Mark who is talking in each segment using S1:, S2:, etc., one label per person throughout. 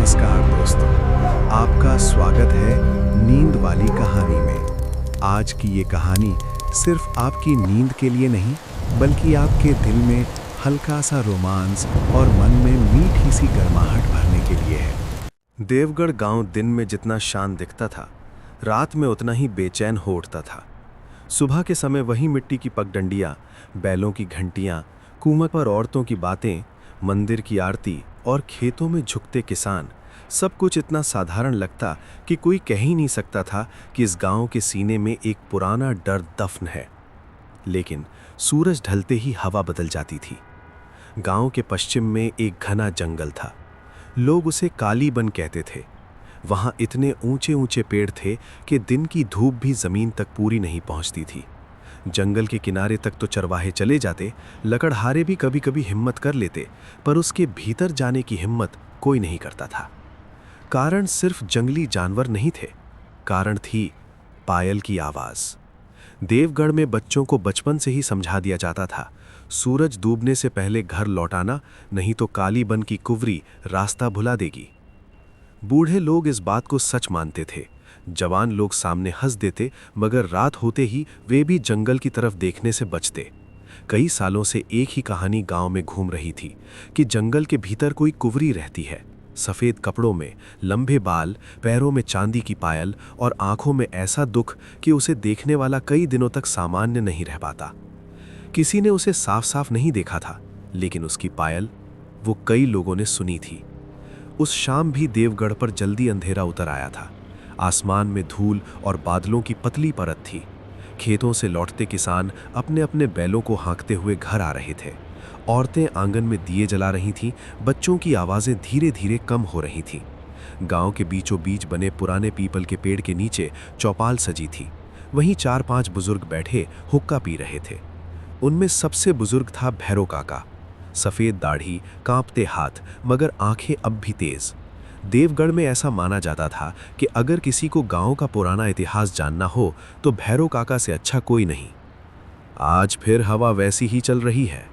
S1: नमस्कार दोस्तों, आपका स्वागत है नींद वाली कहानी में। आज की ये कहानी सिर्फ आपकी नींद के लिए नहीं, बल्कि आपके दिल में हल्का सा रोमांस और मन में मीठी सी गर्माहट भरने के लिए है। देवगढ़ गांव दिन में जितना शांत दिखता था, रात में उतना ही बेचैन हो उठता था। सुबह के समय वही मिट्टी की पगडंडियां, बैलों की घंटियां, कुआं पर औरतों की बातें, मंदिर की आरती और खेतों में झुकते किसान, सब कुछ इतना साधारण लगता कि कोई कह ही नहीं सकता था कि इस गांव के सीने में एक पुराना डर दफन है। लेकिन सूरज ढलते ही हवा बदल जाती थी। गांव के पश्चिम में एक घना जंगल था। लोग उसे काली बन कहते थे। वहां इतने ऊंचे ऊंचे पेड़ थे कि दिन की धूप भी जमीन तक पूरी नहीं पहुंचती थी। जंगल के किनारे तक तो चरवाहे चले जाते, लकड़हारे भी कभी कभी हिम्मत कर लेते, पर उसके भीतर जाने की हिम्मत कोई नहीं करता था। कारण सिर्फ जंगली जानवर नहीं थे, कारण थी पायल की आवाज। देवगढ़ में बच्चों को बचपन से ही समझा दिया जाता था, सूरज डूबने से पहले घर लौटाना, नहीं तो काली बन की कुंवरी रास्ता भुला देगी। बूढ़े लोग इस बात को सच मानते थे। जवान लोग सामने हंस देते, मगर रात होते ही वे भी जंगल की तरफ देखने से बचते। कई सालों से एक ही कहानी गांव में घूम रही थी कि जंगल के भीतर कोई कुंवरी रहती है, सफेद कपड़ों में, लंबे बाल, पैरों में चांदी की पायल और आंखों में ऐसा दुख कि उसे देखने वाला कई दिनों तक सामान्य नहीं रह पाता। किसी ने उसे साफ साफ नहीं देखा था, लेकिन उसकी पायल वो कई लोगों ने सुनी थी। उस शाम भी देवगढ़ पर जल्दी अंधेरा उतर आया था। आसमान में धूल और बादलों की पतली परत थी। खेतों से लौटते किसान अपने अपने बैलों को हाँकते हुए घर आ रहे थे। औरतें आंगन में दिए जला रही थीं, बच्चों की आवाज़ें धीरे धीरे कम हो रही थीं। गांव के बीचों बीच बने पुराने पीपल के पेड़ के नीचे चौपाल सजी थी। वहीं 4-5 बुजुर्ग बैठे हुक्का पी रहे थे। उनमें सबसे बुजुर्ग था भैरो काका। सफ़ेद दाढ़ी, कांपते हाथ, मगर आंखें अब भी तेज। देवगढ़ में ऐसा माना जाता था कि अगर किसी को गांव का पुराना इतिहास जानना हो तो भैरो काका से अच्छा कोई नहीं। आज फिर हवा वैसी ही चल रही है,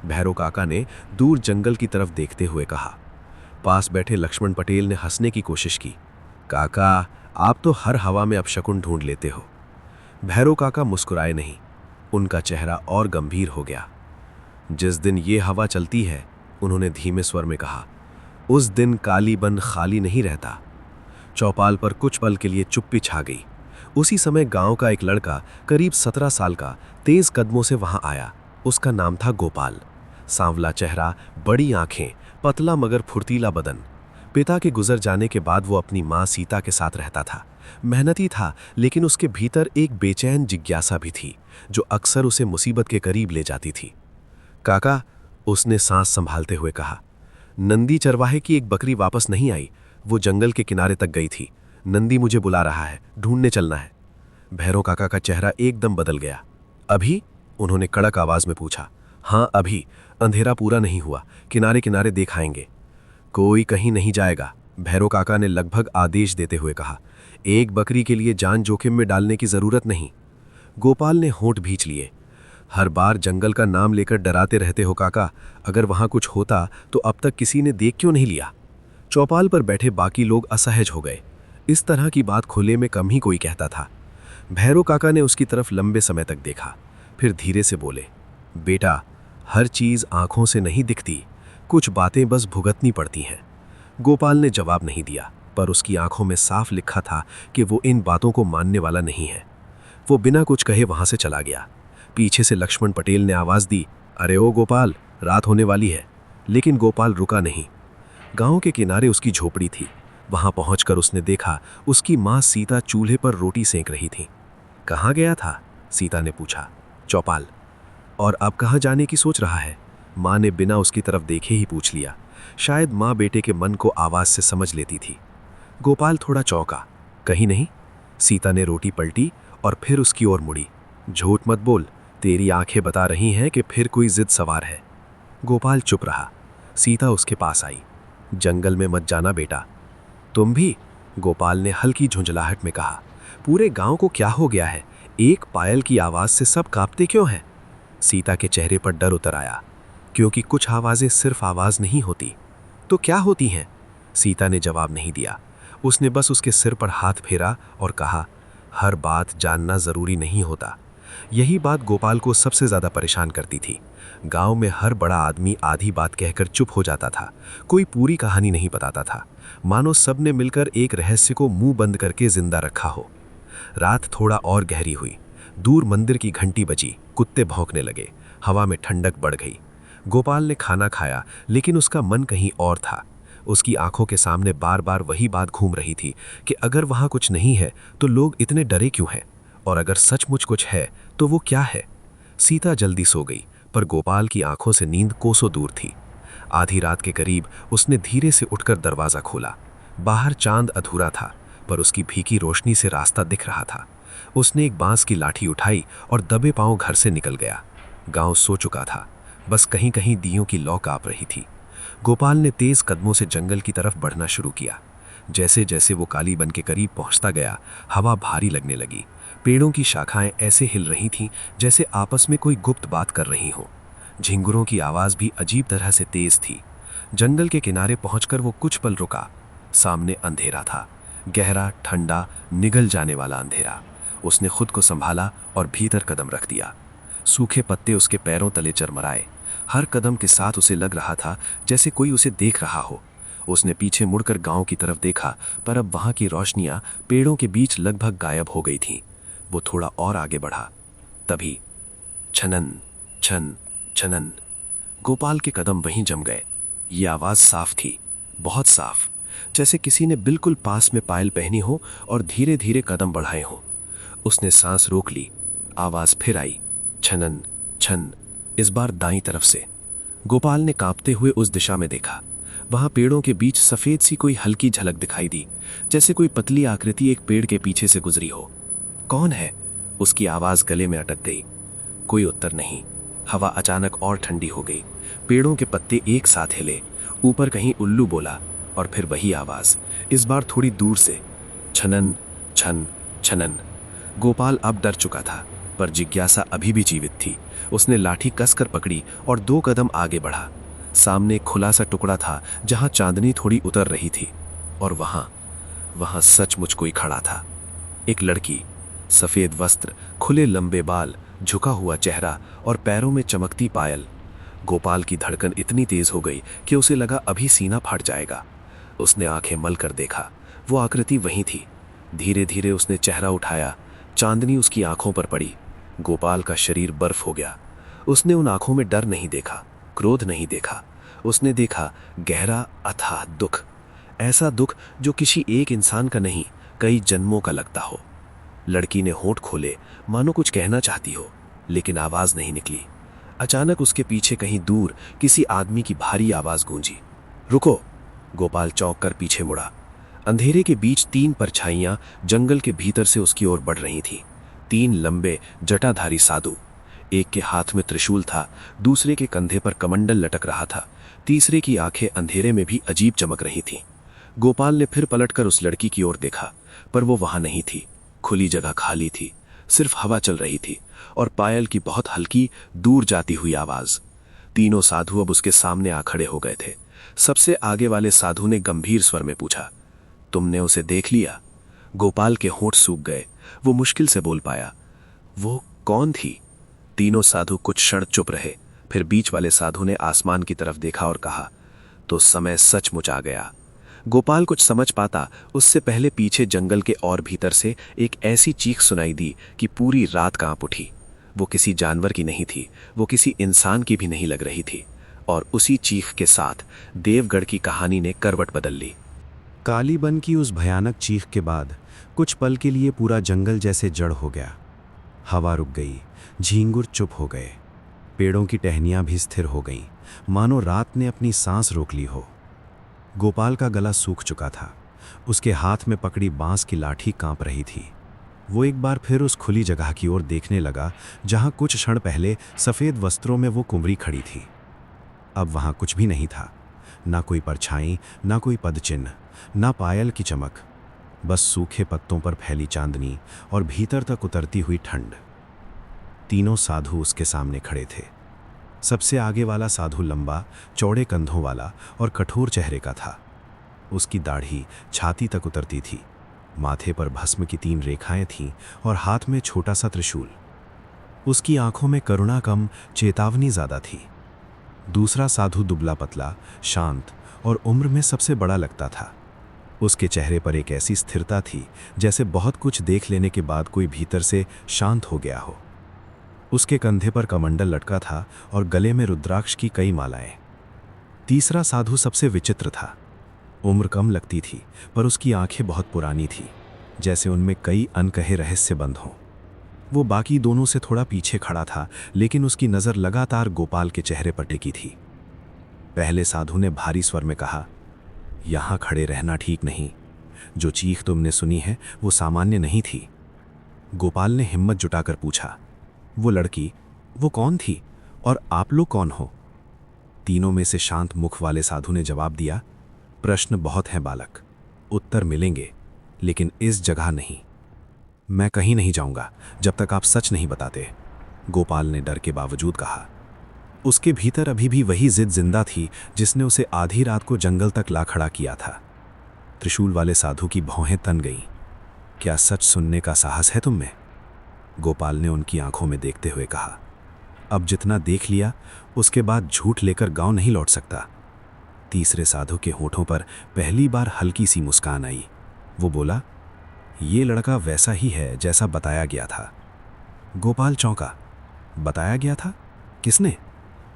S1: भैरो काका ने दूर जंगल की तरफ देखते हुए कहा। पास बैठे लक्ष्मण पटेल ने हंसने की कोशिश की। काका, आप तो हर हवा में अपशकुन ढूंढ लेते हो। भैरो काका मुस्कुराए नहीं, उनका चेहरा और गंभीर हो गया। जिस दिन ये हवा चलती है, उन्होंने धीमे स्वर में कहा, उस दिन काली बन खाली नहीं रहता। चौपाल पर कुछ पल के लिए चुप्पी छा गई। उसी समय गांव का एक लड़का, करीब 17 साल का, तेज कदमों से वहां आया। उसका नाम था गोपाल। सांवला चेहरा, बड़ी आंखें, पतला मगर फुर्तीला बदन। पिता के गुजर जाने के बाद वो अपनी मां सीता के साथ रहता था। मेहनती था, लेकिन उसके भीतर एक बेचैन जिज्ञासा भी थी जो अक्सर उसे मुसीबत के करीब ले जाती थी। काका, उसने सांस संभालते हुए कहा, नंदी चरवाहे की एक बकरी वापस नहीं आई। वो जंगल के किनारे तक गई थी। नंदी मुझे बुला रहा है, ढूंढने चलना है। भैरो काका का चेहरा एकदम बदल गया। अभी? उन्होंने कड़क आवाज में पूछा। हाँ अभी, अंधेरा पूरा नहीं हुआ, किनारे किनारे देखाएंगे। कोई कहीं नहीं जाएगा, भैरो काका ने लगभग आदेश देते हुए कहा। एक बकरी के लिए जान जोखिम में डालने की जरूरत नहीं। गोपाल ने होंठ भींच लिए। हर बार जंगल का नाम लेकर डराते रहते हो काका, अगर वहां कुछ होता तो अब तक किसी ने देख क्यों नहीं लिया? चौपाल पर बैठे बाकी लोग असहज हो गए। इस तरह की बात खुले में कम ही कोई कहता था। भैरो काका ने उसकी तरफ लंबे समय तक देखा, फिर धीरे से बोले, बेटा, हर चीज आंखों से नहीं दिखती, कुछ बातें बस भुगतनी पड़ती हैं। गोपाल ने जवाब नहीं दिया, पर उसकी आंखों में साफ लिखा था कि वो इन बातों को मानने वाला नहीं है। वो बिना कुछ कहे वहां से चला गया। पीछे से लक्ष्मण पटेल ने आवाज दी, अरे ओ गोपाल, रात होने वाली है। लेकिन गोपाल रुका नहीं। गांव के किनारे उसकी झोपड़ी थी। वहां पहुंचकर उसने देखा उसकी मां सीता चूल्हे पर रोटी सेंक रही थी। कहाँ गया था? सीता ने पूछा। चौपाल। और अब कहाँ जाने की सोच रहा है? मां ने बिना उसकी तरफ देखे ही पूछ लिया। शायद मां बेटे के मन को आवाज से समझ लेती थी। गोपाल थोड़ा चौंका। कहीं नहीं। सीता ने रोटी पलटी और फिर उसकी ओर मुड़ी। झूठ मत बोल, तेरी आंखें बता रही हैं कि फिर कोई जिद सवार है। गोपाल चुप रहा। सीता उसके पास आई। जंगल में मत जाना बेटा। तुम भी? गोपाल ने हल्की झुंझलाहट में कहा। पूरे गांव को क्या हो गया है? एक पायल की आवाज से सब कांपते क्यों हैं? सीता के चेहरे पर डर उतर आया। क्योंकि कुछ आवाजें सिर्फ आवाज नहीं होती। तो क्या होती हैं?
S2: सीता ने जवाब नहीं दिया। उसने बस उसके सिर पर हाथ फेरा और कहा, हर बात जानना जरूरी नहीं होता। यही बात गोपाल को सबसे ज्यादा परेशान करती थी। गांव में हर बड़ा आदमी आधी बात कहकर चुप हो जाता था, कोई पूरी कहानी नहीं बताता था, मानो सबने मिलकर एक रहस्य को मुंह बंद करके जिंदा रखा हो। रात थोड़ा और गहरी हुई। दूर मंदिर की घंटी बजी, कुत्ते भौंकने लगे, हवा में ठंडक बढ़ गई। गोपाल ने खाना खाया, लेकिन उसका मन कहीं और था। उसकी आंखों के सामने बार बार वही बात घूम रही थी कि अगर वहां कुछ नहीं है तो लोग इतने डरे क्यों हैं, और अगर सचमुच कुछ है तो वो क्या है। सीता जल्दी सो गई, पर गोपाल की आंखों से नींद कोसों दूर थी। आधी रात के करीब उसने धीरे से उठकर दरवाजा खोला। बाहर चांद अधूरा था, पर उसकी भीगी रोशनी से रास्ता दिख रहा था। उसने एक बांस की लाठी उठाई और दबे पांव घर से निकल गया। गांव सो चुका था, बस कहीं कहीं दियों की लौ कांप रही थी। गोपाल ने तेज कदमों से जंगल की तरफ बढ़ना शुरू किया। जैसे जैसे वो कालीबन के करीब पहुंचता गया, हवा भारी लगने लगी। पेड़ों की शाखाएं ऐसे हिल रही थीं जैसे आपस में कोई गुप्त बात कर रही हो। झिंगुरों की आवाज भी अजीब तरह से तेज थी। जंगल के किनारे पहुंचकर वो कुछ पल रुका। सामने अंधेरा था, गहरा, ठंडा, निगल जाने वाला अंधेरा। उसने खुद को संभाला और भीतर कदम रख दिया। सूखे पत्ते उसके पैरों तले चरमराए। हर कदम के साथ उसे लग रहा था जैसे कोई उसे देख रहा हो। उसने पीछे मुड़कर गांव की तरफ देखा, पर अब वहां की रोशनियां पेड़ों के बीच लगभग गायब हो गई थीं। वो थोड़ा और आगे बढ़ा। तभी छनन छन छनन, गोपाल के कदम वहीं जम गए। ये आवाज साफ थी, बहुत साफ, जैसे किसी ने बिल्कुल पास में पायल पहनी हो और धीरे धीरे कदम बढ़ाए हो। उसने सांस रोक ली। आवाज फिर आई, छनन छन, इस बार दाईं तरफ से। गोपाल ने कांपते हुए उस दिशा में देखा। वहां पेड़ों के बीच सफेद सी कोई हल्की झलक दिखाई दी, जैसे कोई पतली आकृति एक पेड़ के पीछे से गुजरी हो। कौन है? उसकी आवाज गले में अटक गई। कोई उत्तर नहीं। हवा अचानक और ठंडी हो गई। पेड़ों के पत्ते एक साथ हिले। ऊपर कहीं उल्लू बोला, और फिर वही आवाज, इस बार थोड़ी दूर से, छनन छन छनन। गोपाल अब डर चुका था, पर जिज्ञासा अभी भी जीवित थी। उसने लाठी कसकर पकड़ी और 2 कदम आगे बढ़ा। सामने एक खुला सा टुकड़ा था जहां चांदनी थोड़ी उतर रही थी, और वहां सचमुच कोई खड़ा था। एक लड़की, सफेद वस्त्र, खुले लंबे बाल, झुका हुआ चेहरा और पैरों में चमकती पायल। गोपाल की धड़कन इतनी तेज हो गई कि उसे लगा अभी सीना फट जाएगा। उसने आंखें मल कर देखा, वो आकृति वहीं थी। धीरे धीरे उसने चेहरा उठाया। चांदनी उसकी आंखों पर पड़ी। गोपाल का शरीर बर्फ हो गया। उसने उन आंखों में डर नहीं देखा, क्रोध नहीं देखा। उसने देखा गहरा, अथाह दुख। ऐसा दुख जो किसी एक इंसान का नहीं, कई जन्मों का लगता हो। लड़की ने होंठ खोले, मानो कुछ कहना चाहती हो, लेकिन आवाज नहीं निकली। अचानक उसके पीछे कहीं दूर किसी आदमी की भारी आवाज गूंजी, रुको। गोपाल चौंक कर पीछे मुड़ा। अंधेरे के बीच 3 परछाइयां जंगल के भीतर से उसकी ओर बढ़ रही थीं। 3 लंबे जटाधारी साधु। एक के हाथ में त्रिशूल था, दूसरे के कंधे पर कमंडल लटक रहा था, तीसरे की आंखें अंधेरे में भी अजीब चमक रही थीं। गोपाल ने फिर पलटकर उस लड़की की ओर देखा, पर वो वहां नहीं थी। खुली जगह खाली थी, सिर्फ हवा चल रही थी और पायल की बहुत हल्की, दूर जाती हुई आवाज। तीनों साधु अब उसके सामने आ खड़े हो गए थे। सबसे आगे वाले साधु ने गंभीर स्वर में पूछा, तुमने उसे देख लिया? गोपाल के होंठ सूख गए। वो मुश्किल से बोल पाया, वो कौन थी? तीनों साधु कुछ क्षण चुप रहे। फिर बीच वाले साधु ने आसमान की तरफ देखा और कहा, तो समय सचमुच आ गया। गोपाल कुछ समझ पाता उससे पहले पीछे जंगल के और भीतर से एक ऐसी चीख सुनाई दी कि पूरी रात कांप उठी। वो किसी जानवर की नहीं थी, वो किसी इंसान की भी नहीं लग रही थी। और उसी चीख के साथ देवगढ़ की कहानी ने करवट बदल ली।
S1: कालीबन की उस भयानक चीख के बाद कुछ पल के लिए पूरा जंगल जैसे जड़ हो गया। हवा रुक गई, झींगुर चुप हो गए, पेड़ों की टहनियां भी स्थिर हो गईं, मानो रात ने अपनी सांस रोक ली हो। गोपाल का गला सूख चुका था। उसके हाथ में पकड़ी बांस की लाठी कांप रही थी। वो एक बार फिर उस खुली जगह की ओर देखने लगा जहां कुछ क्षण पहले सफेद वस्त्रों में वो कुंवरी खड़ी थी। अब वहां कुछ भी नहीं था, ना कोई परछाई, ना कोई पदचिन्ह, ना पायल की चमक, बस सूखे पत्तों पर फैली चांदनी और भीतर तक उतरती हुई ठंड। तीनों साधु उसके सामने खड़े थे। सबसे आगे वाला साधु लंबा, चौड़े कंधों वाला और कठोर चेहरे का था। उसकी दाढ़ी छाती तक उतरती थी। माथे पर भस्म की 3 रेखाएं थीं और हाथ में छोटा सा त्रिशूल। उसकी आंखों में करुणा कम, चेतावनी ज्यादा थी। दूसरा साधु दुबला पतला, शांत और उम्र में सबसे बड़ा लगता था। उसके चेहरे पर एक ऐसी स्थिरता थी जैसे बहुत कुछ देख लेने के बाद कोई भीतर से शांत हो गया हो। उसके कंधे पर कमंडल लटका था और गले में रुद्राक्ष की कई मालाएं। तीसरा साधु सबसे विचित्र था। उम्र कम लगती थी पर उसकी आंखें बहुत पुरानी थी, जैसे उनमें कई अनकहे रहस्य बंद हों। वो बाकी दोनों से थोड़ा पीछे खड़ा था, लेकिन उसकी नज़र लगातार गोपाल के चेहरे पर टिकी थी। पहले साधु ने भारी स्वर में कहा, यहाँ खड़े रहना ठीक नहीं। जो चीख तुमने सुनी है वो सामान्य नहीं थी। गोपाल ने हिम्मत जुटाकर पूछा, वो लड़की, वो कौन थी और आप लोग कौन हो? तीनों में से शांत मुख वाले साधु ने जवाब दिया, प्रश्न बहुत हैं बालक, उत्तर मिलेंगे, लेकिन इस जगह नहीं। मैं कहीं नहीं जाऊंगा जब तक आप सच नहीं बताते, गोपाल ने डर के बावजूद कहा। उसके भीतर अभी भी वही जिद जिंदा थी जिसने उसे आधी रात को जंगल तक ला खड़ा किया था। त्रिशूल वाले साधु की भौहें तन गईं। क्या सच सुनने का साहस है तुम में? गोपाल ने उनकी आंखों में देखते हुए कहा, अब जितना देख लिया उसके बाद झूठ लेकर गांव नहीं लौट सकता। तीसरे साधु के होठों पर पहली बार हल्की सी मुस्कान आई। वो बोला, ये लड़का वैसा ही है जैसा बताया गया था। गोपाल चौंका, बताया गया था? किसने?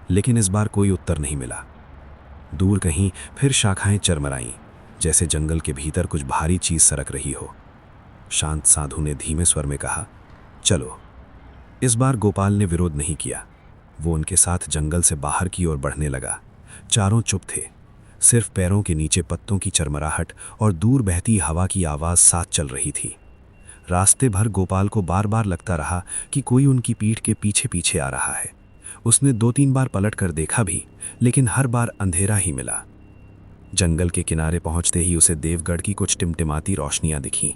S1: लेकिन इस बार कोई उत्तर नहीं मिला। दूर कहीं फिर शाखाएं चरमराईं, जैसे जंगल के भीतर कुछ भारी चीज सरक रही हो। शांत साधु ने धीमे स्वर में कहा, चलो। इस बार गोपाल ने विरोध नहीं किया। वो उनके साथ जंगल से बाहर की ओर बढ़ने लगा। चारों चुप थे, सिर्फ पैरों के नीचे पत्तों की चरमराहट और दूर बहती हवा की आवाज साथ चल रही थी। रास्ते भर गोपाल को बार बार लगता रहा कि कोई उनकी पीठ के पीछे पीछे आ रहा है। उसने 2-3 बार पलट कर देखा भी, लेकिन हर बार अंधेरा ही मिला। जंगल के किनारे पहुंचते ही उसे देवगढ़ की कुछ टिमटिमाती रोशनियां दिखीं।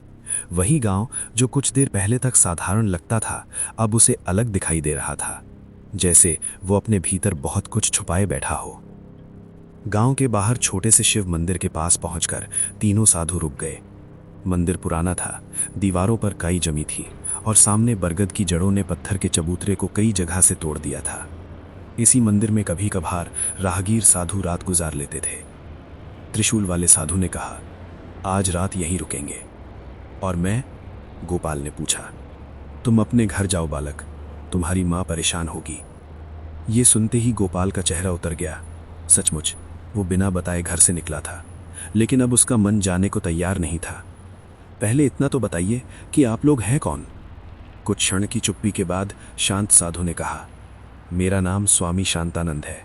S1: वही गांव जो कुछ देर पहले तक साधारण लगता था, अब उसे अलग दिखाई दे रहा था, जैसे वो अपने भीतर बहुत कुछ छुपाए बैठा हो। गांव के बाहर छोटे से शिव मंदिर के पास पहुंचकर तीनों साधु रुक गए। मंदिर पुराना था, दीवारों पर काई जमी थी और सामने बरगद की जड़ों ने पत्थर के चबूतरे को कई जगह से तोड़ दिया था। इसी मंदिर में कभी कभार राहगीर साधु रात गुजार लेते थे। त्रिशूल वाले साधु ने कहा, आज रात यहीं रुकेंगे। और मैं? गोपाल ने पूछा। तुम अपने घर जाओ बालक, तुम्हारी माँ परेशान होगी। ये सुनते ही गोपाल का चेहरा उतर गया। सचमुच वो बिना बताए घर से निकला था, लेकिन अब उसका मन जाने को तैयार नहीं था। पहले इतना तो बताइए कि आप लोग हैं कौन? कुछ क्षण की चुप्पी के बाद शांत साधु ने कहा, मेरा नाम स्वामी शांतानंद है।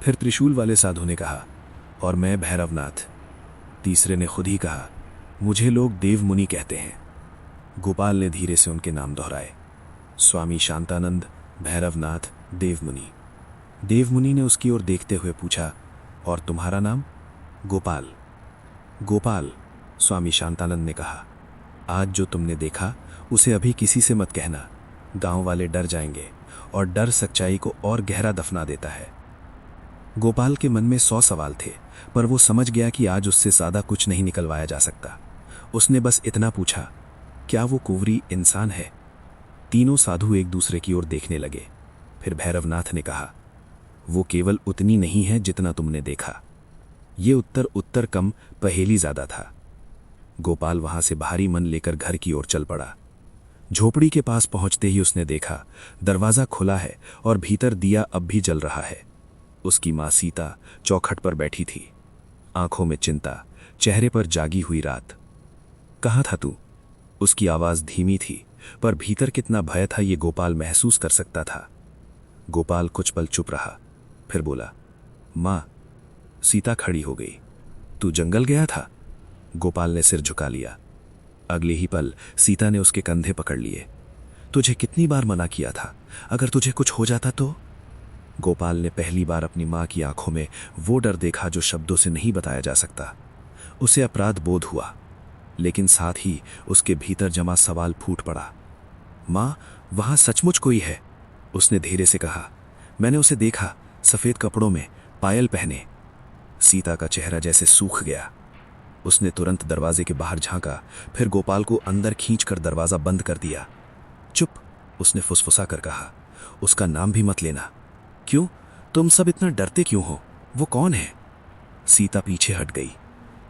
S1: फिर त्रिशूल वाले साधु ने कहा, और मैं भैरवनाथ। तीसरे ने खुद ही कहा, मुझे लोग देव मुनि कहते हैं। गोपाल ने धीरे से उनके नाम दोहराए, स्वामी शांतानंद, भैरवनाथ, देवमुनि। देवमुनि ने उसकी ओर देखते हुए पूछा, और तुम्हारा नाम? गोपाल। गोपाल, स्वामी शांतानंद ने कहा, आज जो तुमने देखा उसे अभी किसी से मत कहना। गांव वाले डर जाएंगे और डर सच्चाई को और गहरा दफना देता है। गोपाल के मन में 100 सवाल थे, पर वो समझ गया कि आज उससे ज्यादा कुछ नहीं निकलवाया जा सकता। उसने बस इतना पूछा, क्या वो कुंवरी इंसान है? तीनों साधु एक दूसरे की ओर देखने लगे। फिर भैरवनाथ ने कहा, वो केवल उतनी नहीं है जितना तुमने देखा। ये उत्तर कम, पहेली ज्यादा था। गोपाल वहां से भारी मन लेकर घर की ओर चल पड़ा। झोपड़ी के पास पहुंचते ही उसने देखा, दरवाजा खुला है और भीतर दिया अब भी जल रहा है। उसकी माँ सीता चौखट पर बैठी थी, आंखों में चिंता, चेहरे पर जागी हुई रात। कहाँ था तू? उसकी आवाज धीमी थी, पर भीतर कितना भय था ये गोपाल महसूस कर सकता था। गोपाल कुछ पल चुप रहा, फिर बोला, माँ। सीता खड़ी हो गई। तू जंगल गया था? गोपाल ने सिर झुका लिया। अगले ही पल सीता ने उसके कंधे पकड़ लिए। तुझे कितनी बार मना किया था, अगर तुझे कुछ हो जाता तो? गोपाल ने पहली बार अपनी माँ की आंखों में वो डर देखा जो शब्दों से नहीं बताया जा सकता। उसे अपराध बोध हुआ, लेकिन साथ ही उसके भीतर जमा सवाल फूट पड़ा। माँ, वहां सचमुच कोई है? उसने धीरे से कहा। मैंने उसे देखा, सफेद कपड़ों में, पायल पहने। सीता का चेहरा जैसे सूख गया।
S2: उसने तुरंत दरवाजे के बाहर झांका, फिर गोपाल को अंदर खींचकर दरवाजा बंद कर दिया। चुप, उसने फुसफुसा कर कहा, उसका नाम भी मत लेना। क्यों? तुम सब इतना डरते क्यों हो? वो कौन है? सीता पीछे हट गई।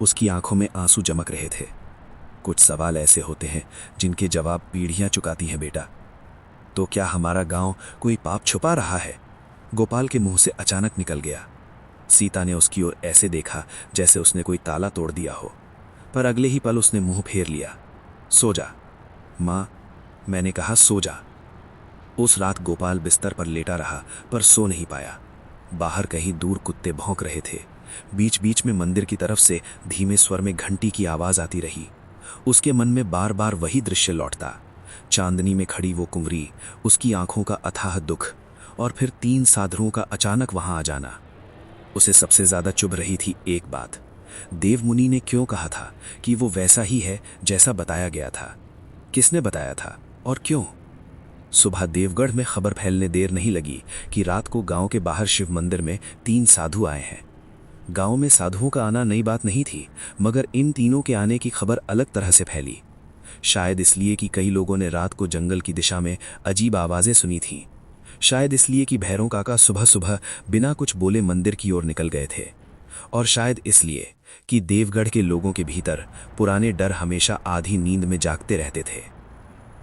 S2: उसकी आंखों में आंसू चमक रहे थे। कुछ सवाल ऐसे होते हैं जिनके जवाब पीढ़ियां चुकाती हैं बेटा। तो क्या हमारा गांव कोई पाप छुपा रहा है? गोपाल के मुंह से अचानक निकल गया। सीता ने उसकी ओर ऐसे देखा जैसे उसने कोई ताला तोड़ दिया हो, पर अगले ही पल उसने मुंह फेर लिया। सो जा मां, मैंने कहा सो जा। उस रात गोपाल बिस्तर पर लेटा रहा, पर सो नहीं पाया। बाहर कहीं दूर कुत्ते भौंक रहे थे। बीच बीच में मंदिर की तरफ से धीमे स्वर में घंटी की आवाज आती रही। उसके मन में बार बार वही दृश्य लौटता। चांदनी में खड़ी वो कुंवरी, उसकी आंखों का अथाह दुख, और फिर 3 साधुओं का अचानक वहां आ जाना। उसे सबसे ज्यादा चुभ रही थी एक बात। देव मुनि ने क्यों कहा था कि वो वैसा ही है जैसा बताया गया था? किसने बताया था और क्यों? सुबह देवगढ़ में खबर फैलने देर नहीं लगी कि रात को गांव के बाहर शिव मंदिर में 3 साधु आए हैं। गांव में साधुओं का आना नई बात नहीं थी, मगर इन तीनों के आने की खबर अलग तरह से फैली। शायद इसलिए कि कई लोगों ने रात को जंगल की दिशा में अजीब आवाजें सुनी थीं। शायद इसलिए कि भैरों काका सुबह सुबह बिना कुछ बोले मंदिर की ओर निकल गए थे। और शायद इसलिए कि देवगढ़ के लोगों के भीतर पुराने डर हमेशा आधी नींद में जागते रहते थे।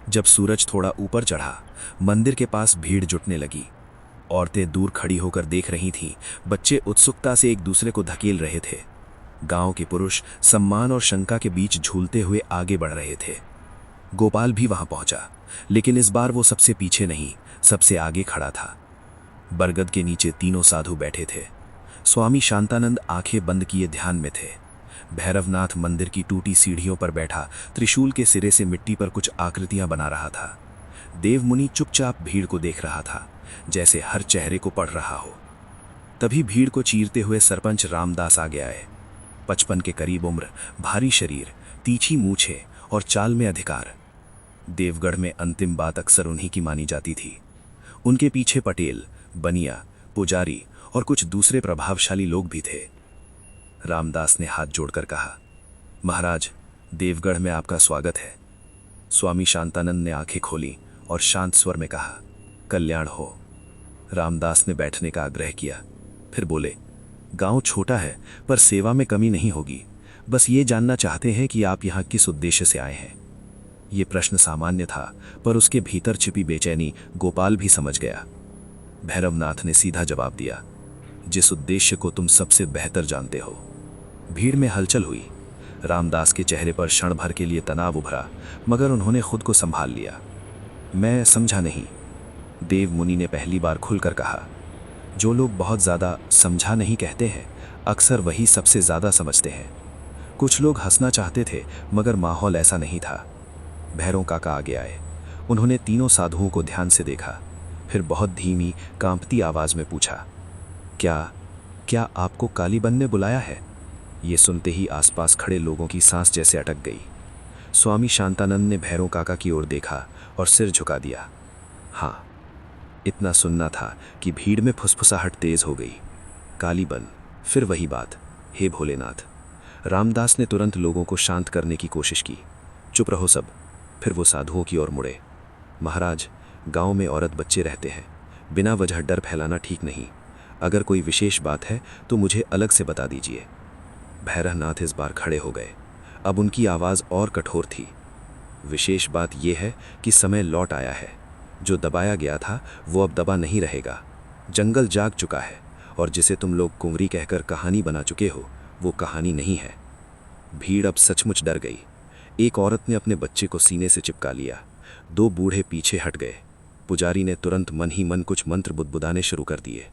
S2: जब सूरज थोड़ा ऊपर चढ़ा, मंदिर के पास भीड़ जुटने लगी। औरतें दूर खड़ी होकर देख रही थीं, बच्चे उत्सुकता से एक दूसरे को धकेल रहे थे। गांव के पुरुष सम्मान और शंका के बीच झूलते हुए आगे बढ़ रहे थे। गोपाल भी वहां पहुंचा, लेकिन इस बार वो सबसे पीछे नहीं, सबसे आगे खड़ा था। बरगद के नीचे तीनों साधु बैठे थे। स्वामी शांतानंद आंखें बंद किए ध्यान में थे। भैरवनाथ मंदिर की टूटी सीढ़ियों पर बैठा त्रिशूल के सिरे से मिट्टी पर कुछ आकृतियां बना रहा था। देवमुनि चुपचाप भीड़ को देख रहा था, जैसे हर चेहरे को पढ़ रहा हो। तभी भीड़ को चीरते हुए सरपंच रामदास आगे आए। 55 के करीब उम्र, भारी शरीर, तीखी मूछें और चाल में अधिकार। देवगढ़ में अंतिम बात अक्सर उन्हीं की मानी जाती थी। उनके पीछे पटेल, बनिया, पुजारी और कुछ दूसरे प्रभावशाली लोग भी थे। रामदास ने हाथ जोड़कर कहा, महाराज, देवगढ़ में आपका स्वागत है। स्वामी शांतानंद ने आंखें खोली और शांत स्वर में कहा, कल्याण हो। रामदास ने बैठने का आग्रह किया, फिर बोले, गांव छोटा है पर सेवा में कमी नहीं होगी। बस ये जानना चाहते हैं कि आप यहाँ किस उद्देश्य से आए हैं। ये प्रश्न सामान्य था, पर उसके भीतर छिपी बेचैनी गोपाल भी समझ गया। भैरवनाथ ने सीधा जवाब दिया, जिस उद्देश्य को तुम सबसे बेहतर जानते हो। भीड़ में हलचल हुई। रामदास के चेहरे पर क्षण भर के लिए तनाव उभरा, मगर उन्होंने खुद को संभाल लिया। मैं समझा नहीं। देव मुनि ने पहली बार खुलकर कहा, जो लोग बहुत ज़्यादा समझा नहीं कहते हैं, अक्सर वही सबसे ज़्यादा समझते हैं। कुछ लोग हंसना चाहते थे, मगर माहौल ऐसा नहीं था। भैरों काका आगे आए। उन्होंने तीनों साधुओं को ध्यान से देखा, फिर बहुत धीमी कांपती आवाज में पूछा, क्या आपको कालीबन ने बुलाया है? ये सुनते ही आसपास खड़े लोगों की सांस जैसे अटक गई। स्वामी शांतानंद ने भैरों काका की ओर देखा और सिर झुका दिया। हाँ, इतना सुनना था कि भीड़ में फुसफुसाहट तेज हो गई। कालीबन, फिर वही बात, हे भोलेनाथ। रामदास ने तुरंत लोगों को शांत करने की कोशिश की। चुप रहो सब। फिर वो साधुओं की ओर मुड़े। महाराज, गांव में औरत बच्चे रहते हैं, बिना वजह डर फैलाना ठीक नहीं। अगर कोई विशेष बात है तो मुझे अलग से बता दीजिए। भैरवनाथ इस बार खड़े हो गए। अब उनकी आवाज़ और कठोर थी। विशेष बात यह है कि समय लौट आया है। जो दबाया गया था वो अब दबा नहीं रहेगा। जंगल जाग चुका है, और जिसे तुम लोग कुंवरी कहकर कहानी बना चुके हो, वो कहानी नहीं है। भीड़ अब सचमुच डर गई। एक औरत ने अपने बच्चे को सीने से चिपका लिया। 2 बूढ़े पीछे हट गए। पुजारी ने तुरंत मन ही मन कुछ मंत्र बुदबुदाने शुरू कर दिए।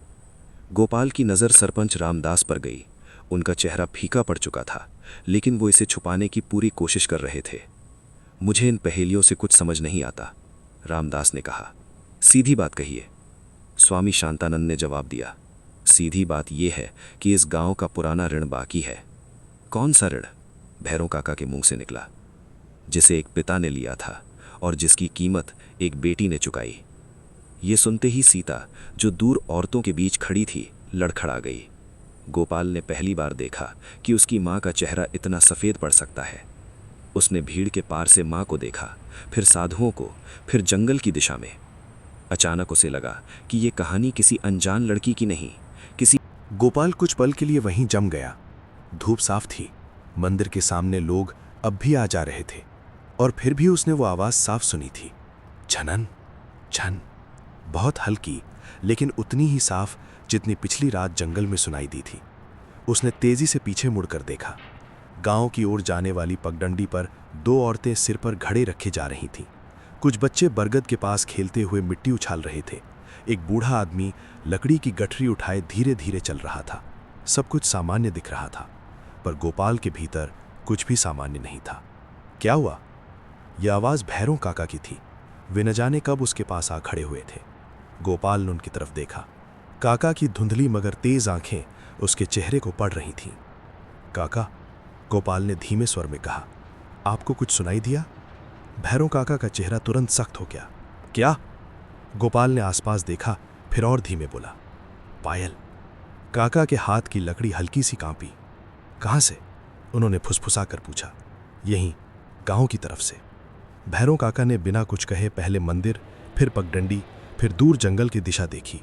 S2: गोपाल की नज़र सरपंच रामदास पर गई। उनका चेहरा फीका पड़ चुका था, लेकिन वो इसे छुपाने की पूरी कोशिश कर रहे थे। मुझे इन पहेलियों से कुछ समझ नहीं आता, रामदास ने कहा। सीधी बात कहिए, स्वामी शांतानंद ने जवाब दिया। सीधी बात यह है कि इस गांव का पुराना ऋण बाकी है। कौन सा ऋण? भैरों काका के मुंह से निकला। जिसे एक पिता ने लिया था और जिसकी कीमत एक बेटी ने चुकाई। ये सुनते ही सीता, जो दूर औरतों के बीच खड़ी थी, लड़खड़ा गई।
S3: गोपाल ने पहली बार देखा कि उसकी माँ का चेहरा इतना सफ़ेद पड़ सकता है। उसने भीड़ के पार से माँ को देखा, फिर साधुओं को, फिर जंगल की दिशा में। अचानक उसे लगा कि ये कहानी किसी अनजान लड़की की नहीं, किसी।
S1: गोपाल कुछ पल के लिए वहीं जम गया। धूप साफ थी, मंदिर के सामने लोग अब भी आ जा रहे थे, और फिर भी उसने वो आवाज़ साफ सुनी थी, झनन झन। बहुत हल्की, लेकिन उतनी ही साफ जितनी पिछली रात जंगल में सुनाई दी थी। उसने तेजी से पीछे मुड़कर देखा। गांव की ओर जाने वाली पगडंडी पर दो औरतें सिर पर घड़े रखे जा रही थीं। कुछ बच्चे बरगद के पास खेलते हुए मिट्टी उछाल रहे थे। एक बूढ़ा आदमी लकड़ी की गठरी उठाए धीरे धीरे चल रहा था। सब कुछ सामान्य दिख रहा था, पर गोपाल के भीतर कुछ भी सामान्य नहीं था। क्या हुआ? यह आवाज़ भैरों काका की थी। वे न जाने कब उसके पास आ खड़े हुए थे। गोपाल ने उनकी तरफ देखा। काका की धुंधली मगर तेज आंखें उसके चेहरे को पड़ रही थीं। काका, गोपाल ने धीमे स्वर में कहा, आपको कुछ सुनाई दिया? भैरों काका का चेहरा तुरंत सख्त हो गया। क्या? गोपाल ने आसपास देखा, फिर और धीमे बोला, पायल। काका के हाथ की लकड़ी हल्की सी कांपी। कहाँ से? उन्होंने फुसफुसा कर पूछा। यहीं, गांव की तरफ से। भैरों काका ने बिना कुछ कहे पहले मंदिर, फिर पगडंडी, फिर दूर जंगल की दिशा देखी।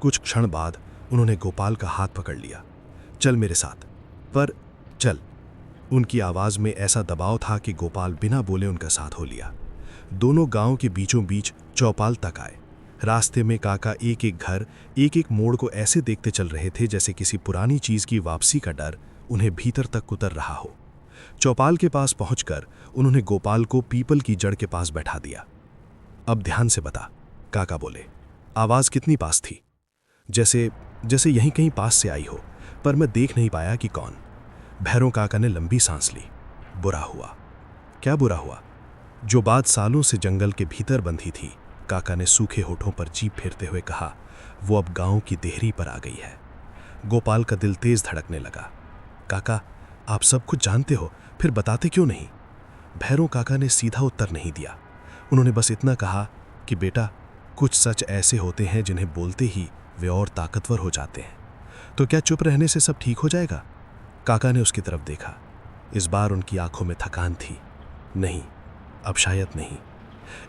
S1: कुछ क्षण बाद उन्होंने गोपाल का हाथ पकड़ लिया। चल मेरे साथ। पर चल। उनकी आवाज़ में ऐसा दबाव था कि गोपाल बिना बोले उनका साथ हो लिया। दोनों गांव के बीचों बीच चौपाल तक आए। रास्ते में काका एक एक घर, एक एक मोड़ को ऐसे देखते चल रहे थे जैसे किसी पुरानी चीज़ की वापसी का डर उन्हें भीतर तक उतर रहा हो। चौपाल के पास पहुंचकर उन्होंने गोपाल को पीपल की जड़ के पास बैठा दिया। अब ध्यान से बता, काका बोले। आवाज़ कितनी पास थी? जैसे यहीं कहीं पास से आई हो, पर मैं देख नहीं पाया कि कौन। भैरों काका ने लंबी सांस ली। बुरा हुआ। क्या बुरा हुआ? जो बात सालों से जंगल के भीतर बंधी थी, काका ने सूखे होठों पर जीभ फेरते हुए कहा, वो अब गांव की देहरी पर आ गई है। गोपाल का दिल तेज धड़कने लगा। काका, आप सब कुछ जानते हो, फिर बताते क्यों नहीं? भैरों काका ने सीधा उत्तर नहीं दिया। उन्होंने बस इतना कहा कि बेटा, कुछ सच ऐसे होते हैं जिन्हें बोलते ही वे और ताकतवर हो जाते हैं। तो क्या चुप रहने से सब ठीक हो जाएगा? काका ने उसकी तरफ देखा। इस बार उनकी आंखों में थकान थी। नहीं, अब शायद नहीं।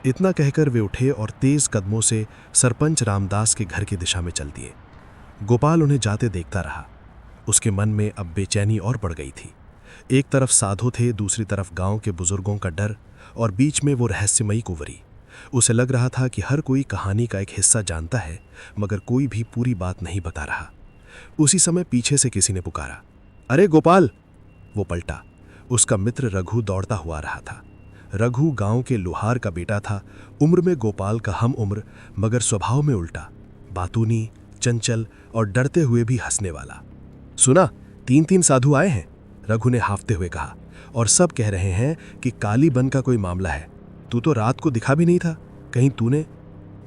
S1: इतना कहकर वे उठे और तेज कदमों से सरपंच रामदास के घर की दिशा में चल दिए। गोपाल उन्हें जाते देखता रहा। उसके मन में अब बेचैनी और बढ़ गई थी। एक तरफ साधु थे, दूसरी तरफ गांव के बुजुर्गों का डर, और बीच में वो रहस्यमयी कुंवरी। उसे लग रहा था कि हर कोई कहानी का एक हिस्सा जानता है, मगर कोई भी पूरी बात नहीं बता रहा। उसी समय पीछे से किसी ने पुकारा, अरे गोपाल! वो पलटा। उसका मित्र रघु दौड़ता हुआ रहा था। रघु गांव के लोहार का बेटा था, उम्र में गोपाल का हम उम्र, मगर स्वभाव में उल्टा, बातूनी, चंचल और डरते हुए भी हंसने वाला। सुना, 3 साधु आए हैं, रघु ने हाफते हुए कहा, और सब कह रहे हैं कि काली बन का कोई मामला है। तू तो रात को दिखा भी नहीं था, कहीं तूने?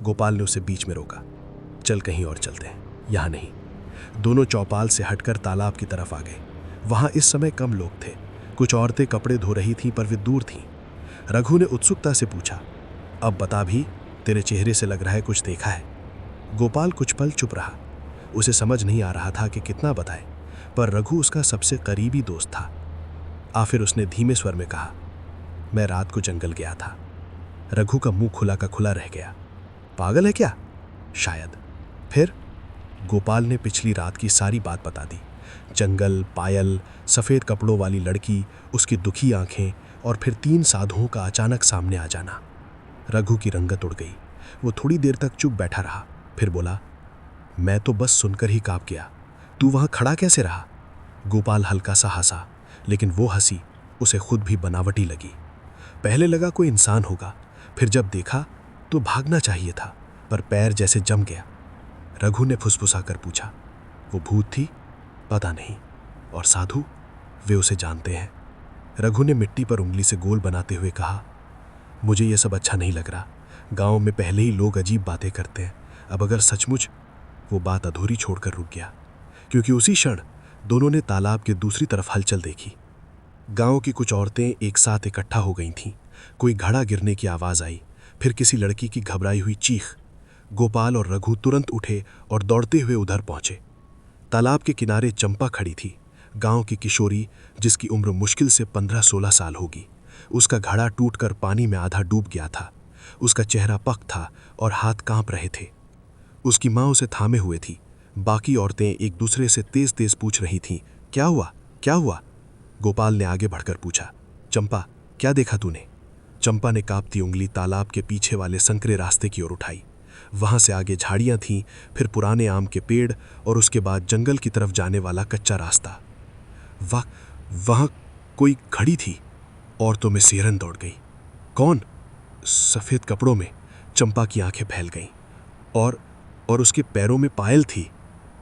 S1: गोपाल ने उसे बीच में रोका। चल कहीं और चलते हैं, यहाँ नहीं। दोनों चौपाल से हटकर तालाब की तरफ आ गए। वहां इस समय कम लोग थे। कुछ औरतें कपड़े धो रही थीं, पर वे दूर थीं। रघु ने उत्सुकता से पूछा, अब बता भी, तेरे चेहरे से लग रहा है कुछ देखा है। गोपाल कुछ पल चुप रहा। उसे समझ नहीं आ रहा था कि कितना बताए, पर रघु उसका सबसे करीबी दोस्त था। आखिर उसने धीमे स्वर में कहा, मैं रात को जंगल गया था। रघु का मुंह खुला का खुला रह गया। पागल है क्या? शायद। फिर गोपाल ने पिछली रात की सारी बात बता दी। जंगल, पायल, सफ़ेद कपड़ों वाली लड़की, उसकी दुखी आंखें, और फिर 3 साधुओं का अचानक सामने आ जाना। रघु की रंगत उड़ गई। वो थोड़ी देर तक चुप बैठा रहा, फिर बोला, मैं तो बस सुनकर ही कांप गया। तू वहां खड़ा कैसे रहा? गोपाल हल्का सा हंसा, लेकिन वो हंसी उसे खुद भी बनावटी लगी। पहले लगा कोई इंसान होगा, फिर जब देखा तो भागना चाहिए था, पर पैर जैसे जम गया। रघु ने फुसफुसा कर पूछा, वो भूत थी? पता नहीं। और साधु? वे उसे जानते हैं। रघु ने मिट्टी पर उंगली से गोल बनाते हुए कहा, मुझे ये सब अच्छा नहीं लग रहा। गांव में पहले ही लोग अजीब बातें करते हैं, अब अगर सचमुच। वो बात अधूरी छोड़कर रुक गया, क्योंकि उसी क्षण दोनों ने तालाब के दूसरी तरफ हलचल देखी। गांव की कुछ औरतें एक साथ इकट्ठा हो गई थीं। कोई घड़ा गिरने की आवाज़ आई, फिर किसी लड़की की घबराई हुई चीख। गोपाल और रघु तुरंत उठे और दौड़ते हुए उधर पहुंचे। तालाब के किनारे चंपा खड़ी थी, गांव की किशोरी जिसकी उम्र मुश्किल से 15-16 साल होगी। उसका घड़ा टूटकर पानी में आधा डूब गया था। उसका चेहरा पक था और हाथ कांप रहे थे। उसकी माँ उसे थामे हुए थी। बाकी औरतें एक दूसरे से तेज तेज पूछ रही थीं, क्या हुआ, क्या हुआ? गोपाल ने आगे बढ़कर पूछा, चंपा, क्या देखा तूने? चंपा ने कांपती उंगली तालाब के पीछे वाले संकरे रास्ते की ओर उठाई। वहां से आगे झाड़ियां थीं, फिर पुराने आम के पेड़ और उसके बाद जंगल की तरफ जाने वाला कच्चा रास्ता। वहां कोई खड़ी थी। औरतों में सिहरन दौड़ गई। कौन? सफेद कपड़ों में। चंपा की आंखें फैल गईं। और उसके पैरों में पायल थी।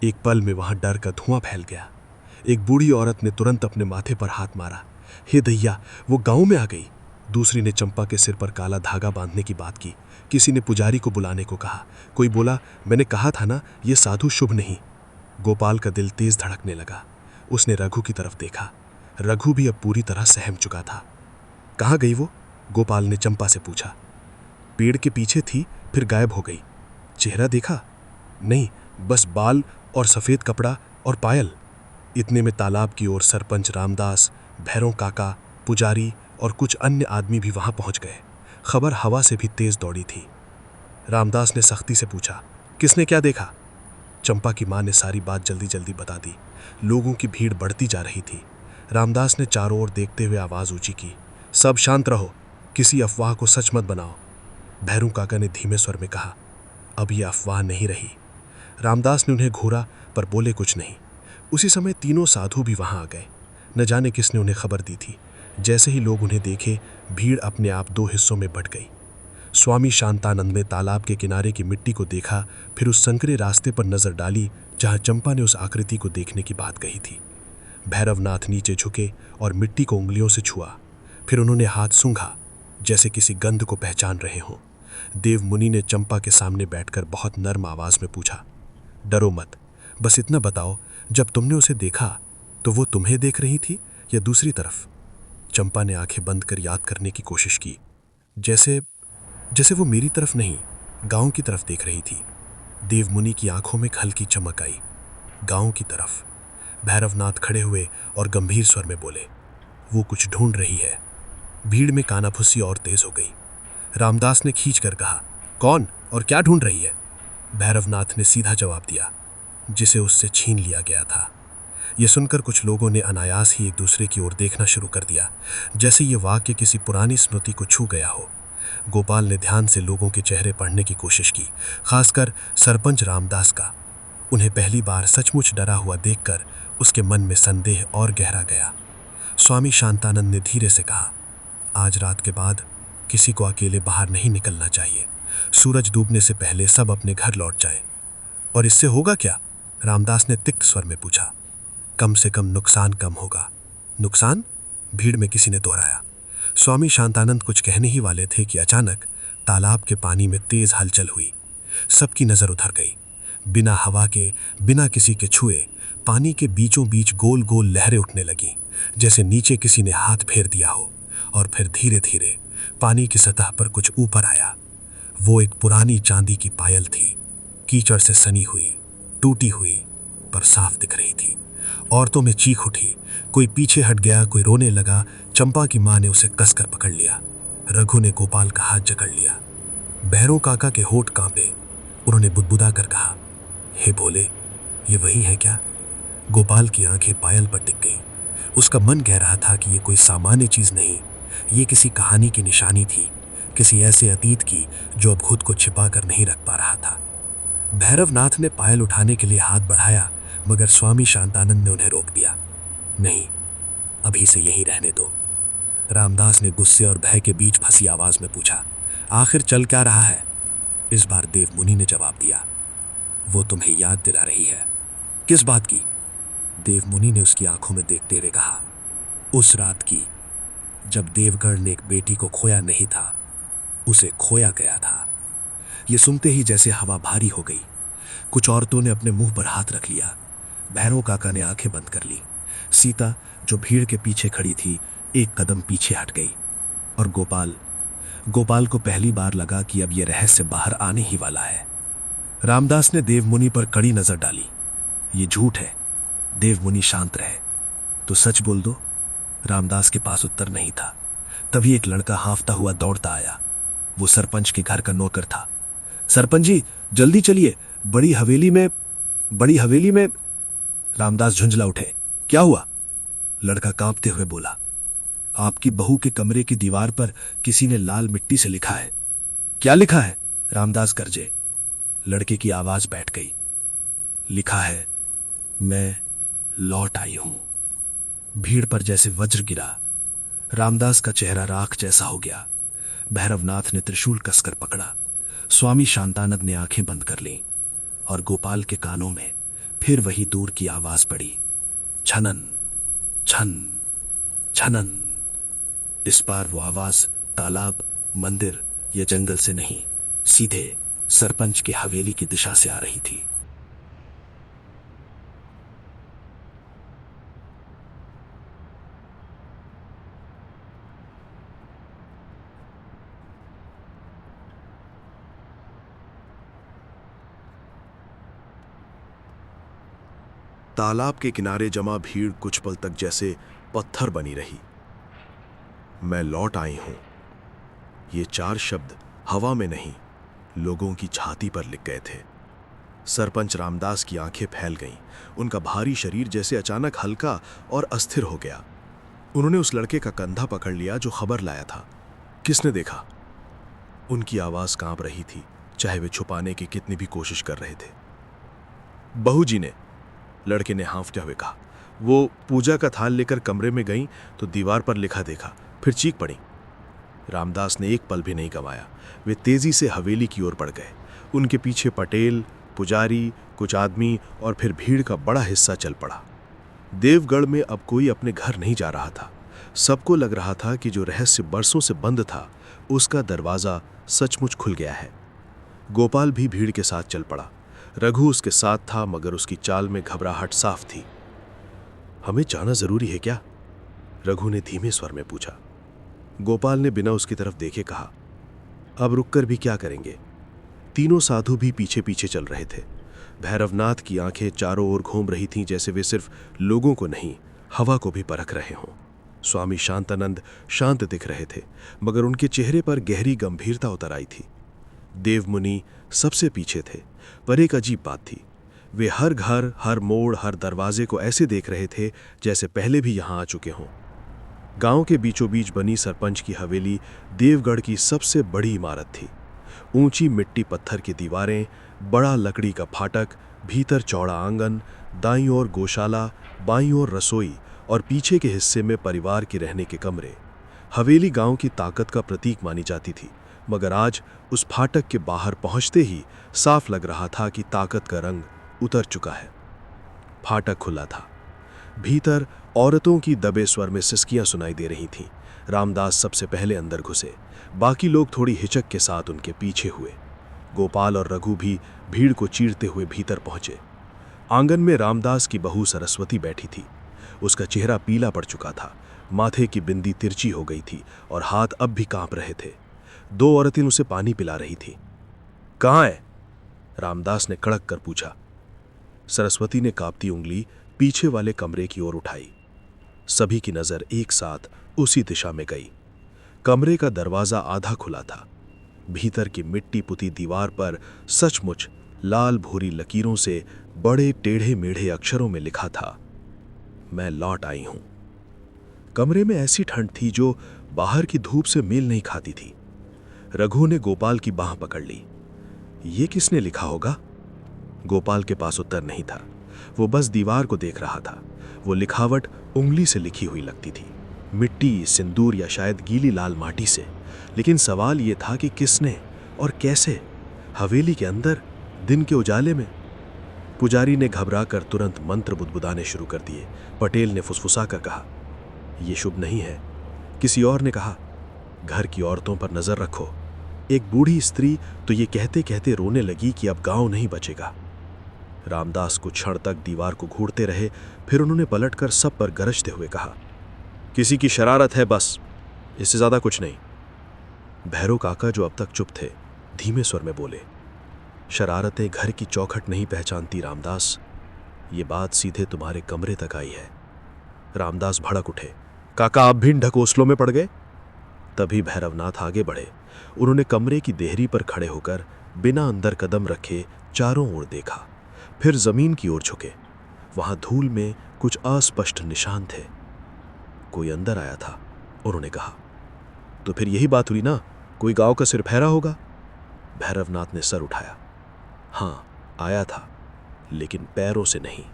S1: एक पल में वहां डर का धुआं फैल गया। एक बूढ़ी औरत ने तुरंत अपने माथे पर हाथ मारा। हे दैया, वो गांव में आ गई। दूसरी ने चंपा के सिर पर काला धागा बांधने की बात की। किसी ने पुजारी को बुलाने को कहा। कोई बोला, मैंने कहा था ना, ये साधु शुभ नहीं। गोपाल का दिल तेज धड़कने लगा। उसने रघु की तरफ देखा। रघु भी अब पूरी तरह सहम चुका था। कहाँ गई वो? गोपाल ने चंपा से पूछा। पेड़ के पीछे थी, फिर गायब हो गई। चेहरा देखा? नहीं, बस बाल और सफेद कपड़ा और पायल। इतने में तालाब की ओर सरपंच रामदास, भैरों काका, पुजारी और कुछ अन्य आदमी भी वहां पहुंच गए। खबर हवा से भी तेज दौड़ी थी। रामदास ने सख्ती से पूछा, किसने क्या देखा? चंपा की मां ने सारी बात जल्दी जल्दी बता दी। लोगों की भीड़ बढ़ती जा रही थी। रामदास ने चारों ओर देखते हुए आवाज ऊंची की, सब शांत रहो, किसी अफवाह को सच मत बनाओ। भैरू काका ने धीमे स्वर में कहा, अब यह अफवाह नहीं रही। रामदास ने उन्हें घूरा पर बोले कुछ नहीं। उसी समय तीनों साधु भी वहां आ गए। न जाने किसने उन्हें खबर दी थी। जैसे ही लोग उन्हें देखे, भीड़ अपने आप दो हिस्सों में बंट गई। स्वामी शांतानंद ने तालाब के किनारे की मिट्टी को देखा, फिर उस संकरे रास्ते पर नजर डाली जहां चंपा ने उस आकृति को देखने की बात कही थी। भैरवनाथ नीचे झुके और मिट्टी को उंगलियों से छुआ। फिर उन्होंने हाथ सूंघा, जैसे किसी गंध को पहचान रहे हों। देव मुनि ने चंपा के सामने बैठकर बहुत नर्म आवाज में पूछा, डरो मत, बस इतना बताओ, जब तुमने उसे देखा तो वो तुम्हें देख रही थी या दूसरी तरफ? चंपा ने आंखें बंद कर याद करने की कोशिश की। जैसे वो मेरी तरफ नहीं, गांव की तरफ देख रही थी। देव मुनि की आंखों में हल्की चमक आई। गांव की तरफ। भैरवनाथ खड़े हुए और गंभीर स्वर में बोले, वो कुछ ढूंढ रही है। भीड़ में कानाफुसी और तेज हो गई। रामदास ने खींच कर कहा, कौन और क्या ढूंढ रही है? भैरवनाथ ने सीधा जवाब दिया, जिसे उससे छीन लिया गया था। यह सुनकर कुछ लोगों ने अनायास ही एक दूसरे की ओर देखना शुरू कर दिया, जैसे ये वाक्य किसी पुरानी स्मृति को छू गया हो। गोपाल ने ध्यान से लोगों के चेहरे पढ़ने की कोशिश की, खासकर सरपंच रामदास का। उन्हें पहली बार सचमुच डरा हुआ देखकर उसके मन में संदेह और गहरा गया। स्वामी शांतानंद ने धीरे से कहा, आज रात के बाद किसी को अकेले बाहर नहीं निकलना चाहिए। सूरज डूबने से पहले सब अपने घर लौट जाएं। और इससे होगा क्या? रामदास ने तिक्त स्वर में पूछा। कम से कम नुकसान कम होगा। नुकसान? भीड़ में किसी ने दोहराया। स्वामी शांतानंद कुछ कहने ही वाले थे कि अचानक तालाब के पानी में तेज हलचल हुई। सबकी नजर उधर गई। बिना हवा के, बिना किसी के छुए, पानी के बीचों बीच गोल गोल लहरें उठने लगीं, जैसे नीचे किसी ने हाथ फेर दिया हो। और फिर धीरे धीरे पानी की सतह पर कुछ ऊपर आया। वो एक पुरानी चांदी की पायल थी, कीचड़ से सनी हुई, टूटी हुई, पर साफ दिख रही थी। औरतों में चीख उठी। कोई पीछे हट गया, कोई रोने लगा। चंपा की मां ने उसे कसकर पकड़ लिया। रघु ने गोपाल का हाथ जकड़ लिया। भैरों काका के होठ कांपे। उन्होंने बुदबुदा कर कहा, हे भोले, ये वही है क्या? गोपाल की आंखें पायल पर टिक गईं। उसका मन कह रहा था कि ये कोई सामान्य चीज नहीं, ये किसी कहानी की निशानी थी, किसी ऐसे अतीत की जो अब खुद को छिपा कर नहीं रख पा रहा था। भैरवनाथ ने पायल उठाने के लिए हाथ बढ़ाया, मगर स्वामी शांतानंद ने उन्हें रोक दिया। नहीं, अभी से यहीं रहने दो। रामदास ने गुस्से और भय के बीच फंसी आवाज में पूछा, आखिर चल क्या रहा है? इस बार देव मुनि ने जवाब दिया, वो तुम्हें याद दिला रही है। किस बात की? देव मुनि ने उसकी आंखों में देखते हुए कहा, उस रात की जब देवगढ़ ने एक बेटी को खोया नहीं था, उसे खोया गया था। ये सुनते ही जैसे हवा भारी हो गई। कुछ औरतों ने अपने मुंह पर हाथ रख लिया। भैरव काका ने आंखें बंद कर ली। सीता, जो भीड़ के पीछे खड़ी थी, एक कदम पीछे हट गई। और गोपाल को पहली बार लगा कि अब यह रहस्य बाहर आने ही वाला है। रामदास ने देव मुनि पर कड़ी नजर डाली।
S4: ये झूठ है। देव मुनि शांत रहे। तो सच बोल दो। रामदास के पास उत्तर नहीं था। तभी एक लड़का हांफता हुआ दौड़ता आया। वो सरपंच के घर का नौकर था। सरपंच जी, जल्दी चलिए, बड़ी हवेली में। रामदास झुंझला उठे। क्या हुआ? लड़का कांपते हुए बोला, आपकी बहू के कमरे की दीवार पर किसी ने लाल मिट्टी से लिखा है। क्या लिखा है? रामदास गरजे। लड़के की आवाज बैठ गई। लिखा है, मैं लौट आई हूं। भीड़ पर जैसे वज्र गिरा। रामदास का चेहरा राख जैसा हो गया। भैरवनाथ ने त्रिशूल कसकर पकड़ा। स्वामी शांतानंद ने आंखें बंद कर लीं और गोपाल के कानों में फिर वही दूर की आवाज पड़ी, छनन छन छनन। इस बार वो आवाज तालाब, मंदिर या जंगल से नहीं, सीधे सरपंच की हवेली की दिशा से आ रही थी।
S1: तालाब के किनारे जमा भीड़ कुछ पल तक जैसे पत्थर बनी रही। मैं लौट आई हूं, ये 4 शब्द हवा में नहीं, लोगों की छाती पर लिख गए थे। सरपंच रामदास की आंखें फैल गईं। उनका भारी शरीर जैसे अचानक हल्का और अस्थिर हो गया। उन्होंने उस लड़के का कंधा पकड़ लिया जो खबर लाया था। किसने देखा? उनकी आवाज कांप रही थी, चाहे वे छुपाने की कितनी भी कोशिश कर रहे थे। बहू जी ने, लड़के ने हांफते हुए कहा। वो पूजा का थाल लेकर कमरे में गईं तो दीवार पर लिखा देखा, फिर चीख पड़ी। रामदास ने एक पल भी नहीं गंवाया। वे तेजी से हवेली की ओर बढ़ गए। उनके पीछे पटेल, पुजारी, कुछ आदमी और फिर भीड़ का बड़ा हिस्सा चल पड़ा। देवगढ़ में अब कोई अपने घर नहीं जा रहा था। सबको लग रहा था कि जो रहस्य बरसों से बंद था, उसका दरवाजा सचमुच खुल गया है। गोपाल भी भीड़ के साथ चल पड़ा। रघु उसके साथ था, मगर उसकी चाल में घबराहट साफ थी। हमें जाना जरूरी है क्या? रघु ने धीमे स्वर में पूछा। गोपाल ने बिना उसकी तरफ देखे कहा, अब रुककर भी क्या करेंगे? तीनों साधु भी पीछे पीछे चल रहे थे। भैरवनाथ की आंखें चारों ओर घूम रही थीं, जैसे वे सिर्फ लोगों को नहीं, हवा को भी परख रहे हों। स्वामी शांतानंद शांत दिख रहे थे, मगर उनके चेहरे पर गहरी गंभीरता उतर आई थी। देव मुनि सबसे पीछे थे, पर एक अजीब बात थी। वे हर घर, हर मोड़, हर दरवाजे को ऐसे देख रहे थे जैसे पहले भी यहां आ चुके हों। गांव के बीचों बीच बनी सरपंच की हवेली देवगढ़ की सबसे बड़ी इमारत थी। ऊंची मिट्टी पत्थर की दीवारें, बड़ा लकड़ी का फाटक, भीतर चौड़ा आंगन, दाईं ओर गौशाला, बाईं ओर रसोई और पीछे के हिस्से में परिवार के रहने के कमरे। हवेली गांव की ताकत का प्रतीक मानी जाती थी, मगर आज उस फाटक के बाहर पहुंचते ही साफ लग रहा था कि ताकत का रंग उतर चुका है। फाटक खुला था। भीतर औरतों की दबे स्वर में सिसकियां सुनाई दे रही थीं। रामदास सबसे पहले अंदर घुसे। बाकी लोग थोड़ी हिचक के साथ उनके पीछे हुए। गोपाल और रघु भी भीड़ को चीरते हुए भीतर पहुंचे। आंगन में रामदास की बहू सरस्वती बैठी थी। उसका चेहरा पीला पड़ चुका था, माथे की बिंदी तिरछी हो गई थी और हाथ अब भी कांप रहे थे। 2 औरतें उसे पानी पिला रही थी। कहाँ है? रामदास ने कड़क कर पूछा। सरस्वती ने कांपती उंगली पीछे वाले कमरे की ओर उठाई। सभी की नजर एक साथ उसी दिशा में गई। कमरे का दरवाजा आधा खुला था। भीतर की मिट्टी पुती दीवार पर सचमुच लाल भूरी लकीरों से बड़े टेढ़े मेढ़े अक्षरों में लिखा था, मैं लौट आई हूं। कमरे में ऐसी ठंड थी जो बाहर की धूप से मेल नहीं खाती थी। रघु ने गोपाल की बांह पकड़ ली। ये किसने लिखा होगा? गोपाल के पास उत्तर नहीं था। वो बस दीवार को देख रहा था। वो लिखावट उंगली से लिखी हुई लगती थी, मिट्टी, सिंदूर या शायद गीली लाल माटी से। लेकिन सवाल ये था कि किसने और कैसे? हवेली के अंदर, दिन के उजाले में? पुजारी ने घबराकर तुरंत मंत्र बुदबुदाने शुरू कर दिए। पटेल ने फुसफुसाकर कहा, यह शुभ नहीं है। किसी और ने कहा, घर की औरतों पर नजर रखो। एक बूढ़ी स्त्री तो ये कहते कहते रोने लगी कि अब गांव नहीं बचेगा। रामदास कुछ क्षण तक दीवार को घूरते रहे, फिर उन्होंने पलटकर सब पर गरजते हुए कहा, किसी की शरारत है बस, इससे ज्यादा कुछ नहीं। भैरव काका, जो अब तक चुप थे, धीमे स्वर में बोले, शरारतें घर की चौखट नहीं पहचानती रामदास,
S2: ये बात सीधे तुम्हारे कमरे तक आई है। रामदास भड़क उठे। काका, आप भी ढकोसलों में पड़ गए? तभी भैरवनाथ आगे बढ़े। उन्होंने कमरे की देहरी पर खड़े होकर बिना अंदर कदम रखे चारों ओर देखा, फिर जमीन की ओर झुके। वहां धूल में कुछ अस्पष्ट निशान थे। कोई अंदर आया था, उन्होंने कहा। तो फिर यही बात हुई ना, कोई गांव का सिर फहरा होगा। भैरवनाथ ने सर उठाया। हां, आया था, लेकिन पैरों से नहीं।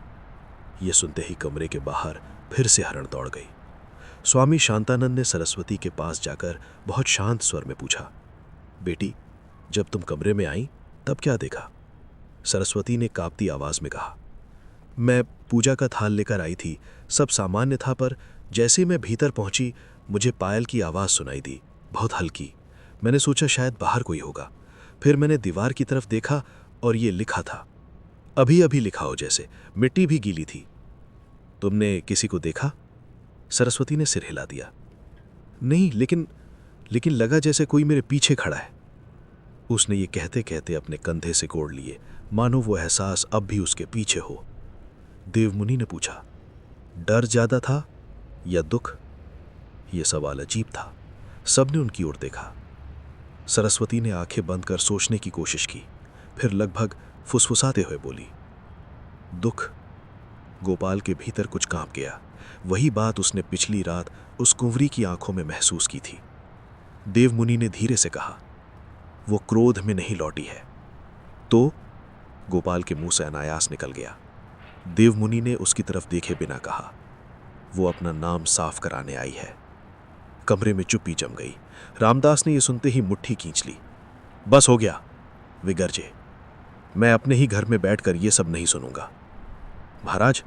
S2: यह सुनते ही कमरे के बाहर फिर से हरण दौड़ गई। स्वामी शांतानंद ने सरस्वती के पास जाकर बहुत शांत स्वर में पूछा, बेटी, जब तुम कमरे में आई तब क्या देखा? सरस्वती ने कांपती आवाज में कहा, मैं पूजा का थाल लेकर आई थी, सब सामान्य था, पर जैसे मैं भीतर पहुंची मुझे पायल की आवाज सुनाई दी, बहुत हल्की। मैंने सोचा शायद बाहर कोई होगा। फिर मैंने दीवार की तरफ देखा और ये लिखा था, अभी अभी लिखा हो जैसे, मिट्टी भी गीली थी। तुमने किसी को देखा? सरस्वती ने सिर हिला दिया। नहीं, लेकिन लगा जैसे कोई मेरे पीछे खड़ा है। उसने ये कहते कहते अपने कंधे से कोड़ लिए, मानो वो एहसास अब भी उसके पीछे हो। देवमुनि ने पूछा, डर ज्यादा था या दुख? यह सवाल अजीब था। सबने उनकी ओर देखा। सरस्वती ने आंखें बंद कर सोचने की कोशिश की, फिर लगभग फुसफुसाते हुए बोली, दुख। गोपाल के भीतर कुछ कांप गया। वही बात उसने पिछली रात उस कुंवरी की आंखों में महसूस की थी। देवमुनि ने धीरे से कहा, वो क्रोध में नहीं लौटी है। तो गोपाल के मुंह से अनायास निकल गया। देवमुनि ने उसकी तरफ देखे बिना कहा, वो अपना नाम साफ कराने आई है। कमरे में चुप्पी जम गई। रामदास ने यह सुनते ही मुट्ठी खींच ली। बस हो गया, वे गरजे। मैं अपने ही घर में बैठकर यह सब नहीं सुनूंगा। महाराज,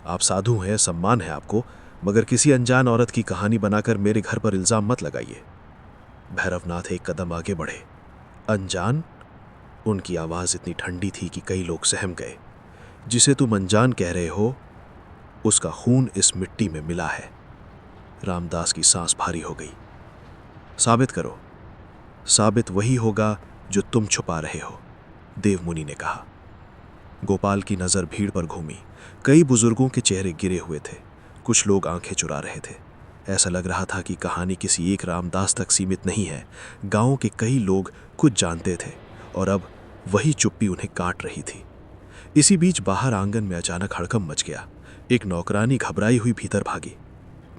S2: आप साधु हैं, सम्मान है आपको, मगर किसी अनजान औरत की कहानी बनाकर मेरे घर पर इल्जाम मत लगाइए। भैरवनाथ एक कदम आगे बढ़े। अनजान? उनकी आवाज इतनी ठंडी थी कि कई लोग सहम गए। जिसे तुम अनजान कह रहे हो, उसका खून इस मिट्टी में मिला है। रामदास की सांस भारी हो गई। साबित करो। साबित वही होगा जो तुम छुपा रहे हो, देवमुनि ने कहा। गोपाल की नजर भीड़ पर घूमी। कई बुजुर्गों के चेहरे गिरे हुए थे, कुछ लोग आंखें चुरा रहे थे। ऐसा लग रहा था कि कहानी किसी एक रामदास तक सीमित नहीं है। गांव के कई लोग कुछ जानते थे और अब वही चुप्पी उन्हें काट रही थी। इसी बीच बाहर आंगन में अचानक हड़कंप मच गया। एक नौकरानी घबराई हुई भीतर भागी।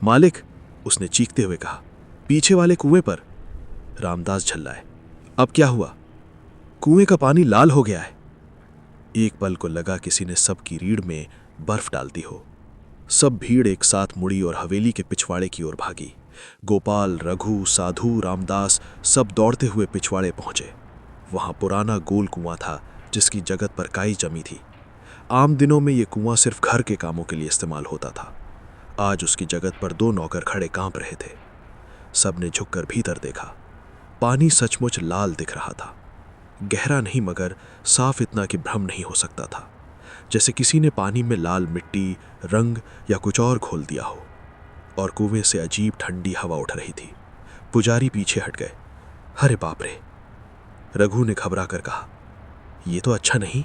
S2: मालिक, उसने चीखते हुए कहा, पीछे वाले कुएं पर। रामदास झल्लाए। अब क्या हुआ? कुएं का पानी लाल हो गया है। एक पल को लगा किसी ने सबकी रीढ़ में बर्फ डाल दी हो। सब भीड़ एक साथ मुड़ी और हवेली के पिछवाड़े की ओर भागी। गोपाल, रघु, साधु, रामदास सब दौड़ते हुए पिछवाड़े पहुंचे। वहां पुराना गोल कुआं था जिसकी जगत पर काई जमी थी। आम दिनों में यह कुआं सिर्फ घर के कामों के लिए इस्तेमाल होता था। आज उसकी जगत पर दो नौकर खड़े कांप रहे थे। सबने झुककर भीतर देखा। पानी सचमुच लाल दिख रहा था। गहरा नहीं, मगर साफ इतना कि भ्रम नहीं हो सकता था, जैसे किसी ने पानी में लाल मिट्टी, रंग या कुछ और घोल दिया हो। और कुएं से अजीब ठंडी हवा उठ रही थी। पुजारी पीछे हट गए। अरे बाप रे, रघु ने घबरा कर कहा, यह तो अच्छा नहीं।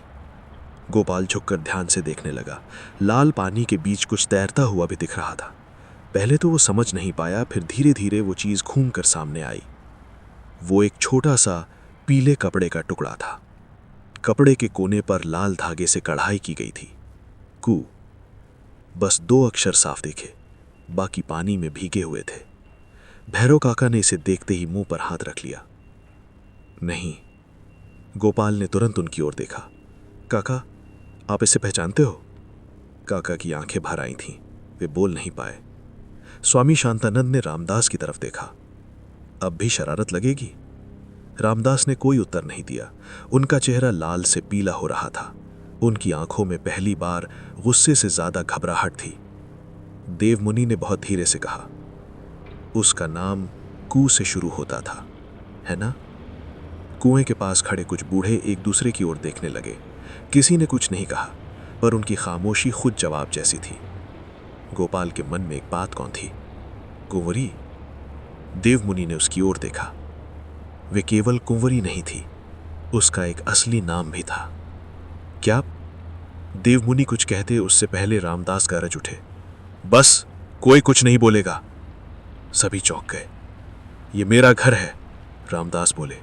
S2: गोपाल झुककर ध्यान से देखने लगा। लाल पानी के बीच कुछ तैरता हुआ भी दिख रहा था। पहले तो वो समझ नहीं पाया, फिर धीरे धीरे वो चीज घूमकर सामने आई। वो एक छोटा सा पीले कपड़े का टुकड़ा था। कपड़े के कोने पर लाल धागे से कढ़ाई की गई थी। कू। बस 2 अक्षर साफ दिखे, बाकी पानी में भीगे हुए थे। भैरव काका ने इसे देखते ही मुंह पर हाथ रख लिया। नहीं। गोपाल ने तुरंत उनकी ओर देखा। काका, आप इसे पहचानते हो? काका की आंखें भर आई थीं, वे बोल नहीं पाए। स्वामी शांतानंद ने रामदास की तरफ देखा। अब भी शरारत लगेगी? रामदास ने कोई उत्तर नहीं दिया। उनका चेहरा लाल से पीला हो रहा था। उनकी आंखों में पहली बार गुस्से से ज्यादा घबराहट थी। देवमुनि ने बहुत धीरे से कहा, उसका नाम कू से शुरू होता था, है ना? कुएं के पास खड़े कुछ बूढ़े एक दूसरे की ओर देखने लगे। किसी ने कुछ नहीं कहा, पर उनकी खामोशी खुद जवाब जैसी थी। गोपाल के मन में एक बात कौन थी? कुंवरी। देवमुनि ने उसकी ओर देखा। वे केवल कुंवरी नहीं थी, उसका एक असली नाम भी था। क्या?
S5: देवमुनि कुछ कहते उससे पहले रामदास गरज उठे, बस, कोई कुछ नहीं बोलेगा। सभी चौंक गए। ये मेरा घर है, रामदास बोले,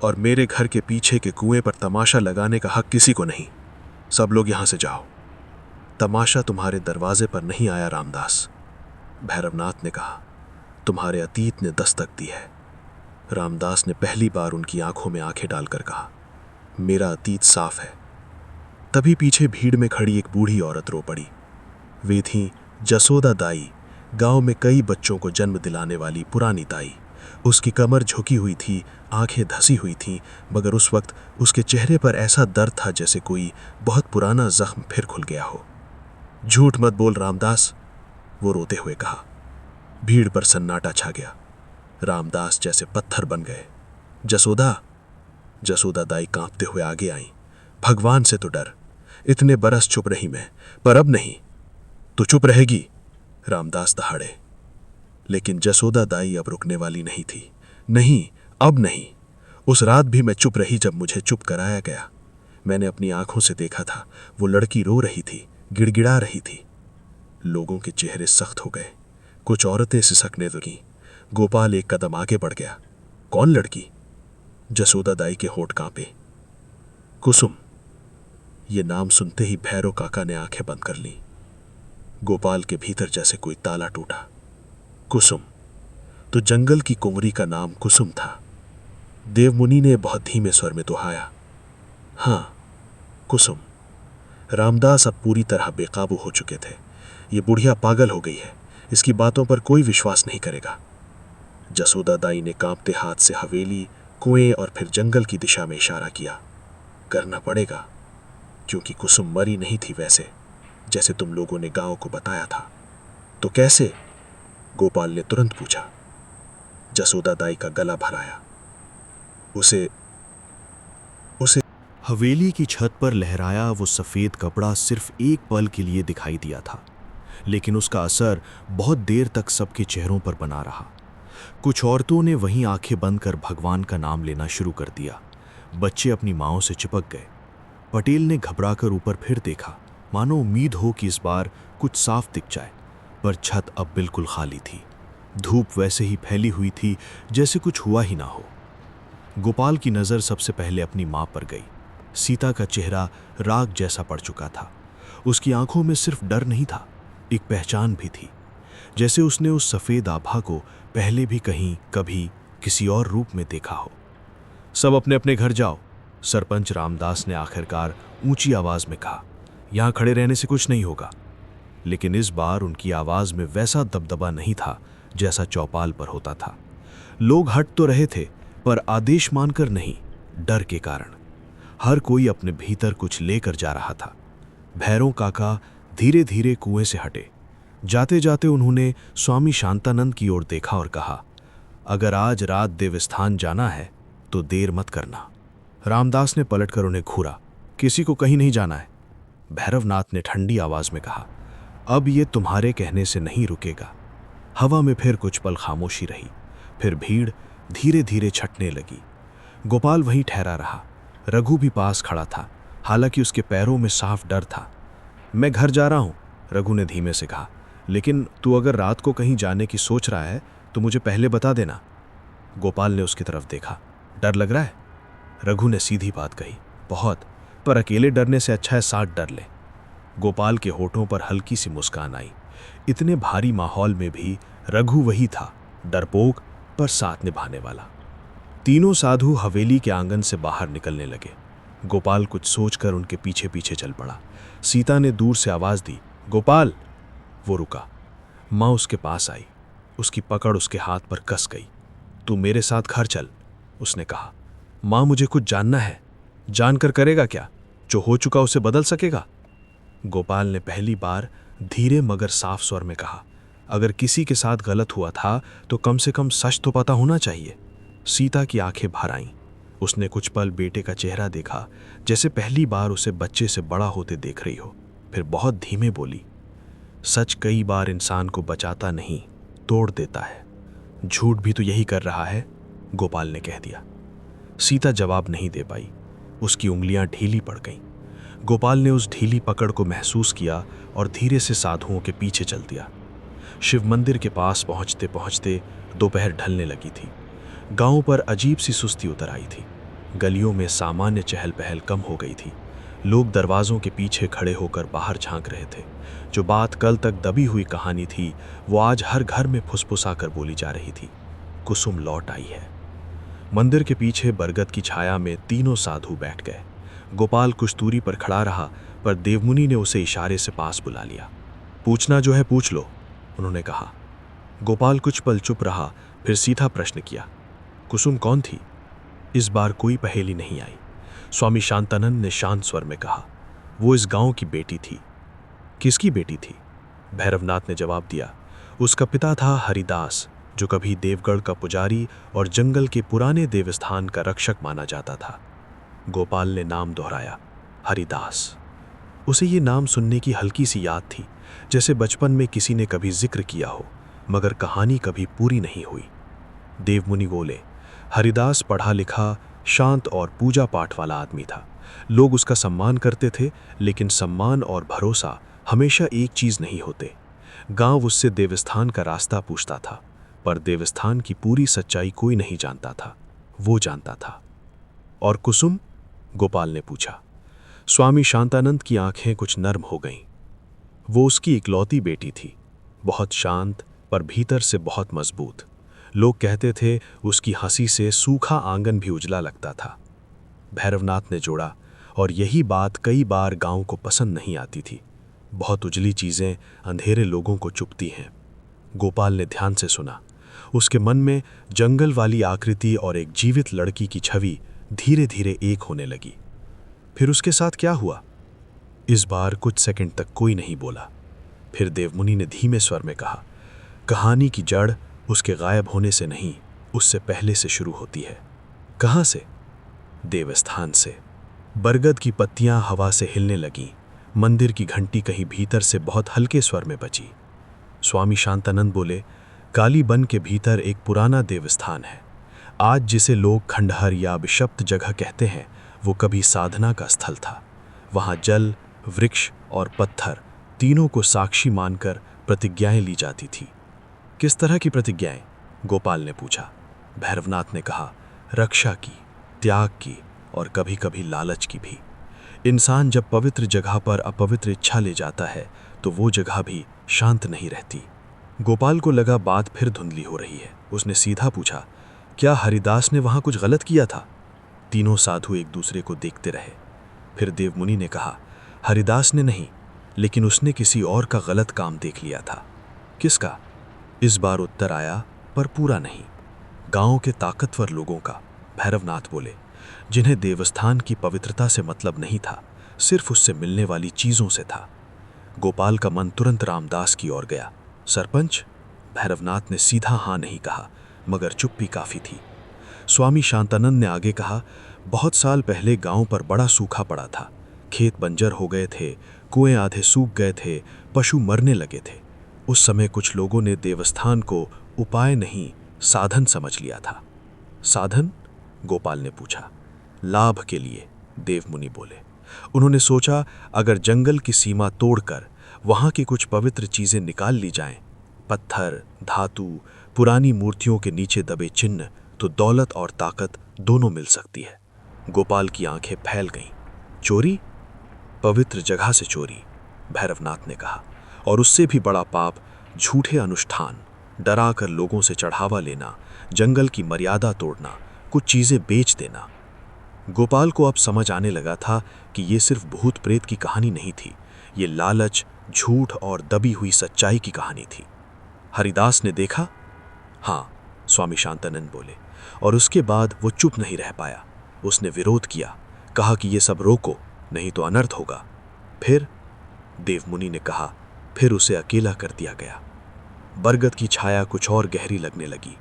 S5: और मेरे घर के पीछे के कुएं पर तमाशा लगाने का हक किसी को नहीं। सब लोग यहां से जाओ। तमाशा तुम्हारे दरवाजे पर नहीं आया रामदास, भैरवनाथ ने कहा, तुम्हारे अतीत ने दस्तक दी है। रामदास ने पहली बार उनकी आंखों में आंखें डालकर कहा, मेरा अतीत साफ है। तभी पीछे भीड़ में खड़ी एक बूढ़ी औरत रो पड़ी। वे थीं जसोदा दाई, गांव में कई बच्चों को जन्म दिलाने वाली पुरानी दाई। उसकी कमर झुकी हुई थी, आंखें धसी हुई थीं, मगर उस वक्त उसके चेहरे पर ऐसा दर्द था जैसे कोई बहुत पुराना जख्म फिर खुल गया हो। झूठ मत बोल रामदास, वो रोते हुए कहा। भीड़ पर सन्नाटा छा गया। रामदास जैसे पत्थर बन गए। जसोदा दाई कांपते हुए आगे आई। भगवान से तो डर, इतने बरस चुप रही मैं, पर अब नहीं। तो चुप रहेगी, रामदास दहाड़े। लेकिन जसोदा दाई अब रुकने वाली नहीं थी। नहीं, अब नहीं। उस रात भी मैं चुप रही जब मुझे चुप कराया गया। मैंने अपनी आंखों से देखा था, वो लड़की रो रही थी, गिड़गिड़ा रही थी। लोगों के चेहरे सख्त हो गए। कुछ औरतें सिसकने लगी। गोपाल एक कदम आगे बढ़ गया। कौन लड़की? जसोदा दाई के होठ कांपे। कुसुम। ये नाम सुनते ही भैरव काका ने आंखें बंद कर ली। गोपाल के भीतर जैसे कोई ताला टूटा। कुसुम तो जंगल की कुंवरी का नाम कुसुम था। देवमुनि ने बहुत धीमे स्वर में दोहाया, हां, कुसुम। रामदास अब पूरी तरह बेकाबू हो चुके थे। ये बुढ़िया पागल हो गई है, इसकी बातों पर कोई विश्वास नहीं करेगा। जसोदा दाई ने कांपते हाथ से हवेली, कुएं और फिर जंगल की दिशा में इशारा किया। करना पड़ेगा, क्योंकि कुसुम मरी नहीं थी वैसे, जैसे तुम लोगों ने गांव को बताया था। तो कैसे? गोपाल ने तुरंत पूछा। जसोदा दाई का गला भराया। उसे
S6: हवेली की छत पर लहराया वो सफेद कपड़ा सिर्फ एक पल के लिए दिखाई दिया था, लेकिन उसका असर बहुत देर तक सबके चेहरों पर बना रहा। कुछ औरतों ने वहीं आंखें बंद कर भगवान का नाम लेना शुरू कर दिया। बच्चे अपनी माँओं से चिपक गए। पटेल ने घबराकर ऊपर फिर देखा, मानो उम्मीद हो कि इस बार कुछ साफ दिख जाए, पर छत अब बिल्कुल खाली थी। धूप वैसे ही फैली हुई थी जैसे कुछ हुआ ही ना हो। गोपाल की नज़र सबसे पहले अपनी माँ पर गई। सीता का चेहरा राग जैसा पड़ चुका था। उसकी आंखों में सिर्फ डर नहीं था, एक पहचान भी थी, जैसे उसने उस सफ़ेद आभा को पहले भी कहीं कभी किसी और रूप में देखा हो। सब अपने अपने घर जाओ, सरपंच रामदास ने आखिरकार ऊंची आवाज में कहा। यहां खड़े रहने से कुछ नहीं होगा। लेकिन इस बार उनकी आवाज में वैसा दबदबा नहीं था जैसा चौपाल पर होता था। लोग हट तो रहे थे, पर आदेश मानकर नहीं, डर के कारण। हर कोई अपने भीतर कुछ लेकर जा रहा था। भैरव काका धीरे धीरे कुएं से हटे। जाते जाते उन्होंने स्वामी शांतानंद की ओर देखा और कहा, अगर आज रात देवस्थान जाना है तो देर मत करना। रामदास ने पलटकर उन्हें घूरा। किसी को कहीं नहीं जाना है, भैरवनाथ ने ठंडी आवाज में कहा। अब ये तुम्हारे कहने से नहीं रुकेगा। हवा में फिर कुछ पल खामोशी रही, फिर भीड़ धीरे धीरे छटने लगी। गोपाल वहीं ठहरा रहा। रघु भी पास खड़ा था, हालांकि उसके पैरों में साफ डर था। मैं घर जा रहा हूं, रघु ने धीमे से कहा, लेकिन तू अगर रात को कहीं जाने की सोच रहा है तो मुझे पहले बता देना। गोपाल ने उसकी तरफ देखा। डर लग रहा है? रघु ने सीधी बात कही। बहुत, पर अकेले डरने से अच्छा है 60 डर ले। गोपाल के होठों पर हल्की सी मुस्कान आई। इतने भारी माहौल में भी रघु वही था, डरपोक पर साथ निभाने वाला। तीनों साधु हवेली के आंगन से बाहर निकलने लगे। गोपाल कुछ सोचकर उनके पीछे पीछे चल पड़ा। सीता ने दूर से आवाज दी, गोपाल। वो रुका। माँ उसके पास आई। उसकी पकड़ उसके हाथ पर कस गई। तू मेरे साथ घर चल, उसने कहा। माँ, मुझे कुछ जानना है। जानकर करेगा क्या? जो हो चुका उसे बदल सकेगा? गोपाल ने पहली बार धीरे मगर साफ स्वर में कहा। अगर किसी के साथ गलत हुआ था तो कम से कम सच तो पता होना चाहिए। सीता की आंखें भर आईं। उसने कुछ पल बेटे का चेहरा देखा, जैसे पहली बार उसे बच्चे से बड़ा होते देख रही हो। फिर बहुत धीमे बोली, सच कई बार इंसान को बचाता नहीं, तोड़ देता है। झूठ भी तो यही कर रहा है, गोपाल ने कह दिया। सीता जवाब नहीं दे पाई। उसकी उंगलियां ढीली पड़ गईं। गोपाल ने उस ढीली पकड़ को महसूस किया और धीरे से साधुओं के पीछे चल दिया। शिव मंदिर के पास पहुंचते पहुंचते दोपहर ढलने लगी थी। गांव पर अजीब सी सुस्ती उतर आई थी। गलियों में सामान्य चहल पहल कम हो गई थी। लोग दरवाजों के पीछे खड़े होकर बाहर झांक रहे थे। जो बात कल तक दबी हुई कहानी थी वो आज हर घर में फुसफुसा कर बोली जा रही थी। कुसुम लौट आई है। मंदिर के पीछे बरगद की छाया में तीनों साधु बैठ गए। गोपाल कुछ दूरी पर खड़ा रहा, पर देवमुनि ने उसे इशारे से पास बुला लिया। पूछना जो है पूछ लो, उन्होंने कहा। गोपाल कुछ पल चुप रहा, फिर सीधा प्रश्न किया, कुसुम कौन थी? इस बार कोई पहेली नहीं आई। स्वामी शांतानंद ने शांत स्वर में कहा, वो इस गांव की बेटी थी। किसकी बेटी थी? भैरवनाथ ने जवाब दिया, उसका पिता था हरिदास, जो कभी देवगढ़ का पुजारी और जंगल के पुराने देवस्थान का रक्षक माना जाता था। गोपाल ने नाम दोहराया, हरिदास। उसे ये नाम सुनने की हल्की सी याद थी, जैसे बचपन में किसी ने कभी जिक्र किया हो, मगर कहानी कभी पूरी नहीं हुई। देवमुनि बोले, हरिदास पढ़ा लिखा, शांत और पूजा पाठ वाला आदमी था। लोग उसका सम्मान करते थे, लेकिन सम्मान और भरोसा हमेशा एक चीज नहीं होते। गांव उससे देवस्थान का रास्ता पूछता था, पर देवस्थान की पूरी सच्चाई कोई नहीं जानता था। वो जानता था। और कुसुम? गोपाल ने पूछा। स्वामी शांतानंद की आंखें कुछ नर्म हो गईं। वो उसकी इकलौती बेटी थी, बहुत शांत पर भीतर से बहुत मजबूत। लोग कहते थे उसकी हंसी से सूखा आंगन भी उजला लगता था। भैरवनाथ ने जोड़ा, और यही बात कई बार गांव को पसंद नहीं आती थी। बहुत उजली चीजें अंधेरे लोगों को चुभती हैं। गोपाल ने ध्यान से सुना। उसके मन में जंगल वाली आकृति और एक जीवित लड़की की छवि धीरे धीरे एक होने लगी। फिर उसके साथ क्या हुआ? इस बार कुछ सेकंड तक कोई नहीं बोला। फिर देवमुनि ने धीमे स्वर में कहा, कहानी की जड़ उसके गायब होने से नहीं, उससे पहले से शुरू होती है। कहां से? देवस्थान से। बरगद की पत्तियां हवा से हिलने लगीं। मंदिर की घंटी कहीं भीतर से बहुत हल्के स्वर में बजी। स्वामी शांतानंद बोले, काली बन के भीतर एक पुराना देवस्थान है। आज जिसे लोग खंडहर या अभिशप्त जगह कहते हैं, वो कभी साधना का स्थल था। वहां जल, वृक्ष और पत्थर तीनों को साक्षी मानकर प्रतिज्ञाएं ली जाती थी। किस तरह की प्रतिज्ञाएं? गोपाल ने पूछा। भैरवनाथ ने कहा, रक्षा की, त्याग की और कभी कभी लालच की भी। इंसान जब पवित्र जगह पर अपवित्र इच्छा ले जाता है तो वो जगह भी शांत नहीं रहती। गोपाल को लगा बात फिर धुंधली हो रही है। उसने सीधा पूछा, क्या हरिदास ने वहां कुछ गलत किया था? तीनों साधु एक दूसरे को देखते रहे। फिर देवमुनि ने कहा, हरिदास ने नहीं, लेकिन उसने किसी और का गलत काम देख लिया था। किसका? इस बार उत्तर आया, पर पूरा नहीं। गांव के ताकतवर लोगों का। भैरवनाथ बोले, जिन्हें देवस्थान की पवित्रता से मतलब नहीं था, सिर्फ उससे मिलने वाली चीजों से था। गोपाल का मन तुरंत रामदास की ओर गया। सरपंच? भैरवनाथ ने सीधा हाँ नहीं कहा, मगर चुप्पी काफी थी। स्वामी शांतानंद ने आगे कहा, बहुत साल पहले गांव पर बड़ा सूखा पड़ा था। खेत बंजर हो गए थे, कुएं आधे सूख गए थे, पशु मरने लगे थे। उस समय कुछ लोगों ने देवस्थान को उपाय नहीं, साधन समझ लिया था। साधन? गोपाल ने पूछा। लाभ के लिए, देवमुनि बोले। उन्होंने सोचा, अगर जंगल की सीमा तोड़कर वहां की कुछ पवित्र चीजें निकाल ली जाएं, पत्थर, धातु, पुरानी मूर्तियों के नीचे दबे चिन्ह, तो दौलत और ताकत दोनों मिल सकती है। गोपाल की आंखें फैल गईं। चोरी? पवित्र जगह से चोरी, भैरवनाथ ने कहा। और उससे भी बड़ा पाप झूठे अनुष्ठान, डरा कर लोगों से चढ़ावा लेना, जंगल की मर्यादा तोड़ना, कुछ चीजें बेच देना। गोपाल को अब समझ आने लगा था कि ये सिर्फ भूत प्रेत की कहानी नहीं थी, ये लालच, झूठ और दबी हुई सच्चाई की कहानी थी। हरिदास ने देखा? हाँ, स्वामी शांतानंद बोले। और उसके बाद वो चुप नहीं रह पाया। उसने विरोध किया, कहा कि ये सब रोको, नहीं तो अनर्थ होगा। फिर? देवमुनि ने कहा, फिर उसे अकेला कर दिया गया। बरगद की छाया कुछ और गहरी लगने लगी।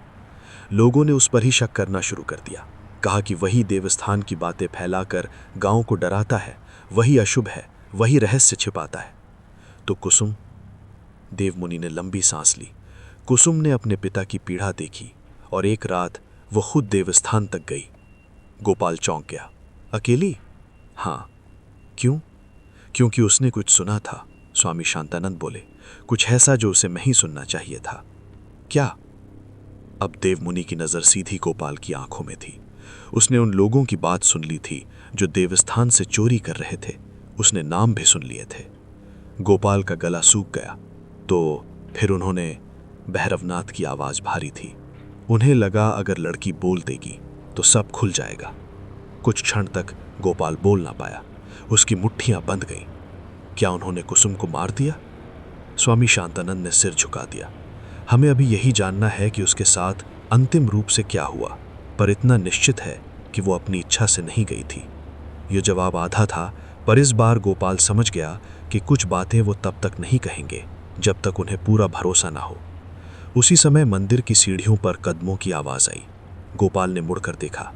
S6: लोगों ने उस पर ही शक करना शुरू कर दिया। कहा कि वही देवस्थान की बातें फैलाकर गांव को डराता है, वही अशुभ है, वही रहस्य छिपाता है। तो कुसुम? देवमुनि ने लंबी सांस ली। कुसुम ने अपने पिता की पीड़ा देखी, और एक रात वो खुद देवस्थान तक गई। गोपाल चौंक गया। अकेली? हाँ। क्यों?
S5: क्योंकि उसने कुछ सुना था। स्वामी शांतानंद बोले, कुछ ऐसा जो उसे नहीं सुनना चाहिए था। क्या? अब देवमुनि की नज़र सीधी गोपाल की आंखों में थी। उसने उन लोगों की बात सुन ली थी जो देवस्थान से चोरी कर रहे थे। उसने नाम भी सुन लिए थे। गोपाल का गला सूख गया। तो फिर उन्होंने भैरवनाथ की आवाज़ भारी थी। उन्हें लगा अगर लड़की बोल देगी तो सब खुल जाएगा। कुछ क्षण तक गोपाल बोल ना पाया। उसकी मुट्ठियां बंध गईं। क्या उन्होंने कुसुम को मार दिया? स्वामी शांतानंद ने सिर झुका दिया। हमें अभी यही जानना है कि उसके साथ अंतिम रूप से क्या हुआ, पर इतना निश्चित है कि वो अपनी इच्छा से नहीं गई थी। ये जवाब आधा था, पर इस बार गोपाल समझ गया कि कुछ बातें वो तब तक नहीं कहेंगे जब तक उन्हें पूरा भरोसा ना हो। उसी समय मंदिर की सीढ़ियों पर कदमों की आवाज़ आई। गोपाल ने मुड़कर देखा।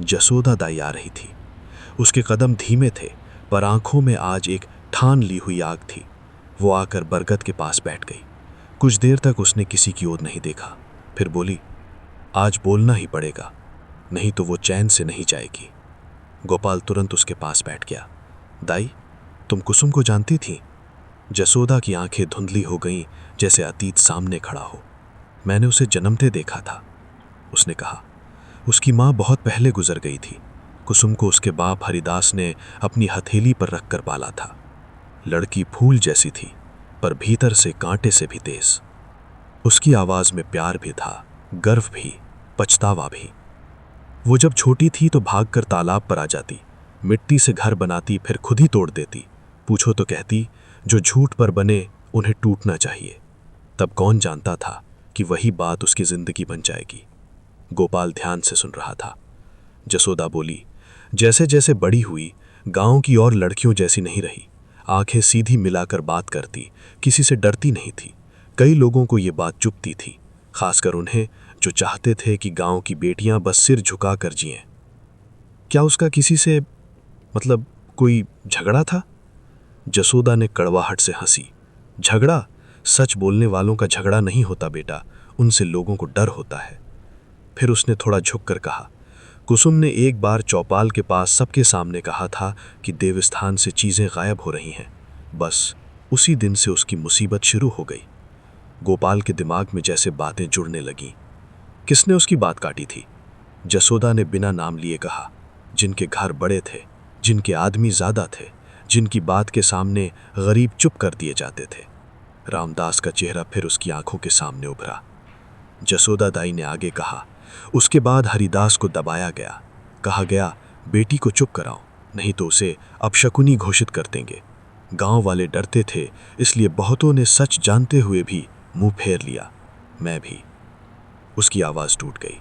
S5: जसोदा दाई आ रही थी। उसके कदम धीमे थे, पर आंखों में आज एक ठान ली हुई आग थी। वो आकर बरगद के पास बैठ गई। कुछ देर तक उसने किसी की ओर नहीं देखा, फिर बोली, आज बोलना ही पड़ेगा, नहीं तो वो चैन से नहीं जाएगी। गोपाल तुरंत उसके पास बैठ गया। दाई, तुम कुसुम को जानती थी? जसोदा की आंखें धुंधली हो गईं, जैसे अतीत सामने खड़ा हो। मैंने उसे जन्मते देखा था, उसने कहा। उसकी माँ बहुत पहले गुजर गई थी। कुसुम को उसके बाप हरिदास ने अपनी हथेली पर रखकर पाला था। लड़की फूल जैसी थी, पर भीतर से कांटे से भी तेज। उसकी आवाज में प्यार भी था, गर्व भी, पछतावा भी। वो जब छोटी थी तो भागकर तालाब पर आ जाती, मिट्टी से घर बनाती, फिर खुद ही तोड़ देती। पूछो तो कहती, जो झूठ पर बने उन्हें टूटना चाहिए। तब कौन जानता था कि वही बात उसकी जिंदगी बन जाएगी। गोपाल ध्यान से सुन रहा था। जसोदा बोली, जैसे जैसे बड़ी हुई, गांव की और लड़कियों जैसी नहीं रही। आंखें सीधी मिलाकर बात करती, किसी से डरती नहीं थी। कई लोगों को ये बात चुभती थी, खासकर उन्हें जो चाहते थे कि गांव की बेटियां बस सिर झुका कर जिएं। क्या उसका किसी से कोई झगड़ा था? जसोदा ने कड़वाहट से हंसी। झगड़ा? सच बोलने वालों का झगड़ा नहीं होता बेटा, उनसे लोगों को डर होता है। फिर उसने थोड़ा झुककर कहा, कुसुम ने एक बार चौपाल के पास सबके सामने कहा था कि देवस्थान से चीजें गायब हो रही हैं। बस उसी दिन से उसकी मुसीबत शुरू हो गई। गोपाल के दिमाग में जैसे बातें जुड़ने लगीं। किसने उसकी बात काटी थी? जसोदा ने बिना नाम लिए कहा। जिनके घर बड़े थे, जिनके आदमी ज्यादा थे, जिनकी बात के सामने गरीब चुप कर दिए जाते थे। रामदास का चेहरा फिर उसकी आंखों के सामने उभरा। जसोदा दाई ने आगे कहा, उसके बाद हरिदास को दबाया गया। कहा गया, बेटी को चुप कराओ, नहीं तो उसे अपशकुनी घोषित कर देंगे। गांव वाले डरते थे, इसलिए बहुतों ने सच जानते हुए भी मुंह फेर लिया, मैं भी। उसकी आवाज टूट गई।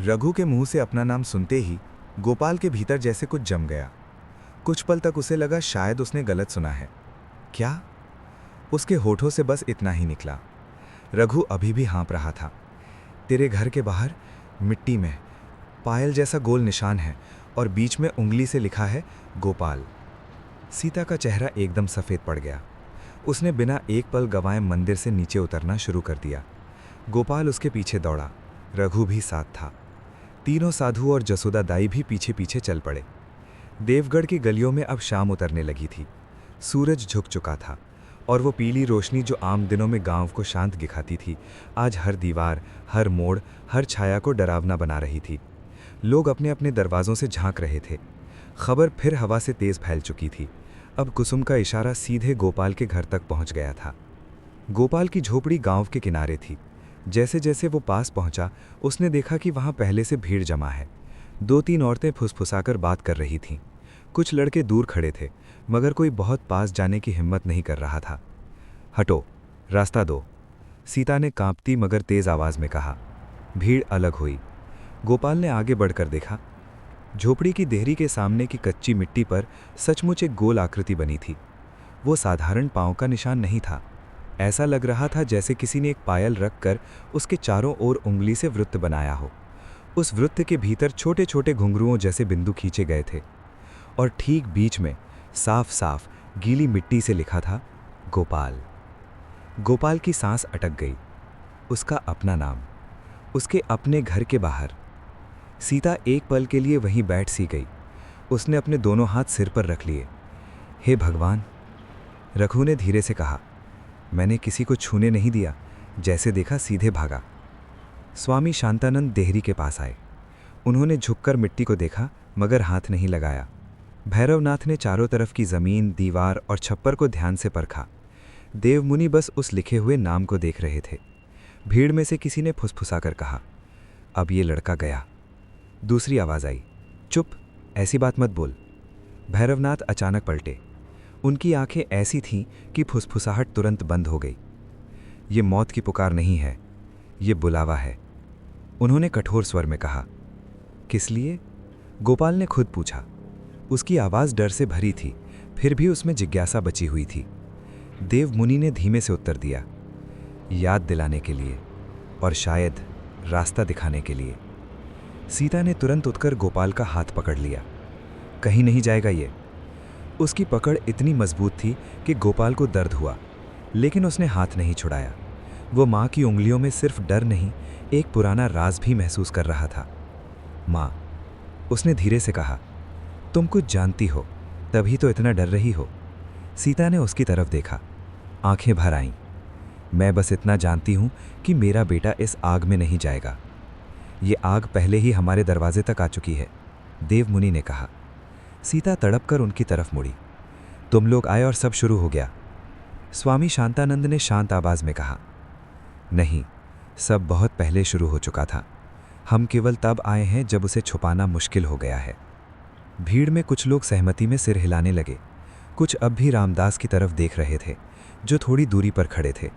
S7: रघु के मुंह से अपना नाम सुनते ही गोपाल के भीतर जैसे कुछ जम गया। कुछ पल तक उसे लगा शायद उसने गलत सुना है। क्या? उसके होठों से बस इतना ही निकला। रघु अभी भी हाँप रहा था। तेरे घर के बाहर मिट्टी में पायल जैसा गोल निशान है और बीच में उंगली से लिखा है गोपाल। सीता का चेहरा एकदम सफ़ेद पड़ गया। उसने बिना एक पल गंवाए मंदिर से नीचे उतरना शुरू कर दिया। गोपाल उसके पीछे दौड़ा। रघु भी साथ था। तीनों साधु और जसोदा दाई भी पीछे पीछे चल पड़े। देवगढ़ की गलियों में अब शाम उतरने लगी थी। सूरज झुक चुका था और वो पीली रोशनी जो आम दिनों में गांव को शांत दिखाती थी, आज हर दीवार, हर मोड़, हर छाया को डरावना बना रही थी। लोग अपने अपने दरवाज़ों से झांक रहे थे। खबर फिर हवा से तेज़ फैल चुकी थी। अब कुसुम का इशारा सीधे गोपाल के घर तक पहुंच गया था। गोपाल की झोपड़ी गांव के किनारे थी। जैसे जैसे वो पास पहुंचा, उसने देखा कि वहां पहले से भीड़ जमा है। 2-3 औरतें फुसफुसाकर बात कर रही थीं। कुछ लड़के दूर खड़े थे, मगर कोई बहुत पास जाने की हिम्मत नहीं कर रहा था। हटो, रास्ता दो, सीता ने कांपती मगर तेज आवाज में कहा। भीड़ अलग हुई। गोपाल ने आगे बढ़कर देखा। झोपड़ी की देहरी के सामने की कच्ची मिट्टी पर सचमुच एक गोल आकृति बनी थी। वो साधारण पांव का निशान नहीं था। ऐसा लग रहा था जैसे किसी ने एक पायल रखकर उसके चारों ओर उंगली से वृत्त बनाया हो। उस वृत्त के भीतर छोटे छोटे घुंघरुओं जैसे बिंदु खींचे गए थे और ठीक बीच में साफ साफ गीली मिट्टी से लिखा था गोपाल। गोपाल की सांस अटक गई। उसका अपना नाम, उसके अपने घर के बाहर। सीता एक पल के लिए वहीं बैठ सी गई। उसने अपने दोनों हाथ सिर पर रख लिए। हे भगवान, रघु ने धीरे से कहा। मैंने किसी को छूने नहीं दिया, जैसे देखा सीधे भागा। स्वामी शांतानंद देहरी के पास आए। उन्होंने झुककर मिट्टी को देखा मगर हाथ नहीं लगाया। भैरवनाथ ने चारों तरफ की जमीन, दीवार और छप्पर को ध्यान से परखा। देवमुनि बस उस लिखे हुए नाम को देख रहे थे। भीड़ में से किसी ने फुसफुसाकर कहा, अब ये लड़का गया। दूसरी आवाज़ आई, चुप, ऐसी बात मत बोल। भैरवनाथ अचानक पलटे। उनकी आंखें ऐसी थीं कि फुसफुसाहट तुरंत बंद हो गई। ये मौत की पुकार नहीं है, ये बुलावा है, उन्होंने कठोर स्वर में कहा। किस लिए? गोपाल ने खुद पूछा। उसकी आवाज़ डर से भरी थी, फिर भी उसमें जिज्ञासा बची हुई थी। देवमुनि ने धीमे से उत्तर दिया, याद दिलाने के लिए, और शायद रास्ता दिखाने के लिए। सीता ने तुरंत उठकर गोपाल का हाथ पकड़ लिया। कहीं नहीं जाएगा ये। उसकी पकड़ इतनी मजबूत थी कि गोपाल को दर्द हुआ, लेकिन उसने हाथ नहीं छुड़ाया। वो माँ की उंगलियों में सिर्फ डर नहीं, एक पुराना राज भी महसूस कर रहा था। माँ, उसने धीरे से कहा, तुम कुछ जानती हो, तभी तो इतना डर रही हो। सीता ने उसकी तरफ देखा, आंखें भर आईं। मैं बस इतना जानती हूँ कि मेरा बेटा इस आग में नहीं जाएगा। ये आग पहले ही हमारे दरवाजे तक आ चुकी है, देवमुनि ने कहा। सीता तड़पकर उनकी तरफ मुड़ी। तुम लोग आए और सब शुरू हो गया? स्वामी शांतानंद ने शांत आवाज में कहा। नहीं, सब बहुत पहले शुरू हो चुका था। हम केवल तब आए हैं जब उसे छुपाना मुश्किल हो गया है। भीड़ में कुछ लोग सहमति में सिर हिलाने लगे। कुछ अब भी रामदास की तरफ देख रहे थे, जो थोड़ी दूरी पर खड़े थे।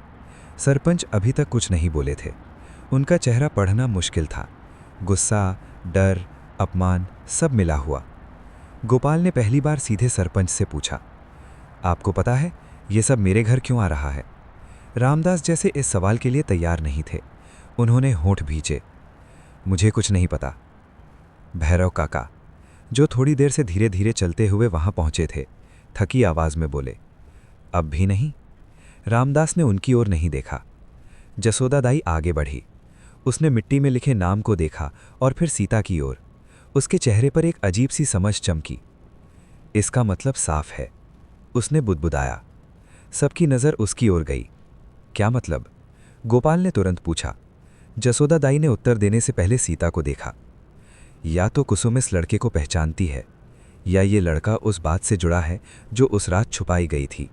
S7: सरपंच अभी तक कुछ नहीं बोले थे। उनका चेहरा पढ़ना मुश्किल था। गुस्सा, डर, अपमान सब मिला हुआ। गोपाल ने पहली बार सीधे सरपंच से पूछा, आपको पता है ये सब मेरे घर क्यों आ रहा है? रामदास जैसे इस सवाल के लिए तैयार नहीं थे। उन्होंने होंठ भींचे। मुझे कुछ नहीं पता। भैरव काका, जो थोड़ी देर से धीरे धीरे चलते हुए वहां पहुंचे थे, थकी आवाज में बोले, अब भी नहीं? रामदास ने उनकी ओर नहीं देखा। जसोदा दाई आगे बढ़ी। उसने मिट्टी में लिखे नाम को देखा और फिर सीता की ओर। उसके चेहरे पर एक अजीब सी समझ चमकी। इसका मतलब साफ है, उसने बुदबुदाया। सबकी नज़र उसकी ओर गई। क्या मतलब? गोपाल ने तुरंत पूछा। जसोदा दाई ने उत्तर देने से पहले सीता को देखा। या तो कुसुम इस लड़के को पहचानती है, या ये लड़का उस बात से जुड़ा है जो उस रात छुपाई गई थी।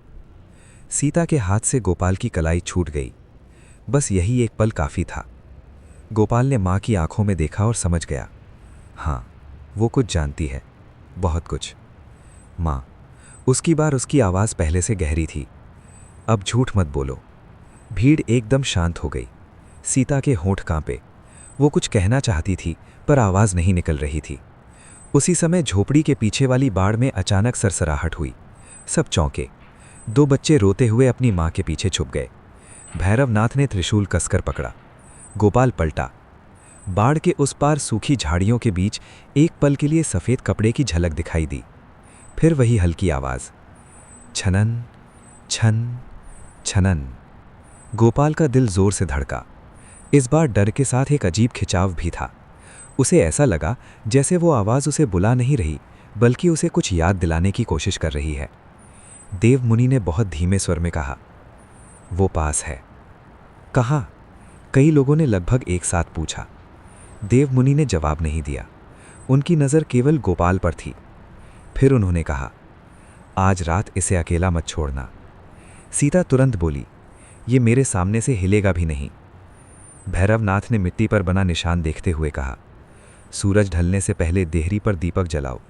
S7: सीता के हाथ से गोपाल की कलाई छूट गई। बस यही एक पल काफ़ी था। गोपाल ने माँ की आंखों में देखा और समझ गया, हाँ, वो कुछ जानती है, बहुत कुछ। माँ, उसकी बार उसकी आवाज़ पहले से गहरी थी। अब झूठ मत बोलो। भीड़ एकदम शांत हो गई। सीता के होंठ कांपे। वो कुछ कहना चाहती थी पर आवाज़ नहीं निकल रही थी। उसी समय झोपड़ी के पीछे वाली बाड़ में अचानक सरसराहट हुई। सब चौंके। 2 बच्चे रोते हुए अपनी माँ के पीछे छुप गए। भैरवनाथ ने त्रिशूल कसकर पकड़ा। गोपाल पलटा। बाड़ के उस पार सूखी झाड़ियों के बीच एक पल के लिए सफ़ेद कपड़े की झलक दिखाई दी। फिर वही हल्की आवाज़, छनन छन छनन। गोपाल का दिल जोर से धड़का। इस बार डर के साथ एक अजीब खिंचाव भी था। उसे ऐसा लगा जैसे वो आवाज़ उसे बुला नहीं रही, बल्कि उसे कुछ याद दिलाने की कोशिश कर रही है। देवमुनि ने बहुत धीमे स्वर में कहा, वो पास है। कहाँ? कई लोगों ने लगभग एक साथ पूछा। देवमुनि ने जवाब नहीं दिया। उनकी नज़र केवल गोपाल पर थी। फिर उन्होंने कहा, आज रात इसे अकेला मत छोड़ना। सीता तुरंत बोली, ये मेरे सामने से हिलेगा भी नहीं। भैरवनाथ ने मिट्टी पर बना निशान देखते हुए कहा, सूरज ढलने से पहले देहरी पर दीपक जलाओ।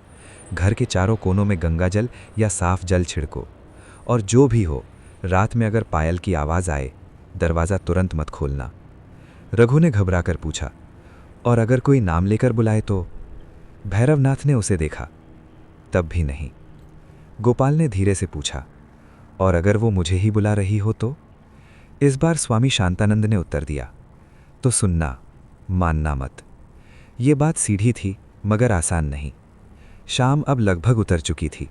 S7: घर के चारों कोनों में गंगा जल या साफ जल छिड़को। और जो भी हो, रात में अगर पायल की आवाज़ आए, दरवाज़ा तुरंत मत खोलना। रघु ने घबराकर पूछा, और अगर कोई नाम लेकर बुलाए तो? भैरवनाथ ने उसे देखा। तब भी नहीं। गोपाल ने धीरे से पूछा, और अगर वो मुझे ही बुला रही हो तो? इस बार स्वामी शांतानंद ने उत्तर दिया, तो सुनना, मानना मत। ये बात सीधी थी मगर आसान नहीं। शाम अब लगभग उतर चुकी थी।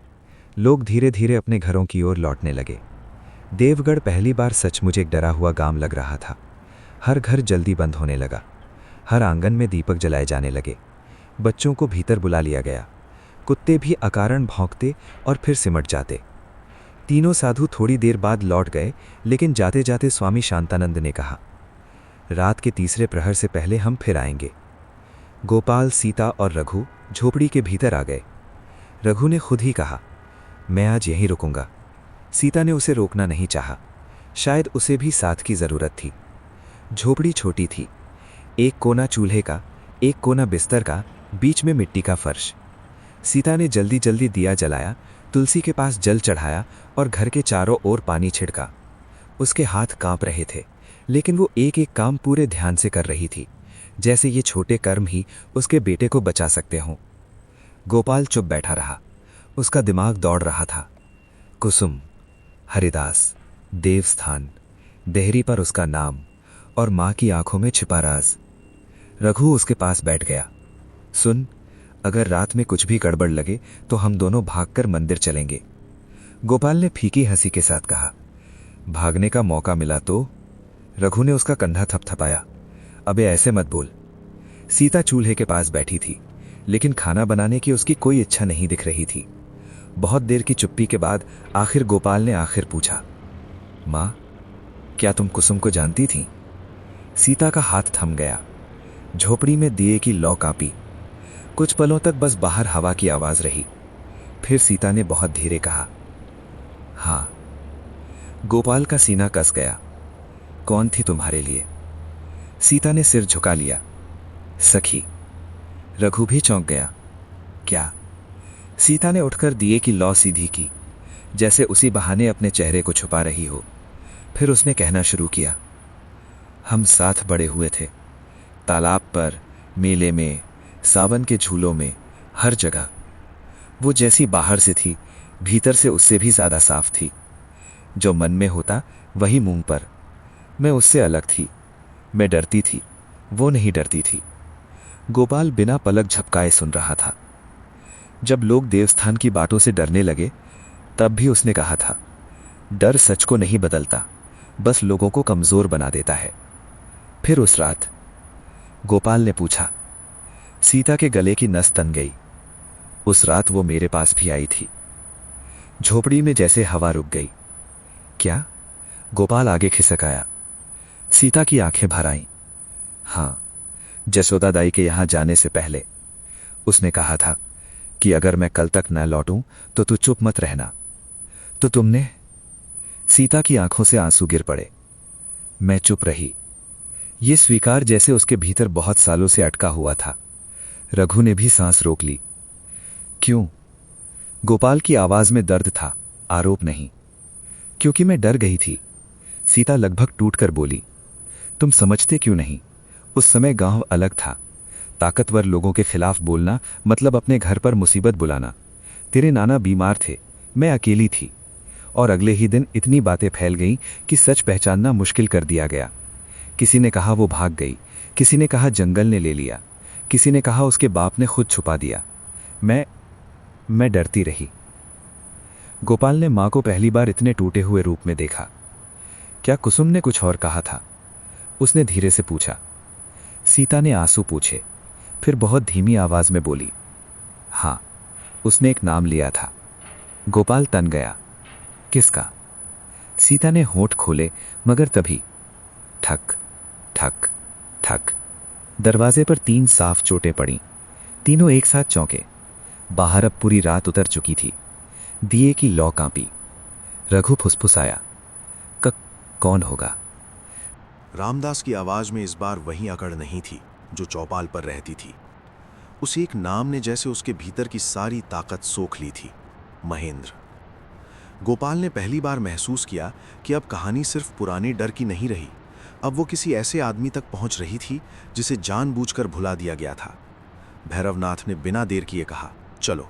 S7: लोग धीरे धीरे अपने घरों की ओर लौटने लगे। देवगढ़ पहली बार सचमुच एक डरा हुआ गांव लग रहा था। हर घर जल्दी बंद होने लगा। हर आंगन में दीपक जलाए जाने लगे। बच्चों को भीतर बुला लिया गया। कुत्ते भी अकारण भौंकते और फिर सिमट जाते। तीनों साधु थोड़ी देर बाद लौट गए, लेकिन जाते जाते स्वामी शांतानंद ने कहा, रात के तीसरे प्रहर से पहले हम फिर आएंगे। गोपाल, सीता और रघु झोपड़ी के भीतर आ गए। रघु ने खुद ही कहा, मैं आज यहीं रुकूंगा। सीता ने उसे रोकना नहीं चाहा, शायद उसे भी साथ की जरूरत थी। झोपड़ी छोटी थी, एक कोना चूल्हे का, एक कोना बिस्तर का, बीच में मिट्टी का फर्श। सीता ने जल्दी जल्दी दिया जलाया, तुलसी के पास जल चढ़ाया और घर के चारों ओर पानी छिड़का। उसके हाथ कांप रहे थे, लेकिन वो एक एक काम पूरे ध्यान से कर रही थी, जैसे ये छोटे कर्म ही उसके बेटे को बचा सकते हों। गोपाल चुप बैठा रहा, उसका दिमाग दौड़ रहा था। कुसुम, हरिदास, देवस्थान, देहरी पर उसका नाम और माँ की आंखों में छिपा राज। रघु उसके पास बैठ गया। सुन, अगर रात में कुछ भी गड़बड़ लगे तो हम दोनों भागकर मंदिर चलेंगे। गोपाल ने फीकी हंसी के साथ कहा, भागने का मौका मिला तो? रघु ने उसका कंधा थपथपाया, अबे ऐसे मत बोल। सीता चूल्हे के पास बैठी थी, लेकिन खाना बनाने की उसकी कोई इच्छा नहीं दिख रही थी। बहुत देर की चुप्पी के बाद आखिर गोपाल ने पूछा, माँ, क्या तुम कुसुम को जानती थी? सीता का हाथ थम गया। झोपड़ी में दिए की लौ कांपी। कुछ पलों तक बस बाहर हवा की आवाज रही। फिर सीता ने बहुत धीरे कहा, हाँ। गोपाल का सीना कस गया। कौन थी तुम्हारे लिए? सीता ने सिर झुका लिया, सखी। रघु भी चौंक गया। क्या? सीता ने उठकर दिए की लौ सीधी की, जैसे उसी बहाने अपने चेहरे को छुपा रही हो। फिर उसने कहना शुरू किया, हम साथ बड़े हुए थे, तालाब पर, मेले में, सावन के झूलों में, हर जगह। वो जैसी बाहर से थी, भीतर से उससे भी ज्यादा साफ थी। जो मन में होता वही मुंह पर। मैं उससे अलग थी। मैं डरती थी, वो नहीं डरती थी। गोपाल बिना पलक झपकाए सुन रहा था। जब लोग देवस्थान की बातों से डरने लगे, तब भी उसने कहा था, डर सच को नहीं बदलता, बस लोगों को कमजोर बना देता है। फिर उस रात गोपाल ने पूछा, सीता के गले की नस तन गई। उस रात वो मेरे पास भी आई थी। झोपड़ी में जैसे हवा रुक गई। क्या? गोपाल आगे खिसक आया। सीता की आंखें भर आईं। हाँ, जसोदा दाई के यहां जाने से पहले उसने कहा था कि अगर मैं कल तक न लौटूं तो तू चुप मत रहना। तो तुमने? सीता की आंखों से आंसू गिर पड़े। मैं चुप रही। ये स्वीकार जैसे उसके भीतर बहुत सालों से अटका हुआ था। रघु ने भी सांस रोक ली। क्यों? गोपाल की आवाज में दर्द था, आरोप नहीं। क्योंकि मैं डर गई थी। सीता लगभग टूटकर बोली, तुम समझते क्यों नहीं? उस समय गांव अलग था। ताकतवर लोगों के खिलाफ बोलना मतलब अपने घर पर मुसीबत बुलाना। तेरे नाना बीमार थे, मैं अकेली थी, और अगले ही दिन इतनी बातें फैल गईं कि सच पहचानना मुश्किल कर दिया गया। किसी ने कहा वो भाग गई, किसी ने कहा जंगल ने ले लिया, किसी ने कहा उसके बाप ने खुद छुपा दिया। मैं डरती रही। गोपाल ने मां को पहली बार इतने टूटे हुए रूप में देखा। क्या कुसुम ने कुछ और कहा था? उसने धीरे से पूछा। सीता ने आंसू पूछे, फिर बहुत धीमी आवाज में बोली, हाँ, उसने एक नाम लिया था। गोपाल तन गया। किसका? सीता ने होंठ खोले, मगर तभी ठक ठक ठक दरवाजे पर 3 साफ चोटें पड़ी। तीनों एक साथ चौंके। बाहर अब पूरी रात उतर चुकी थी। दिए की लौ कांपी। रघु फुसफुसाया, कौन होगा?
S1: रामदास की आवाज में इस बार वही अकड़ नहीं थी जो चौपाल पर रहती थी। उस एक नाम ने जैसे उसके भीतर की सारी ताकत सोख ली थी, महेंद्र। गोपाल ने पहली बार महसूस किया कि अब कहानी सिर्फ पुराने डर की नहीं रही, अब वो किसी ऐसे आदमी तक पहुंच रही थी जिसे जानबूझकर भुला दिया गया था। भैरवनाथ ने बिना देर किए कहा, चलो।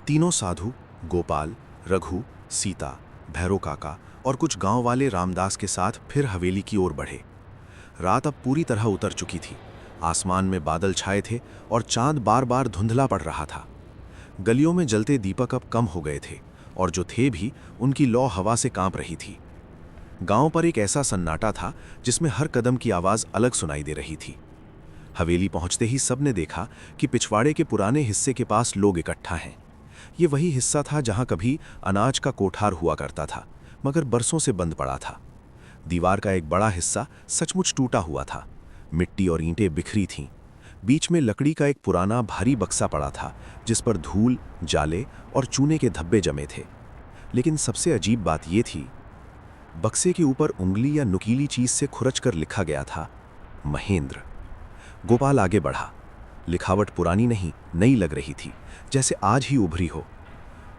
S1: तीनों साधु, गोपाल, रघु, सीता, भैरव काका और कुछ गांव वाले रामदास के साथ फिर हवेली की ओर बढ़े। रात अब पूरी तरह उतर चुकी थी। आसमान में बादल छाए थे और चांद बार बार धुंधला पड़ रहा था। गलियों में जलते दीपक अब कम हो गए थे और जो थे भी उनकी लौ हवा से कांप रही थी। गांव पर एक ऐसा सन्नाटा था जिसमें हर कदम की आवाज अलग सुनाई दे रही थी। हवेली पहुंचते ही सबने देखा कि पिछवाड़े के पुराने हिस्से के पास लोग इकट्ठा हैं। ये वही हिस्सा था जहां कभी अनाज का कोठार हुआ करता था, मगर बरसों से बंद पड़ा था। दीवार का एक बड़ा हिस्सा सचमुच टूटा हुआ था। मिट्टी और ईंटें बिखरी थीं। बीच में लकड़ी का एक पुराना भारी बक्सा पड़ा था, जिस पर धूल, जाले और चूने के धब्बे जमे थे। लेकिन सबसे अजीब बात यह थी, बक्से के ऊपर उंगली या नुकीली चीज से खुरच कर लिखा गया था, महेंद्र। गोपाल आगे बढ़ा। लिखावट पुरानी नहीं, नई लग रही थी, जैसे आज ही उभरी हो।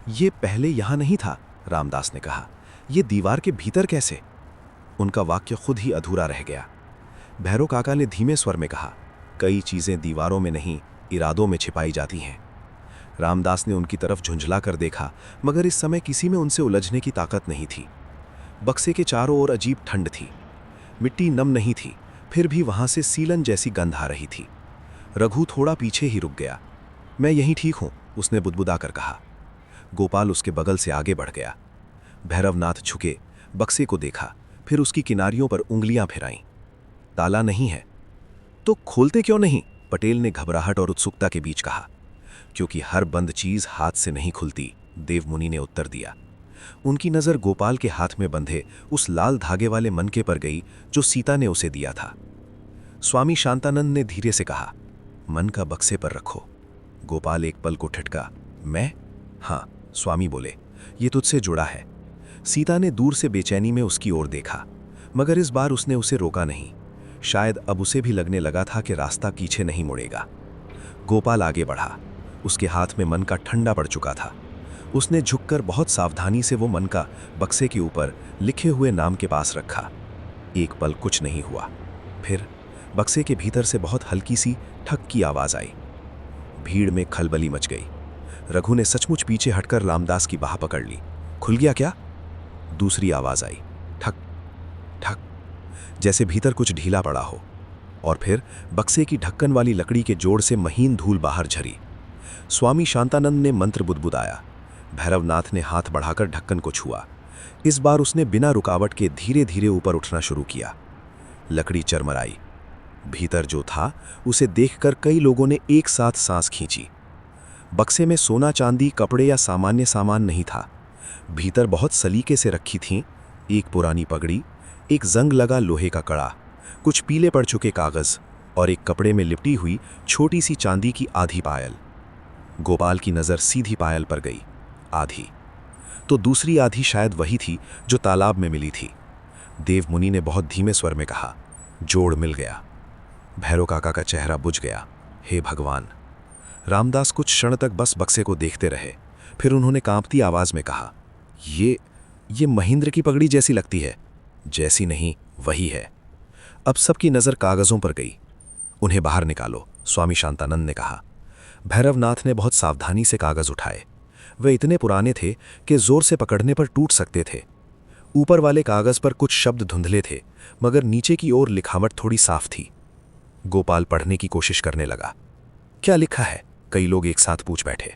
S1: ये पहले यहां नहीं था, रामदास ने कहा। ये दीवार के भीतर कैसे? उनका वाक्य खुद ही अधूरा रह गया। भैरव काका ने धीमे स्वर में कहा, कई चीजें दीवारों में नहीं, इरादों में छिपाई जाती हैं। रामदास ने उनकी तरफ झुंझला कर देखा, मगर इस समय किसी में उनसे उलझने की ताकत नहीं थी। बक्से के चारों ओर अजीब ठंड थी। मिट्टी नम नहीं थी, फिर भी वहां से सीलन जैसी गंध आ रही थी। रघु थोड़ा पीछे ही रुक गया। मैं यहीं ठीक हूं, उसने बुदबुदा कर कहा। गोपाल उसके बगल से आगे बढ़ गया। भैरवनाथ झुके, बक्से को देखा, फिर उसकी किनारियों पर उंगलियां फिराईं। ताला नहीं है। तो खोलते क्यों नहीं? पटेल ने घबराहट और उत्सुकता के बीच कहा। क्योंकि हर बंद चीज हाथ से नहीं खुलती, देवमुनि ने उत्तर दिया। उनकी नजर गोपाल के हाथ में बंधे उस लाल धागे वाले मनके पर गई जो सीता ने उसे दिया था। स्वामी शांतानंद ने धीरे से कहा, मन का बक्से पर रखो। गोपाल एक पल को ठिठका। मैं? हाँ, स्वामी बोले, ये तुझसे जुड़ा है। सीता ने दूर से बेचैनी में उसकी ओर देखा, मगर इस बार उसने उसे रोका नहीं। शायद अब उसे भी लगने लगा था कि रास्ता पीछे नहीं मुड़ेगा। गोपाल आगे बढ़ा। उसके हाथ में मन का ठंडा पड़ चुका था। उसने झुककर बहुत सावधानी से वो मन का बक्से के ऊपर लिखे हुए नाम के पास रखा। एक पल कुछ नहीं हुआ। फिर बक्से के भीतर से बहुत हल्की सी ठक की आवाज आई। भीड़ में खलबली मच गई। रघु ने सचमुच पीछे हटकर रामदास की बाह पकड़ ली। खुल गया क्या? दूसरी आवाज आई, ठक ठक, जैसे भीतर कुछ ढीला पड़ा हो। और फिर बक्से की ढक्कन वाली लकड़ी के जोड़ से महीन धूल बाहर झरी। स्वामी शांतानंद ने मंत्र बुदबुदाया। भैरवनाथ ने हाथ बढ़ाकर ढक्कन को छुआ। इस बार उसने बिना रुकावट के धीरे धीरे ऊपर उठना शुरू किया। लकड़ी चरमराई। भीतर जो था उसे देखकर कई लोगों ने एक साथ सांस खींची। बक्से में सोना चांदी, कपड़े या सामान्य सामान नहीं था। भीतर बहुत सलीके से रखी थीं एक पुरानी पगड़ी, एक जंग लगा लोहे का कड़ा, कुछ पीले पड़ चुके कागज और एक कपड़े में लिपटी हुई छोटी सी चांदी की आधी पायल। गोपाल की नजर सीधी पायल पर गई। आधी तो दूसरी आधी शायद वही थी जो तालाब में मिली थी। देवमुनि ने बहुत धीमे स्वर में कहा, जोड़ मिल गया। भैरव काका का चेहरा बुझ गया। हे भगवान! रामदास कुछ क्षण तक बस बक्से को देखते रहे। फिर उन्होंने कांपती आवाज में कहा, ये महेंद्र की पगड़ी जैसी लगती है। जैसी नहीं, वही है। अब सबकी नजर कागजों पर गई। उन्हें बाहर निकालो, स्वामी शांतानंद ने कहा। भैरवनाथ ने बहुत सावधानी से कागज उठाए। वे इतने पुराने थे कि जोर से पकड़ने पर टूट सकते थे। ऊपर वाले कागज पर कुछ शब्द धुंधले थे, मगर नीचे की ओर लिखावट थोड़ी साफ थी। गोपाल पढ़ने की कोशिश करने लगा। क्या लिखा है? कई लोग एक साथ पूछ बैठे।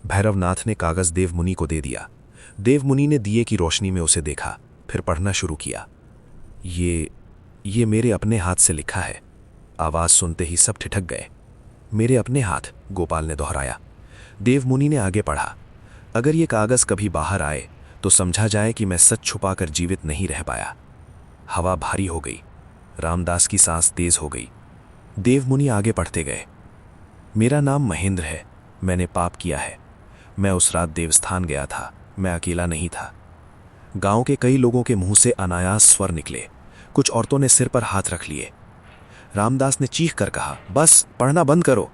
S1: भैरवनाथ ने कागज देवमुनि को दे दिया। देवमुनि ने दिए की रोशनी में उसे देखा, फिर पढ़ना शुरू किया। ये मेरे अपने हाथ से लिखा है। आवाज सुनते ही सब ठिठक गए। मेरे अपने हाथ, गोपाल ने दोहराया। देवमुनि ने आगे पढ़ा। अगर ये कागज कभी बाहर आए तो समझा जाए कि मैं सच छुपाकर जीवित नहीं रह पाया। हवा भारी हो गई। रामदास की सांस तेज हो गई। देवमुनि आगे पढ़ते गए। मेरा नाम महेंद्र है। मैंने पाप किया है। मैं उस रात देवस्थान गया था। मैं अकेला नहीं था। गांव के कई लोगों के मुंह से अनायास स्वर निकले। कुछ औरतों ने सिर पर हाथ रख लिए। रामदास ने चीख कर कहा, बस पढ़ना बंद करो।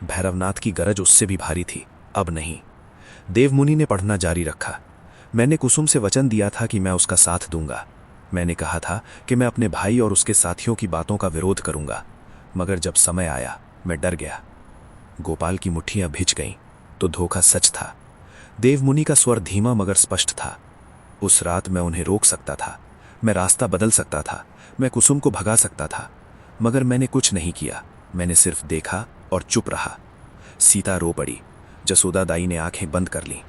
S1: भैरवनाथ की गरज उससे भी भारी थी। अब नहीं। देवमुनि ने पढ़ना जारी रखा। मैंने कुसुम से वचन दिया था कि मैं उसका साथ दूंगा। मैंने कहा था कि मैं अपने भाई और उसके साथियों की बातों का विरोध करूंगा, मगर जब समय आया मैं डर गया। गोपाल की मुट्ठियां भिज गईं तो धोखा सच था। देवमुनि का स्वर धीमा मगर स्पष्ट था। उस रात मैं उन्हें रोक सकता था। मैं रास्ता बदल सकता था। मैं कुसुम को भगा सकता था, मगर मैंने कुछ नहीं किया। मैंने सिर्फ देखा और चुप रहा। सीता रो पड़ी। जसोदा दाई ने आंखें बंद कर लीं।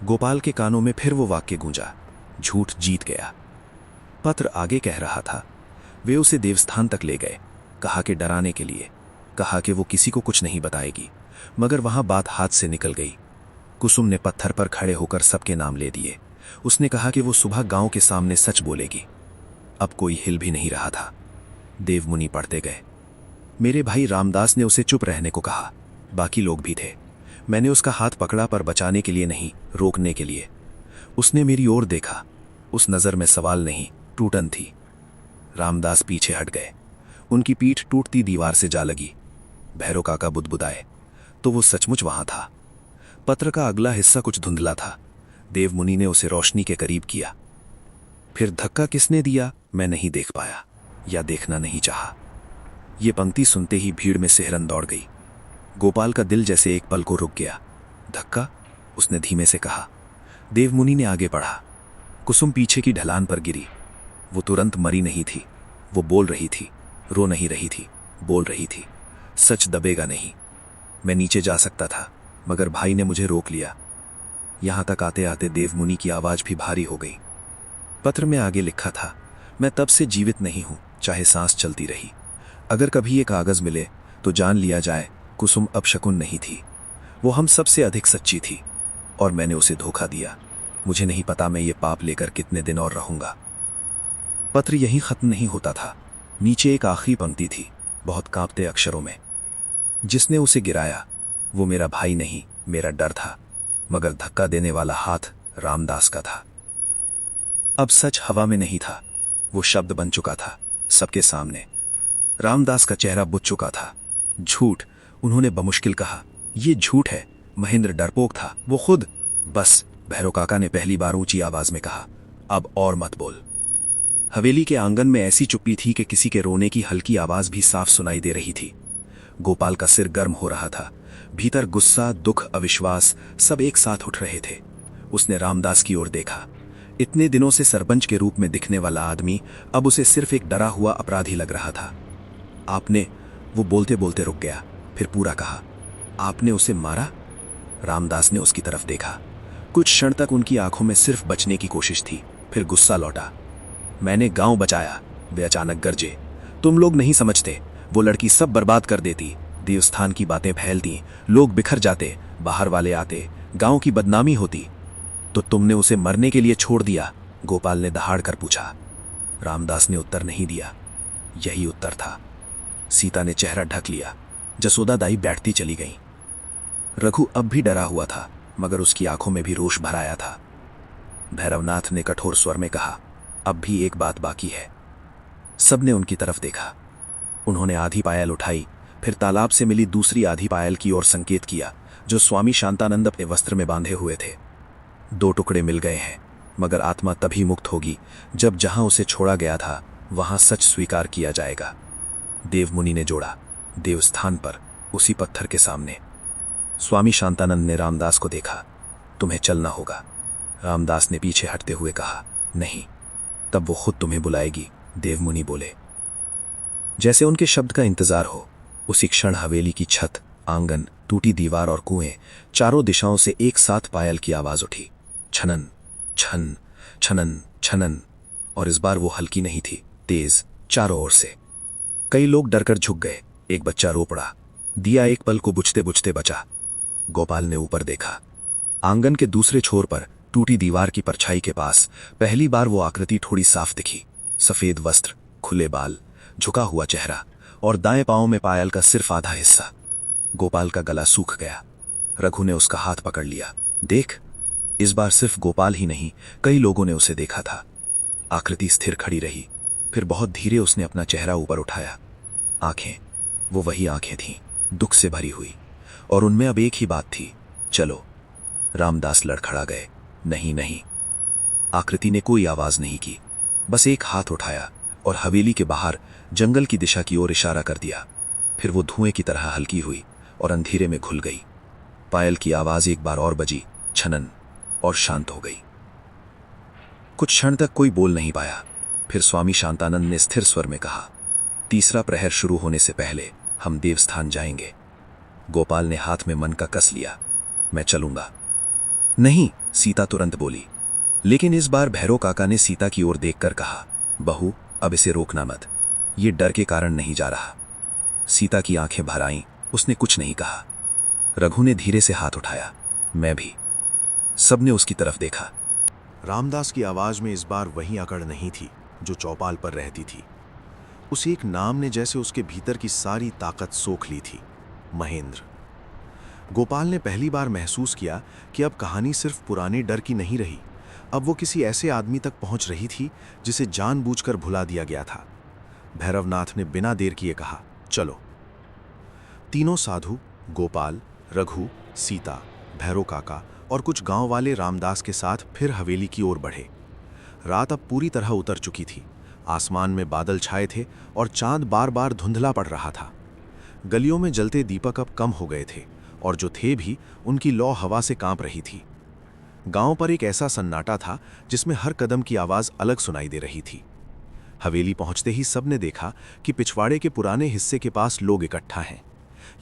S1: गोपाल के कानों में फिर वो वाक्य गूंजा, झूठ जीत गया। पत्र आगे कह रहा था। वे उसे देवस्थान तक ले गए। कहा कि डराने के लिए। कहा कि वो किसी को कुछ नहीं बताएगी, मगर वहां बात हाथ से निकल गई।
S2: कुसुम ने पत्थर पर खड़े होकर सबके नाम ले दिए। उसने कहा कि वो सुबह गांव के सामने सच बोलेगी। अब कोई हिल भी नहीं रहा था। देवमुनि पढ़ते गए। मेरे भाई रामदास ने उसे चुप रहने को कहा। बाकी लोग भी थे। मैंने उसका हाथ पकड़ा, पर बचाने के लिए नहीं, रोकने के लिए। उसने मेरी ओर देखा। उस नज़र में सवाल नहीं, टूटन थी। रामदास पीछे हट गए। उनकी पीठ टूटती दीवार से जा लगी। भैरव काका बुदबुदाए, तो वो सचमुच वहां था। पत्र का अगला हिस्सा कुछ धुंधला था। देवमुनि ने उसे रोशनी के करीब किया। फिर धक्का किसने दिया मैं नहीं देख पाया, या देखना नहीं चाहा। ये पंक्ति सुनते ही भीड़ में सिहरन दौड़ गई। गोपाल का दिल जैसे एक पल को रुक गया। धक्का, उसने धीमे से कहा। देवमुनि ने आगे बढ़ा। कुसुम पीछे की ढलान पर गिरी। वो तुरंत मरी नहीं थी। वो बोल रही थी, रो नहीं रही थी, बोल रही थी। सच दबेगा नहीं। मैं नीचे जा सकता था, मगर भाई ने मुझे रोक लिया। यहां तक आते आते देवमुनि की आवाज भी भारी हो गई। पत्र में आगे लिखा था, मैं तब से जीवित नहीं हूं, चाहे सांस चलती रही। अगर कभी ये कागज मिले तो जान लिया जाए कुसुम अपशकुन नहीं थी। वो हम सबसे अधिक सच्ची थी, और मैंने उसे धोखा दिया। मुझे नहीं पता मैं ये पाप लेकर कितने दिन और रहूंगा। पत्र यहीं खत्म नहीं होता था। नीचे एक आखिरी पंक्ति थी, बहुत कांपते अक्षरों में। जिसने उसे गिराया वो मेरा भाई नहीं, मेरा डर था, मगर धक्का देने वाला हाथ रामदास का था। अब सच हवा में नहीं था, वो शब्द बन चुका था सबके सामने। रामदास का चेहरा बुझ चुका था। झूठ, उन्होंने बमुश्किल कहा। ये झूठ है। महेंद्र डरपोक था, वो खुद। बस, भैरव काका ने पहली बार ऊंची आवाज में कहा, अब और मत बोल। हवेली के आंगन में ऐसी चुप्पी थी कि किसी के रोने की हल्की आवाज भी साफ सुनाई दे रही थी। गोपाल का सिर गर्म हो रहा था। भीतर गुस्सा, दुख, अविश्वास सब एक साथ उठ रहे थे। उसने रामदास की ओर देखा। इतने दिनों से सरपंच के रूप में दिखने वाला आदमी अब उसे सिर्फ एक डरा हुआ अपराधी लग रहा था। आपने, वो बोलते बोलते रुक गया, फिर पूरा कहा, आपने उसे मारा? रामदास ने उसकी तरफ देखा। कुछ क्षण तक उनकी आंखों में सिर्फ बचने की कोशिश थी, फिर गुस्सा लौटा। मैंने गांव बचाया, वे अचानक गरजे। तुम लोग नहीं समझते, वो लड़की सब बर्बाद कर देती। देवस्थान की बातें फैलती, लोग बिखर जाते, बाहर वाले आते, गांव की बदनामी होती। तो तुमने उसे मरने के लिए छोड़ दिया? गोपाल ने दहाड़ कर पूछा। रामदास ने उत्तर नहीं दिया। यही उत्तर था। सीता ने चेहरा ढक लिया। जसोदा दाई बैठती चली गई। रघु अब भी डरा हुआ था, मगर उसकी आंखों में भी रोष भर आया था। भैरवनाथ ने कठोर स्वर में कहा, अब भी एक बात बाकी है। सबने उनकी तरफ देखा। उन्होंने आधी पायल उठाई, फिर तालाब से मिली दूसरी आधी पायल की ओर संकेत किया, जो स्वामी शांतानंद अपने वस्त्र में बांधे हुए थे। 2 टुकड़े मिल गए हैं, मगर आत्मा तभी मुक्त होगी जब जहां उसे छोड़ा गया था वहां सच स्वीकार किया जाएगा। देवमुनि ने जोड़ा, देवस्थान पर, उसी पत्थर के सामने। स्वामी शांतानंद ने रामदास को देखा। तुम्हें चलना होगा। रामदास ने पीछे हटते हुए कहा, नहीं, तब वो खुद तुम्हें बुलाएगी, देवमुनि बोले। जैसे उनके शब्द का इंतजार हो, उसी क्षण हवेली की छत, आंगन, टूटी दीवार और कुएं, चारों दिशाओं से एक साथ पायल की आवाज उठी। छनन, छन, छनन, छनन। और इस बार वो हल्की नहीं थी, तेज, चारों ओर से। कई लोग डरकर झुक गए। एक बच्चा रो पड़ा। दिया एक पल को बुझते बुझते बचा। गोपाल ने ऊपर देखा। आंगन के दूसरे छोर पर, टूटी दीवार की परछाई के पास, पहली बार वो आकृति थोड़ी साफ दिखी। सफेद वस्त्र, खुले बाल, झुका हुआ चेहरा, और दाएं पांव में पायल का सिर्फ आधा हिस्सा। गोपाल का गला सूख गया। रघु ने उसका हाथ पकड़ लिया। देख। इस बार सिर्फ गोपाल ही नहीं, कई लोगों ने उसे देखा था। आकृति स्थिर खड़ी रही, फिर बहुत धीरे उसने अपना चेहरा ऊपर उठाया। आंखें, वो वही आंखें थीं, दुख से भरी हुई, और उनमें अब एक ही बात थी, चलो। रामदास लड़खड़ा गए। नहीं नहीं। आकृति ने कोई आवाज नहीं की, बस एक हाथ उठाया और हवेली के बाहर जंगल की दिशा की ओर इशारा कर दिया। फिर वो धुएं की तरह हल्की हुई और अंधेरे में घुल गई। पायल की आवाज एक बार और बजी, छनन, और शांत हो गई। कुछ क्षण तक कोई बोल नहीं पाया। फिर स्वामी शांतानंद ने स्थिर स्वर में कहा, तीसरा प्रहर शुरू होने से पहले हम देवस्थान जाएंगे। गोपाल ने हाथ में मन का कस लिया। मैं चलूंगा। नहीं, सीता तुरंत बोली। लेकिन इस बार भैरव काका ने सीता की ओर देखकर कहा, बहू, अब इसे रोकना मत, ये डर के कारण नहीं जा रहा। सीता की आंखें भर आईं, उसने कुछ नहीं कहा। रघु ने धीरे से हाथ उठाया। मैं भी,
S3: सबने उसकी तरफ देखा।
S6: रामदास की आवाज में इस बार वही अकड़ नहीं थी जो चौपाल पर रहती थी। उस एक नाम ने जैसे उसके भीतर की सारी ताकत सोख ली थी, महेंद्र। गोपाल ने पहली बार महसूस किया कि अब कहानी सिर्फ पुराने डर की नहीं रही, अब वो किसी ऐसे आदमी तक पहुंच रही थी जिसे जानबूझकर भुला दिया गया था। भैरवनाथ ने बिना देर किए कहा, चलो। तीनों साधु, गोपाल, रघु, सीता, भैरव काका और कुछ गांव वाले रामदास के साथ फिर हवेली की ओर बढ़े। रात अब पूरी तरह उतर चुकी थी। आसमान में बादल छाए थे और चांद बार बार धुंधला पड़ रहा था। गलियों में जलते दीपक अब कम हो गए थे और जो थे भी उनकी लौ हवा से कांप रही थी। गांव पर एक ऐसा सन्नाटा था जिसमें हर कदम की आवाज अलग सुनाई दे रही थी। हवेली पहुंचते ही सबने देखा कि पिछवाड़े के पुराने हिस्से के पास लोग इकट्ठा हैं।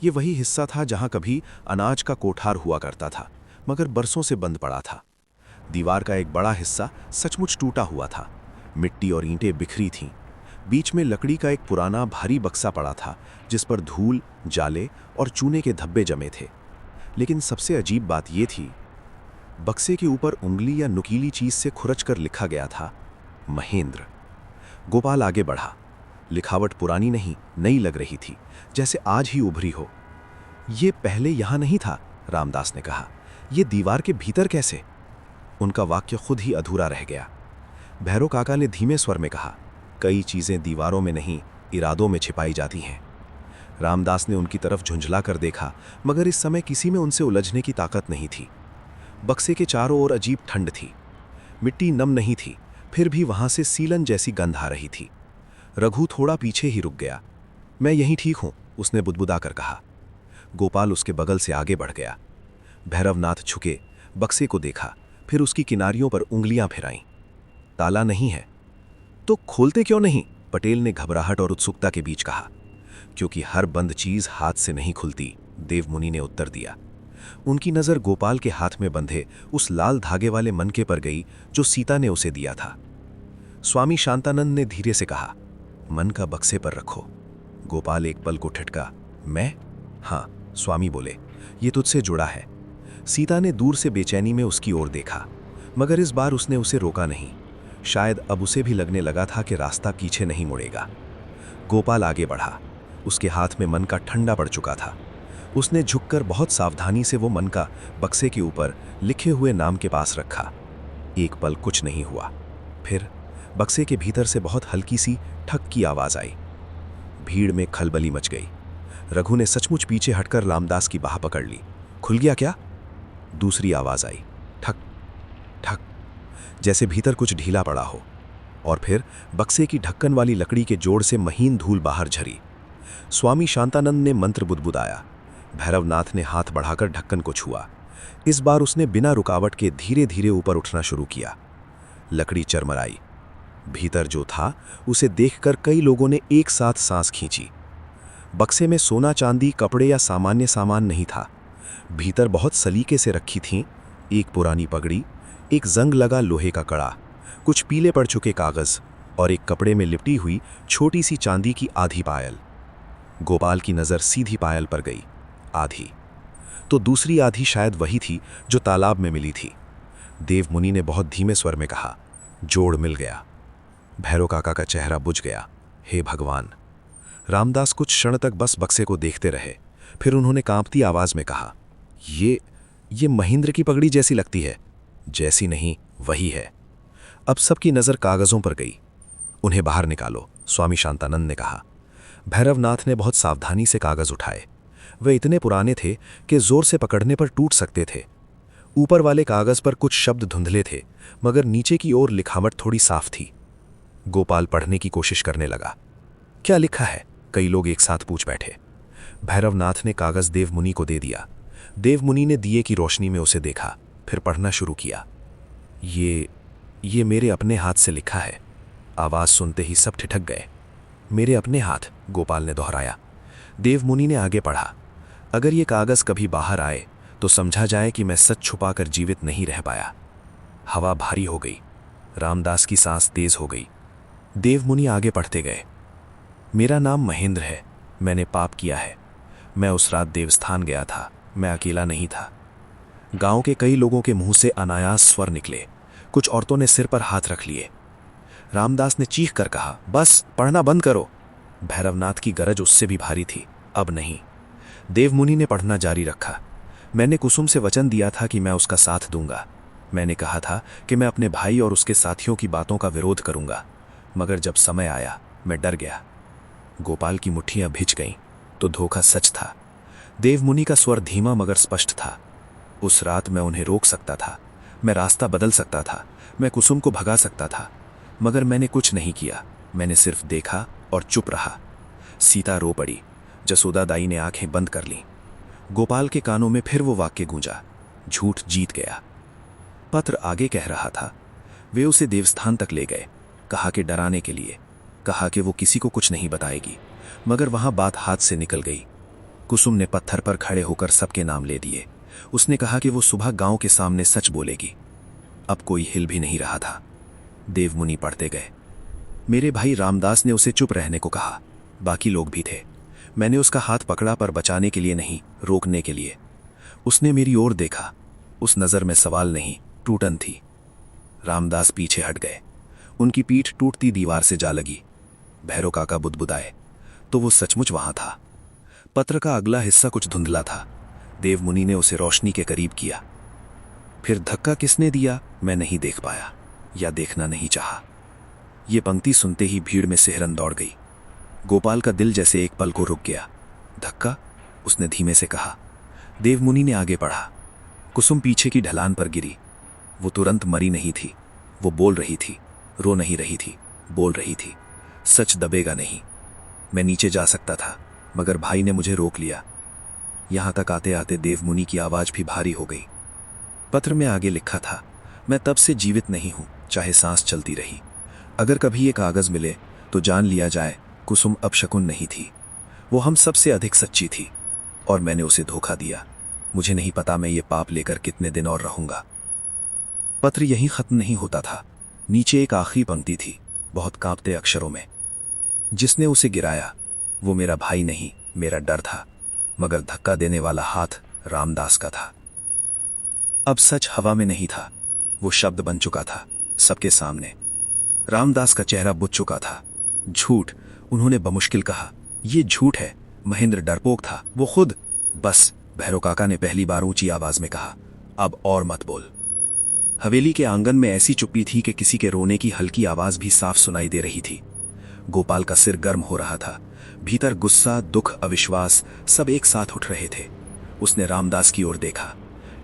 S6: ये वही हिस्सा था जहां कभी अनाज का कोठार हुआ करता था, मगर बरसों से बंद पड़ा था। दीवार का एक बड़ा हिस्सा सचमुच टूटा हुआ था। मिट्टी और ईंटें बिखरी थीं। बीच में लकड़ी का एक पुराना भारी बक्सा पड़ा था जिस पर धूल, जाले और चूने के धब्बे जमे थे। लेकिन सबसे अजीब बात यह थी, बक्से के ऊपर उंगली या नुकीली चीज से खुरच कर लिखा गया था, महेंद्र। गोपाल आगे बढ़ा। लिखावट पुरानी नहीं, नई लग रही थी, जैसे आज ही उभरी हो। ये पहले यहां नहीं था, रामदास ने कहा। ये दीवार के भीतर कैसे? उनका वाक्य खुद ही अधूरा रह गया। भैरव काका ने धीमे स्वर में कहा, कई चीजें दीवारों में नहीं, इरादों में छिपाई जाती हैं। रामदास ने उनकी तरफ झुंझला कर देखा, मगर इस समय किसी में उनसे उलझने की ताकत नहीं थी। बक्से के चारों ओर अजीब ठंड थी। मिट्टी नम नहीं थी, फिर भी वहां से सीलन जैसी गंध आ रही थी। रघु थोड़ा पीछे ही रुक गया। मैं यहीं ठीक हूं, उसने बुदबुदा कर कहा। गोपाल उसके बगल से आगे बढ़ गया। भैरवनाथ झुके, बक्से को देखा, फिर उसकी किनारियों पर उंगलियां फिराईं। ताला नहीं है। तो खोलते क्यों नहीं? पटेल ने घबराहट और उत्सुकता के बीच कहा। क्योंकि हर बंद चीज हाथ से नहीं खुलती, देवमुनि ने उत्तर दिया। उनकी नजर गोपाल के हाथ में बंधे उस लाल धागे वाले मनके पर गई जो सीता ने उसे दिया था। स्वामी शांतानंद ने धीरे से कहा, मन का बक्से पर रखो। गोपाल एक पल को ठिठका। मैं? हाँ, स्वामी बोले, ये तुझसे जुड़ा है। सीता ने दूर से बेचैनी में उसकी ओर देखा, मगर इस बार उसने उसे रोका नहीं। शायद अब उसे भी लगने लगा था कि रास्ता पीछे नहीं मुड़ेगा। गोपाल आगे बढ़ा। उसके हाथ में मन का ठंडा पड़ चुका था। उसने झुककर बहुत सावधानी से वो मन का बक्से के ऊपर लिखे हुए नाम के पास रखा। एक पल कुछ नहीं हुआ। फिर बक्से के भीतर से बहुत हल्की सी ठक की आवाज आई। भीड़ में खलबली मच गई। रघु ने सचमुच पीछे हटकर रामदास की बाह पकड़ ली। खुल गया क्या? दूसरी आवाज आई, ठक ठक, जैसे भीतर कुछ ढीला पड़ा हो। और फिर बक्से की ढक्कन वाली लकड़ी के जोड़ से महीन धूल बाहर झरी। स्वामी शांतानंद ने मंत्र बुदबुदाया। भैरवनाथ ने हाथ बढ़ाकर ढक्कन को छुआ। इस बार उसने बिना रुकावट के धीरे धीरे ऊपर उठना शुरू किया। लकड़ी चरमराई। भीतर जो था उसे देखकर कई लोगों ने एक साथ सांस खींची। बक्से में सोना, चांदी, कपड़े या सामान्य सामान नहीं था। भीतर बहुत सलीके से रखी थीं एक पुरानी पगड़ी, एक जंग लगा लोहे का कड़ा, कुछ पीले पड़ चुके कागज और एक कपड़े में लिपटी हुई छोटी सी चांदी की आधी पायल। गोपाल की नजर सीधी पायल पर गई। आधी तो दूसरी आधी शायद वही थी जो तालाब में मिली थी। देवमुनि ने बहुत धीमे स्वर में कहा, जोड़ मिल गया। भैरव काका का चेहरा बुझ गया। हे भगवान! रामदास कुछ क्षण तक बस बक्से को देखते रहे। फिर उन्होंने कांपती आवाज में कहा, ये महेंद्र की पगड़ी जैसी लगती है। जैसी नहीं, वही है। अब सबकी नजर कागजों पर गई। उन्हें बाहर निकालो, स्वामी शांतानंद ने कहा। भैरवनाथ ने बहुत सावधानी से कागज उठाए। वे इतने पुराने थे कि जोर से पकड़ने पर टूट सकते थे। ऊपर वाले कागज पर कुछ शब्द धुंधले थे, मगर नीचे की ओर लिखावट थोड़ी साफ थी। गोपाल पढ़ने की कोशिश करने लगा। क्या लिखा है? कई लोग एक साथ पूछ बैठे। भैरवनाथ ने कागज देवमुनि को दे दिया। देवमुनि ने दिए की रोशनी में उसे देखा, फिर पढ़ना शुरू किया। ये मेरे अपने हाथ से लिखा है। आवाज सुनते ही सब ठिठक गए। मेरे अपने हाथ, गोपाल ने दोहराया। देवमुनि ने आगे पढ़ा, अगर ये कागज कभी बाहर आए तो समझा जाए कि मैं सच छुपाकर जीवित नहीं रह पाया। हवा भारी हो गई। रामदास की सांस तेज हो गई। देवमुनि आगे पढ़ते गए। मेरा नाम महेंद्र है। मैंने पाप किया है। मैं उस रात देवस्थान गया था। मैं अकेला नहीं था।
S2: गांव के कई लोगों के मुंह से अनायास स्वर निकले। कुछ औरतों ने सिर पर हाथ रख लिए। रामदास ने चीख कर कहा, बस पढ़ना बंद करो। भैरवनाथ की गरज उससे भी भारी थी। अब नहीं। देवमुनि ने पढ़ना जारी रखा। मैंने कुसुम से वचन दिया था कि मैं उसका साथ दूंगा। मैंने कहा था कि मैं अपने भाई और उसके साथियों की बातों का विरोध करूंगा, मगर जब समय आया मैं डर गया। गोपाल की मुट्ठियां भिज गईं तो धोखा सच था। देवमुनि का स्वर धीमा मगर स्पष्ट था। उस रात मैं उन्हें रोक सकता था, मैं रास्ता बदल सकता था, मैं कुसुम को भगा सकता था, मगर मैंने कुछ नहीं किया। मैंने सिर्फ देखा और चुप रहा। सीता रो पड़ी। जसोदा दाई ने आंखें बंद कर लीं। गोपाल के कानों में फिर वो वाक्य गूंजा, झूठ जीत गया। पत्र आगे कह रहा था, वे उसे देवस्थान तक ले गए, कहा कि डराने के लिए, कहा कि वो किसी को कुछ नहीं बताएगी, मगर वहां बात हाथ से निकल गई। कुसुम ने पत्थर पर खड़े होकर सबके नाम ले दिए। उसने कहा कि वो सुबह गांव के सामने सच बोलेगी। अब कोई हिल भी नहीं रहा था। देवमुनि पढ़ते गए। मेरे भाई रामदास ने उसे चुप रहने को कहा। बाकी लोग भी थे। मैंने उसका हाथ पकड़ा, पर बचाने के लिए नहीं, रोकने के लिए। उसने मेरी ओर देखा। उस नजर में सवाल नहीं, टूटन थी। रामदास पीछे हट गए। उनकी पीठ टूटती दीवार से जा लगी। भैरव काका बुदबुदाए, तो वो सचमुच वहां था। पत्र का अगला हिस्सा कुछ धुंधला था। देवमुनि ने उसे रोशनी के करीब किया। फिर धक्का किसने दिया मैं नहीं देख पाया, या देखना नहीं चाहा। ये पंक्ति सुनते ही भीड़ में सिहरन दौड़ गई। गोपाल का दिल जैसे एक पल को रुक गया। धक्का? उसने धीमे से कहा। देवमुनि ने आगे पढ़ा। कुसुम पीछे की ढलान पर गिरी। वो तुरंत मरी नहीं थी। वो बोल रही थी, रो नहीं रही थी, बोल रही थी। सच दबेगा नहीं। मैं नीचे जा सकता था, मगर भाई ने मुझे रोक लिया। यहां तक आते आते देवमुनि की आवाज भी भारी हो गई। पत्र में आगे लिखा था, मैं तब से जीवित नहीं हूं, चाहे सांस चलती रही। अगर कभी ये कागज मिले तो जान लिया जाए कुसुम अपशकुन नहीं थी। वो हम सबसे अधिक सच्ची थी, और मैंने उसे धोखा दिया। मुझे नहीं पता मैं ये पाप लेकर कितने दिन और रहूंगा। पत्र यहीं खत्म नहीं होता था। नीचे एक आखिरी पंक्ति थी, बहुत कांपते अक्षरों में। जिसने उसे गिराया वो मेरा भाई नहीं, मेरा डर था, मगर धक्का देने वाला हाथ रामदास का था। अब सच हवा में नहीं था, वो शब्द बन चुका था सबके सामने। रामदास का चेहरा बुझ चुका था। झूठ, उन्होंने बमुश्किल कहा। ये झूठ है। महेंद्र डरपोक था, वो खुद। बस, भैरव काका ने पहली बार ऊंची आवाज में कहा, अब और मत बोल। हवेली के आंगन में ऐसी चुप्पी थी कि किसी के रोने की हल्की आवाज भी साफ सुनाई दे रही थी। गोपाल का सिर गर्म हो रहा था। भीतर गुस्सा, दुख, अविश्वास सब एक साथ उठ रहे थे। उसने रामदास की ओर देखा।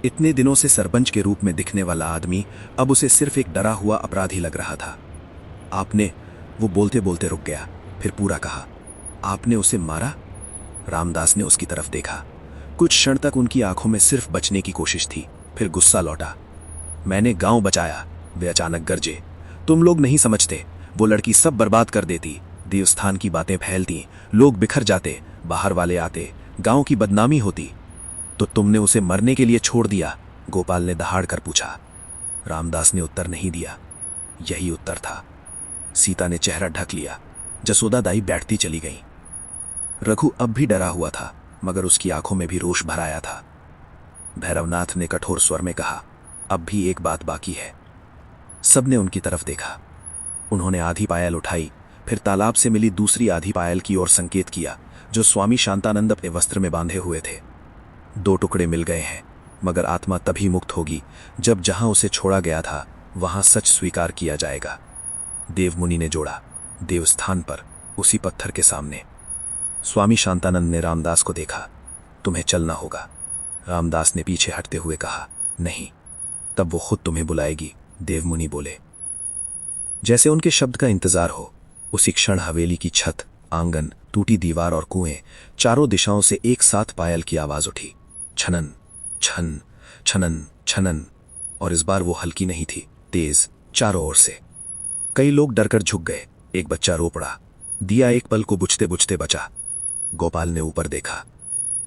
S2: इतने दिनों से सरपंच के रूप में दिखने वाला आदमी अब उसे सिर्फ एक डरा हुआ अपराधी लग रहा था। आपने, वो बोलते बोलते रुक गया, फिर पूरा कहा, आपने उसे मारा? रामदास ने उसकी तरफ देखा। कुछ क्षण तक उनकी आंखों में सिर्फ बचने की कोशिश थी, फिर गुस्सा लौटा। मैंने गांव बचाया, वे अचानक गरजे। तुम लोग नहीं समझते, वो लड़की सब बर्बाद कर देती। देवस्थान की बातें फैलती, लोग बिखर जाते, बाहर वाले आते, गांव की बदनामी होती। तो तुमने उसे मरने के लिए छोड़ दिया? गोपाल ने दहाड़ कर पूछा। रामदास ने उत्तर नहीं दिया। यही उत्तर था। सीता ने चेहरा ढक लिया। जसोदा दाई बैठती चली गई। रघु अब भी डरा हुआ था, मगर उसकी आंखों में भी रोष भर आया था। भैरवनाथ ने कठोर स्वर में कहा, अब भी एक बात बाकी है। सबने उनकी तरफ देखा। उन्होंने आधी पायल उठाई, फिर तालाब से मिली दूसरी आधी पायल की ओर संकेत किया, जो स्वामी शांतानंद अपने वस्त्र में बांधे हुए थे। 2 टुकड़े मिल गए हैं, मगर आत्मा तभी मुक्त होगी जब जहां उसे छोड़ा गया था वहां सच स्वीकार किया जाएगा। देवमुनि ने जोड़ा, देवस्थान पर, उसी पत्थर के सामने। स्वामी शांतानंद ने रामदास को देखा। तुम्हें चलना होगा। रामदास ने पीछे हटते हुए कहा, नहीं, तब वो खुद तुम्हें बुलाएगी। देवमुनि बोले। जैसे उनके शब्द का इंतजार हो, उसी क्षण हवेली की छत, आंगन, टूटी दीवार और कुएं, चारों दिशाओं से एक साथ पायल की आवाज उठी। छनन, छन, छनन, छनन। और इस बार वो हल्की नहीं थी, तेज, चारों ओर से। कई लोग डरकर झुक गए। एक बच्चा रो पड़ा। दिया एक पल को बुझते बुझते बचा। गोपाल ने ऊपर देखा।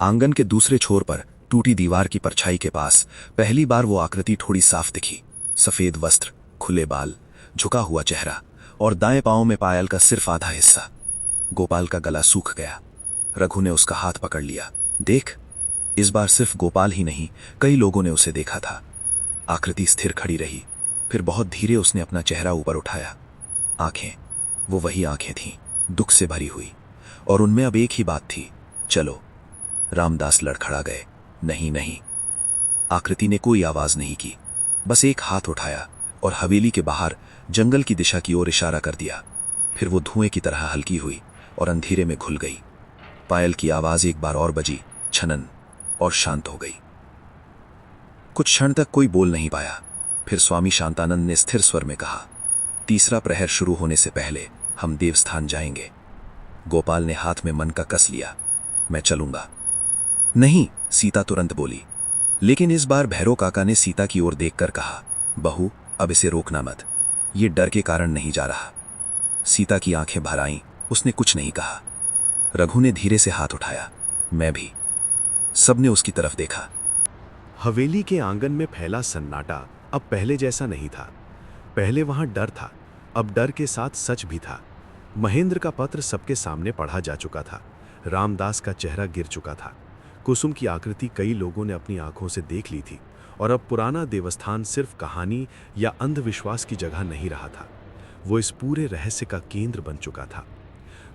S2: आंगन के दूसरे छोर पर टूटी दीवार की परछाई के पास पहली बार वो आकृति थोड़ी साफ दिखी। सफेद वस्त्र, खुले बाल, झुका हुआ चेहरा, और दाएं पांव में पायल का सिर्फ आधा हिस्सा। गोपाल का गला सूख गया। रघु ने उसका हाथ पकड़ लिया। देख।
S3: इस बार सिर्फ गोपाल ही नहीं, कई लोगों ने उसे देखा था। आकृति स्थिर खड़ी रही, फिर बहुत धीरे उसने अपना चेहरा ऊपर उठाया। आंखें, वो वही आंखें थीं, दुख से भरी हुई, और उनमें अब एक ही बात थी, चलो। रामदास लड़खड़ा गए। नहीं नहीं। आकृति ने कोई आवाज नहीं की, बस एक हाथ उठाया और हवेली के बाहर जंगल की दिशा की ओर इशारा कर दिया। फिर वो धुएं की तरह हल्की हुई और अंधेरे में घुल गई। पायल की आवाज एक बार और बजी, छनन, और शांत हो गई। कुछ क्षण तक कोई बोल नहीं पाया। फिर स्वामी शांतानंद ने स्थिर स्वर में कहा, तीसरा प्रहर शुरू होने से पहले हम देवस्थान जाएंगे। गोपाल ने हाथ में मन का कस लिया, मैं चलूंगा। नहीं, सीता तुरंत बोली। लेकिन इस बार भैरव काका ने सीता की ओर देखकर कहा, बहू, अब इसे रोकना मत, ये डर के कारण नहीं जा रहा। सीता की आंखें भर आईं, उसने कुछ नहीं कहा। रघु ने धीरे से हाथ उठाया, मैं भी। सबने उसकी तरफ देखा।
S6: हवेली के आंगन में फैला सन्नाटा अब पहले जैसा नहीं था। पहले वहां डर था, अब डर के साथ सच भी था। महेंद्र का पत्र सबके सामने पढ़ा जा चुका था। रामदास का चेहरा गिर चुका था। कुसुम की आकृति कई लोगों ने अपनी आंखों से देख ली थी, और अब पुराना देवस्थान सिर्फ कहानी या अंधविश्वास की जगह नहीं रहा था, वो इस पूरे रहस्य का केंद्र बन चुका था।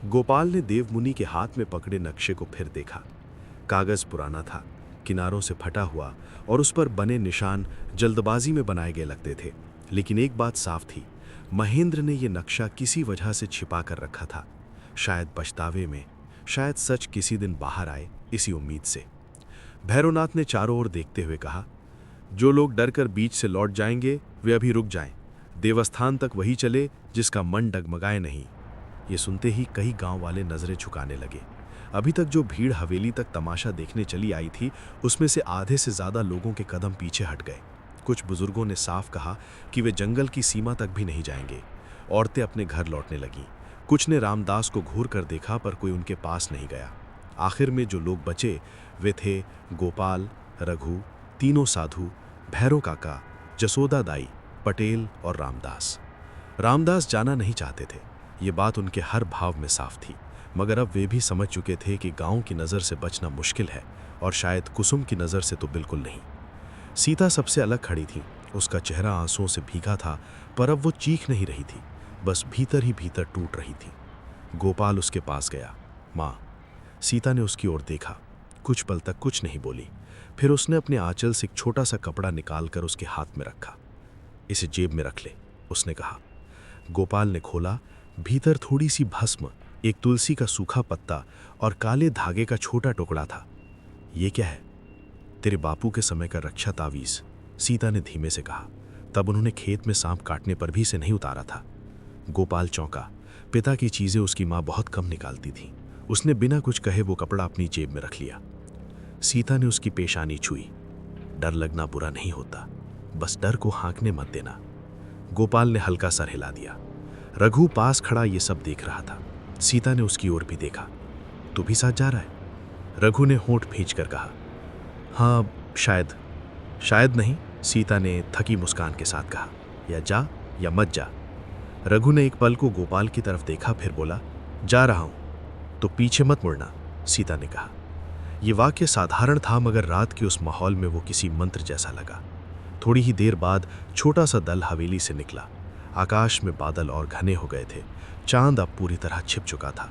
S6: गोपाल ने देवमुनि के हाथ में पकड़े नक्शे को फिर देखा। कागज पुराना था, किनारों से फटा हुआ, और उस पर बने निशान जल्दबाजी में बनाए गए लगते थे। लेकिन एक बात साफ थी, महेंद्र ने यह नक्शा किसी वजह से छिपा कर रखा था। शायद पछतावे में, शायद सच किसी दिन बाहर आए, इसी उम्मीद से। भैरवनाथ ने चारों ओर देखते हुए कहा, जो लोग डरकर बीच से लौट जाएंगे वे अभी रुक जाएं। देवस्थान तक वही चले जिसका मन डगमगाए नहीं। ये सुनते ही कई गांव वाले नजरें झुकाने लगे। अभी तक जो भीड़ हवेली तक तमाशा देखने चली आई थी, उसमें से आधे से ज्यादा लोगों के कदम पीछे हट गए। कुछ बुजुर्गों ने साफ कहा कि वे जंगल की सीमा तक भी नहीं जाएंगे। औरतें अपने घर लौटने लगीं। कुछ ने रामदास को घूर कर देखा, पर कोई उनके पास नहीं गया। आखिर में जो लोग बचे वे थे गोपाल, रघु, तीनों साधु, भैरव काका, जसोदा दाई, पटेल और रामदास। रामदास जाना नहीं चाहते थे, ये बात उनके हर भाव में साफ थी, मगर अब वे भी समझ चुके थे कि गांव की नज़र से बचना मुश्किल है, और शायद कुसुम की नज़र से तो बिल्कुल नहीं। सीता सबसे अलग खड़ी थी। उसका चेहरा आंसुओं से भीगा था, पर अब वो चीख नहीं रही थी, बस भीतर ही भीतर टूट रही थी। गोपाल उसके पास गया। माँ। सीता ने उसकी ओर देखा, कुछ पल तक कुछ नहीं बोली। फिर उसने अपने आंचल से एक छोटा सा कपड़ा निकालकर उसके हाथ में रखा। इसे जेब में रख ले, उसने कहा। गोपाल ने खोला। भीतर थोड़ी सी भस्म, एक तुलसी का सूखा पत्ता और काले धागे का छोटा टुकड़ा था। ये क्या है? तेरे बापू के समय का रक्षा तावीज, सीता ने धीमे से कहा। तब उन्होंने खेत में सांप काटने पर भी इसे नहीं उतारा था। गोपाल चौंका। पिता की चीजें उसकी माँ बहुत कम निकालती थी। उसने बिना कुछ कहे वो कपड़ा अपनी जेब में रख लिया। सीता ने उसकी पेशानी छुई। डर लगना बुरा नहीं होता, बस डर को हाँकने मत देना। गोपाल ने हल्का सर हिला दिया। रघु पास खड़ा ये सब देख रहा था। सीता ने उसकी ओर भी देखा। तू भी साथ जा रहा है? रघु ने होंठ भींचकर कहा। हाँ, शायद नहीं, सीता ने थकी मुस्कान के साथ कहा। या जा या मत जा। रघु ने एक पल को गोपाल की तरफ देखा, फिर बोला, जा रहा हूं, तो पीछे मत मुड़ना, सीता ने कहा। यह वाक्य साधारण था, मगर रात के उस माहौल में वो किसी मंत्र जैसा लगा। थोड़ी ही देर बाद छोटा सा दल हवेली से निकला। आकाश में बादल और घने हो गए थे। चांद अब पूरी तरह छिप चुका था।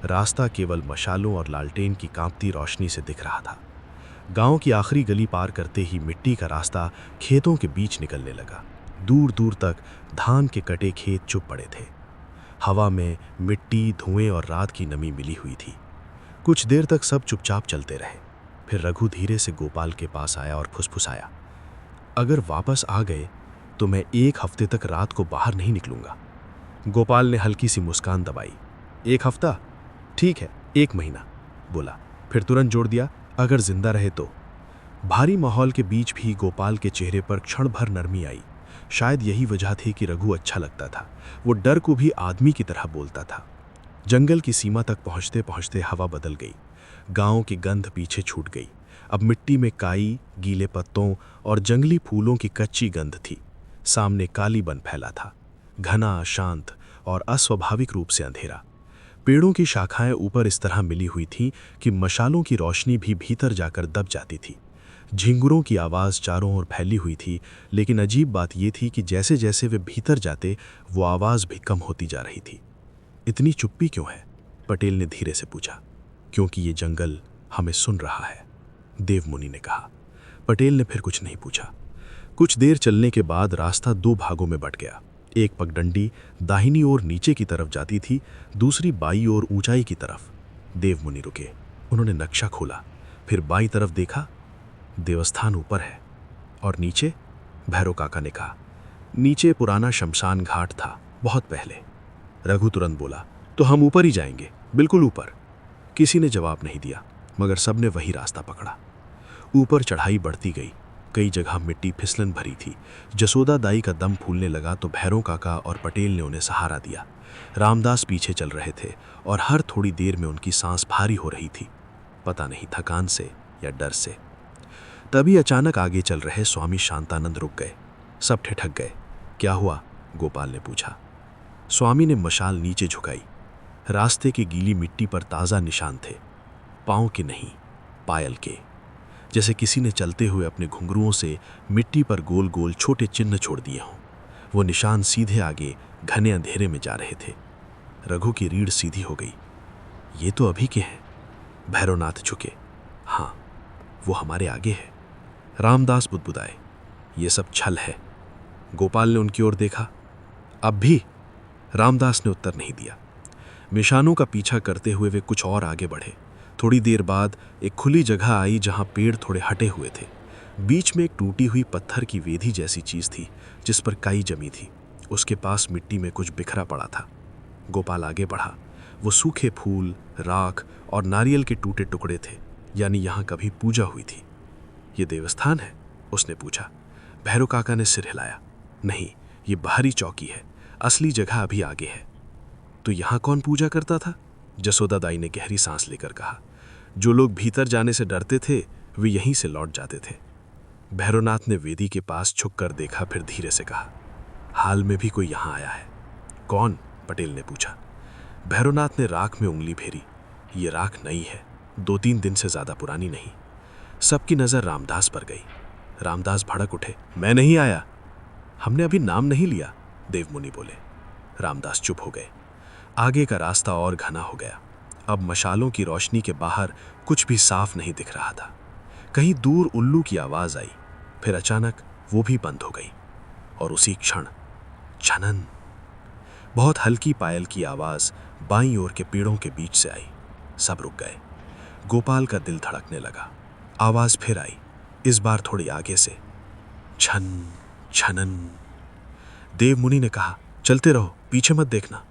S6: रास्ता केवल मशालों और लालटेन की कांपती रोशनी से दिख रहा था। गांव की आखिरी गली पार करते ही मिट्टी का रास्ता खेतों के बीच निकलने लगा। दूर दूर तक धान के कटे खेत चुप पड़े थे। हवा में मिट्टी, धुएं और रात की नमी मिली हुई थी। कुछ देर तक सब चुपचाप चलते रहे। फिर रघु धीरे से गोपाल के पास आया और फुसफुसाया, अगर वापस आ गए तो मैं 1 हफ्ते तक रात को बाहर नहीं निकलूंगा। गोपाल ने हल्की सी मुस्कान दबाई। 1 हफ्ता? ठीक है, 1 महीना, बोला। फिर तुरंत जोड़ दिया, अगर जिंदा रहे तो। भारी माहौल के बीच भी गोपाल के चेहरे पर क्षण भर नरमी आई। शायद यही वजह थी कि रघु अच्छा लगता था। वो डर को भी आदमी की तरह बोलता था। जंगल की सीमा तक पहुंचते पहुंचते हवा बदल गई। गांव की गंध पीछे छूट गई। अब मिट्टी में काई, गीले पत्तों और जंगली फूलों की कच्ची गंध थी। सामने काली बन फैला था, घना, शांत और अस्वाभाविक रूप से अंधेरा।
S5: पेड़ों की शाखाएं ऊपर इस तरह मिली हुई थीं कि मशालों की रोशनी भी भीतर जाकर दब जाती थी। झिंगुरों की आवाज़ चारों ओर फैली हुई थी, लेकिन अजीब बात यह थी कि जैसे जैसे वे भीतर जाते वो आवाज़ भी कम होती जा रही थी। इतनी चुप्पी क्यों है? पटेल ने धीरे से पूछा। क्योंकि ये जंगल हमें सुन रहा है, देवमुनि ने कहा। पटेल ने फिर कुछ नहीं पूछा। कुछ देर चलने के बाद रास्ता दो भागों में बंट गया। एक पगडंडी दाहिनी ओर नीचे की तरफ जाती थी, दूसरी बाई ओर ऊंचाई की तरफ। देवमुनि रुके। उन्होंने नक्शा खोला, फिर बाई तरफ देखा। देवस्थान ऊपर है। और नीचे? भैरव काका ने कहा। नीचे पुराना शमशान घाट था, बहुत पहले। रघु तुरंत बोला, तो हम ऊपर ही जाएंगे, बिल्कुल ऊपर। किसी ने जवाब नहीं दिया, मगर सबने वही रास्ता पकड़ा। ऊपर चढ़ाई बढ़ती गई। कई जगह मिट्टी फिसलन भरी थी। जसोदा दाई का दम फूलने लगा तो भैरव काका और पटेल ने उन्हें सहारा दिया। रामदास पीछे चल रहे थे और हर थोड़ी देर में उनकी सांस भारी हो रही थी, पता नहीं थकान से या डर से। तभी अचानक आगे चल रहे स्वामी शांतानंद रुक गए। सब ठिठक गए। क्या हुआ? गोपाल ने पूछा। स्वामी ने मशाल नीचे झुकाई। रास्ते की गीली मिट्टी पर ताज़ा निशान थे, पांव के नहीं, पायल के। जैसे किसी ने चलते हुए अपने घुंघरुओं से मिट्टी पर गोल गोल छोटे चिन्ह छोड़ दिए हों। वो निशान सीधे आगे घने अंधेरे में जा रहे थे। रघु की रीढ़ सीधी हो गई। ये तो अभी के हैं। भैरवनाथ झुके। हाँ, वो हमारे आगे है। रामदास बुदबुदाए, ये सब छल है। गोपाल ने उनकी ओर देखा। अब भी? रामदास ने उत्तर नहीं दिया। निशानों का पीछा करते हुए वे कुछ और आगे बढ़े। थोड़ी देर बाद एक खुली जगह आई जहां पेड़ थोड़े हटे हुए थे। बीच में एक टूटी हुई पत्थर की वेदी जैसी चीज थी जिस पर काई जमी थी। उसके पास मिट्टी में कुछ बिखरा पड़ा था। गोपाल आगे बढ़ा। वो सूखे फूल, राख और नारियल के टूटे टुकड़े थे, यानी यहां कभी पूजा हुई थी। ये देवस्थान है? उसने पूछा। भैरव काका ने सिर हिलाया। नहीं, ये बाहरी चौकी है, असली जगह अभी आगे है। तो यहां कौन पूजा करता था? जसोदा दाई ने गहरी सांस लेकर कहा। जो लोग भीतर जाने से डरते थे वे यहीं से लौट जाते थे। भैरवनाथ ने वेदी के पास झुक कर देखा, फिर धीरे से कहा, हाल में भी कोई यहां आया है? कौन? पटेल ने पूछा। भैरवनाथ ने राख में उंगली फेरी। ये राख नई है, 2-3 दिन से ज्यादा पुरानी नहीं। सबकी नजर रामदास पर गई। रामदास भड़क उठे। मैं नहीं आया। हमने अभी नाम नहीं लिया, देवमुनि बोले। रामदास चुप हो गए। आगे का रास्ता और घना हो गया। अब मशालों की रोशनी के बाहर कुछ भी साफ नहीं दिख रहा था। कहीं दूर उल्लू की आवाज आई, फिर अचानक वो भी बंद हो गई। और उसी क्षण छनन, बहुत हल्की पायल की आवाज बाईं ओर के पेड़ों के बीच से आई। सब रुक गए। गोपाल का दिल धड़कने लगा। आवाज फिर आई, इस बार थोड़ी आगे से। छन छनन। देवमुनि ने कहा, चलते रहो, पीछे मत देखना।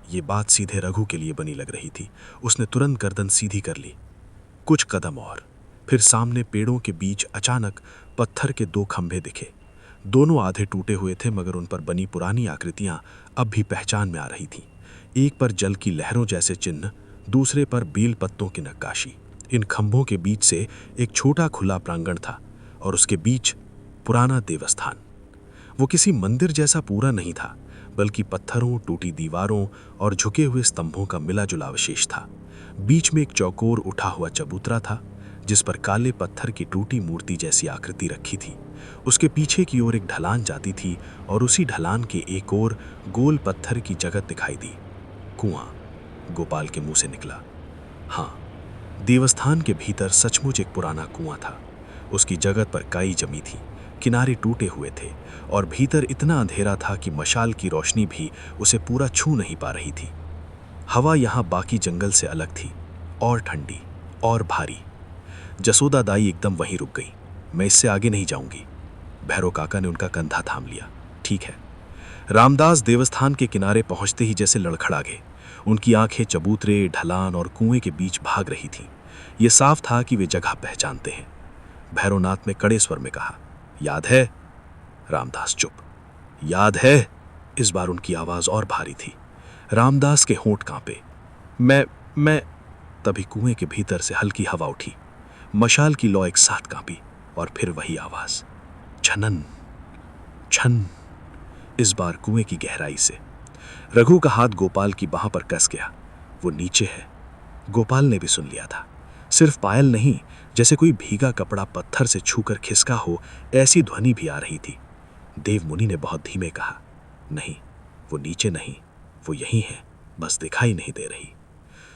S5: ये बात सीधे रघु के लिए बनी लग रही थी। उसने तुरंत गर्दन सीधी कर ली। कुछ कदम और, फिर सामने पेड़ों के बीच अचानक पत्थर के 2 खंभे दिखे। दोनों आधे टूटे हुए थे, मगर उन पर बनी पुरानी आकृतियां अब भी पहचान में आ रही थीं। एक पर जल की लहरों जैसे चिन्ह, दूसरे पर बेल पत्तों की नक्काशी। इन खंभों के बीच से एक छोटा खुला प्रांगण था और उसके बीच पुराना देवस्थान। वो किसी मंदिर जैसा पूरा नहीं था, बल्कि पत्थरों, टूटी दीवारों और झुके हुए स्तंभों का मिला जुला अवशेष था। बीच में एक चौकोर उठा हुआ चबूतरा था जिस पर काले पत्थर की टूटी मूर्ति जैसी आकृति रखी थी। उसके पीछे की ओर एक ढलान जाती थी और उसी ढलान के एक ओर गोल पत्थर की जगत दिखाई दी। कुआं, गोपाल के मुंह से निकला। हाँ, देवस्थान के भीतर सचमुच एक पुराना कुआं था। उसकी जगत पर काई जमी थी, किनारे टूटे हुए थे और भीतर इतना अंधेरा था कि मशाल की रोशनी भी उसे पूरा छू नहीं पा रही थी। हवा यहां बाकी जंगल से अलग थी, और ठंडी और भारी। जसोदा दाई एकदम वहीं रुक गई। मैं इससे आगे नहीं जाऊंगी। भैरव काका ने उनका कंधा थाम लिया। ठीक है। रामदास देवस्थान के किनारे पहुंचते ही जैसे लड़खड़ा गए। उनकी आंखें चबूतरे, ढलान और कुएं के बीच भाग रही थीं। ये साफ था कि वे जगह पहचानते हैं। भैरवनाथ ने कड़े स्वर में कहा, याद है? रामदास चुप। याद है? इस बार उनकी आवाज और भारी थी। रामदास के होंठ कांपे। मैं तभी कुएं के भीतर से हल्की हवा उठी। मशाल की लौ एक साथ कांपी और फिर वही आवाज, छनन छन। इस बार कुएं की गहराई से। रघु का हाथ गोपाल की बाह पर कस गया। वो नीचे है। गोपाल ने भी सुन लिया था। सिर्फ पायल नहीं, जैसे कोई भीगा कपड़ा पत्थर से छूकर खिसका हो, ऐसी ध्वनि भी आ रही थी। देवमुनि ने बहुत धीमे कहा, नहीं, वो नीचे नहीं, वो यहीं है, बस दिखाई नहीं दे रही।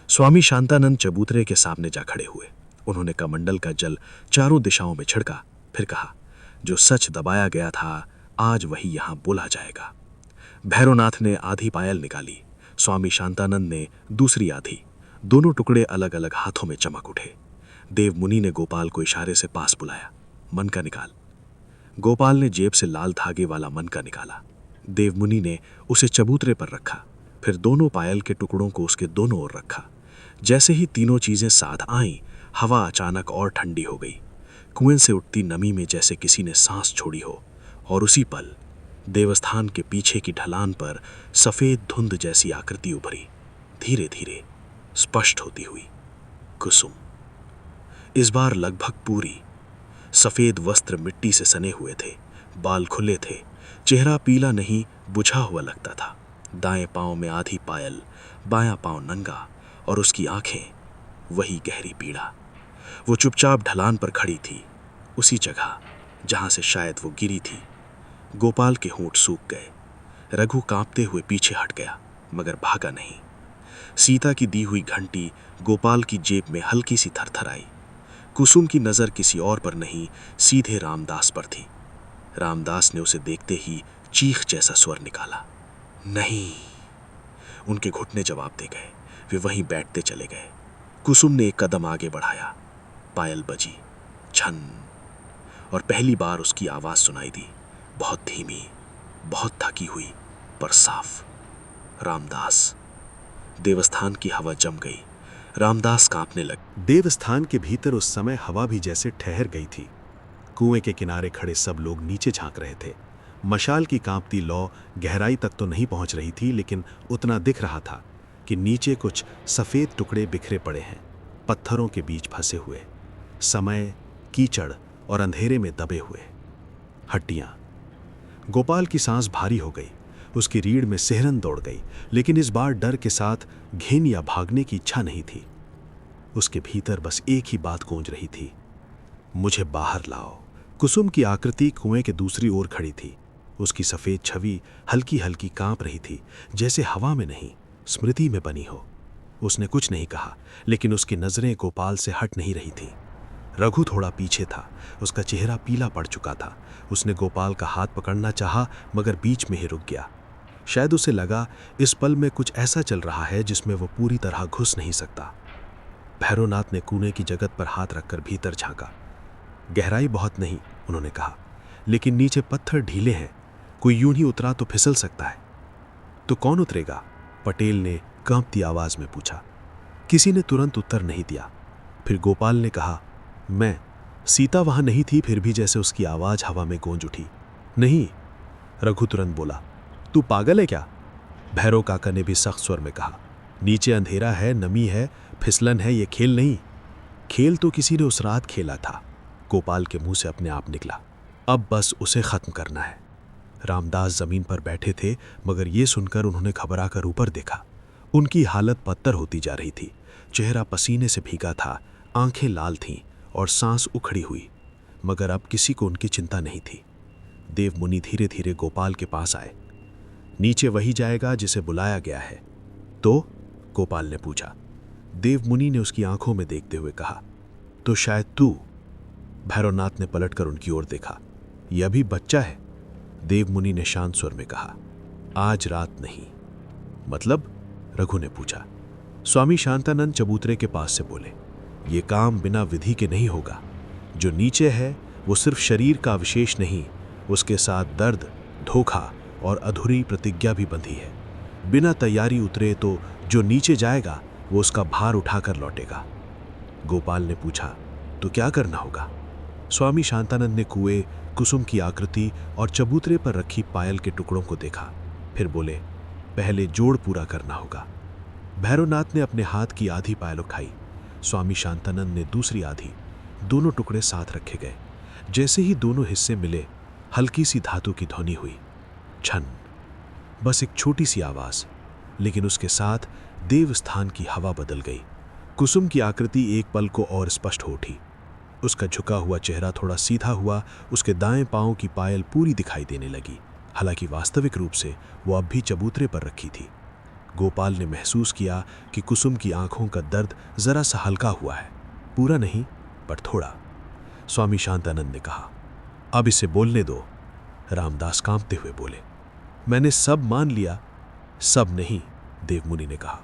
S5: स्वामी शांतानंद चबूतरे के सामने जा खड़े हुए। उन्होंने कमंडल का जल चारों दिशाओं में छिड़का, फिर कहा, जो सच दबाया गया था आज वही यहां बोला जाएगा। भैरवनाथ ने आधी पायल निकाली, स्वामी शांतानंद ने दूसरी आधी। दोनों टुकड़े अलग अलग हाथों में चमक उठे। देवमुनि ने गोपाल को इशारे से पास बुलाया, मन का निकाल। गोपाल ने जेब से लाल धागे वाला मन का निकाला। देवमुनि ने उसे चबूतरे पर रखा, फिर दोनों पायल के टुकड़ों को उसके दोनों ओर रखा। जैसे ही तीनों चीजें साथ आईं, हवा अचानक और ठंडी हो गई। कुएं से उठती नमी में जैसे किसी ने सांस छोड़ी हो, और उसी पल देवस्थान के पीछे की ढलान पर सफेद धुंध जैसी आकृति उभरी, धीरे धीरे स्पष्ट होती हुई। कुसुम। इस बार लगभग पूरी। सफेद वस्त्र मिट्टी से सने हुए थे, बाल खुले थे, चेहरा पीला नहीं बुझा हुआ लगता था। दाएं पांव में आधी पायल, बायां पांव नंगा, और उसकी आंखें वही गहरी पीड़ा। वो चुपचाप ढलान पर खड़ी थी, उसी जगह जहां से शायद वो गिरी थी। गोपाल के होंठ सूख गए। रघु कांपते हुए पीछे हट गया, मगर भागा नहीं। सीता की दी हुई घंटी गोपाल की जेब में हल्की सी थरथराई। कुसुम की नजर किसी और पर नहीं, सीधे रामदास पर थी। रामदास ने उसे देखते ही चीख जैसा स्वर निकाला, नहीं। उनके घुटने जवाब दे गए। वे वहीं बैठते चले गए। कुसुम ने एक कदम आगे बढ़ाया। पायल बजी, छन, और पहली बार उसकी आवाज सुनाई दी, बहुत धीमी, बहुत थकी हुई, पर साफ। रामदास। देवस्थान की हवा जम गई। रामदास कांपने लगे।
S6: देवस्थान के भीतर उस समय हवा भी जैसे ठहर गई थी। कुएं के किनारे खड़े सब लोग नीचे झांक रहे थे। मशाल की कांपती लौ गहराई तक तो नहीं पहुंच रही थी, लेकिन उतना दिख रहा था कि नीचे कुछ सफेद टुकड़े बिखरे पड़े हैं, पत्थरों के बीच फंसे हुए, समय, कीचड़ और अंधेरे में दबे हुए। हड्डियां। गोपाल की सांस भारी हो गई। उसकी रीढ़ में सिहरन दौड़ गई, लेकिन इस बार डर के साथ घिन या भागने की इच्छा नहीं थी। उसके भीतर बस एक ही बात गूंज रही थी, मुझे बाहर लाओ। कुसुम की आकृति कुएं के दूसरी ओर खड़ी थी। उसकी सफेद छवि हल्की हल्की कांप रही थी, जैसे हवा में नहीं, स्मृति में बनी हो। उसने कुछ नहीं कहा, लेकिन उसकी नजरें गोपाल से हट नहीं रही थी। रघु थोड़ा पीछे था, उसका चेहरा पीला पड़ चुका था। उसने गोपाल का हाथ पकड़ना चाहा, मगर बीच में ही रुक गया। शायद उसे लगा इस पल में कुछ ऐसा चल रहा है जिसमें वो पूरी तरह घुस नहीं सकता। भैरवनाथ ने कूने की जगत पर हाथ रखकर भीतर झांका। गहराई बहुत नहीं, उन्होंने कहा, लेकिन नीचे पत्थर ढीले हैं, कोई यूं ही उतरा तो फिसल सकता है। तो कौन उतरेगा? पटेल ने कांपती आवाज में पूछा। किसी ने तुरंत उत्तर नहीं दिया। फिर गोपाल ने कहा, मैं। सीता वहां नहीं थी, फिर भी जैसे उसकी आवाज हवा में गूंज उठी। नहीं। रघु तुरंत बोला, तू पागल है क्या? भैरव काका ने भी सख्त स्वर में कहा, नीचे अंधेरा है, नमी है, फिसलन है, ये खेल नहीं। खेल तो किसी ने उस रात खेला था, गोपाल के मुंह से अपने आप निकला। अब बस उसे खत्म करना है। रामदास जमीन पर बैठे थे, मगर ये सुनकर उन्होंने घबरा कर ऊपर देखा। उनकी हालत बदतर होती जा रही थी। चेहरा पसीने से भीगा था, आंखें लाल थीं और सांस उखड़ी हुई, मगर अब किसी को उनकी चिंता नहीं थी। देवमुनि धीरे धीरे गोपाल के पास आए। नीचे वही जाएगा जिसे बुलाया गया है। तो? गोपाल ने पूछा। देवमुनि ने उसकी आंखों में देखते हुए कहा, तो शायद तू। भैरवनाथ ने पलटकर उनकी ओर देखा। यह भी बच्चा है? देवमुनि ने शांत स्वर में कहा, आज रात नहीं। मतलब? रघु ने पूछा। स्वामी शांतानंद चबूतरे के पास से बोले, ये काम बिना विधि के नहीं होगा। जो नीचे है वो सिर्फ शरीर का विशेष नहीं, उसके साथ दर्द, धोखा और अधूरी प्रतिज्ञा भी बंधी है। बिना तैयारी उतरे तो जो नीचे जाएगा वो उसका भार उठाकर लौटेगा। गोपाल ने पूछा, तो क्या करना होगा? स्वामी शांतानंद ने कुएं, कुसुम की आकृति और चबूतरे पर रखी पायल के टुकड़ों को देखा, फिर बोले, पहले जोड़ पूरा करना होगा। भैरवनाथ ने अपने हाथ की आधी पायल उठाई, स्वामी शांतानंद ने दूसरी आधी। दोनों टुकड़े साथ रखे गए। जैसे ही दोनों हिस्से मिले, हल्की सी धातु की ध्वनि हुई, छन। बस एक छोटी सी आवाज, लेकिन उसके साथ देवस्थान की हवा बदल गई। कुसुम की आकृति एक पल को और स्पष्ट हो उठी। उसका झुका हुआ चेहरा थोड़ा सीधा हुआ, उसके दाएं पांव की पायल पूरी दिखाई देने लगी। हालांकि वास्तविक रूप से वो अब भी चबूतरे पर रखी थी। गोपाल ने महसूस किया कि कुसुम की आंखों का दर्द जरा सा हल्का हुआ है, पूरा नहीं पर थोड़ा। स्वामी शांतानंद ने कहा, अब इसे बोलने दो। रामदास कांपते हुए बोले, मैंने सब मान लिया। सब नहीं, देवमुनि ने कहा।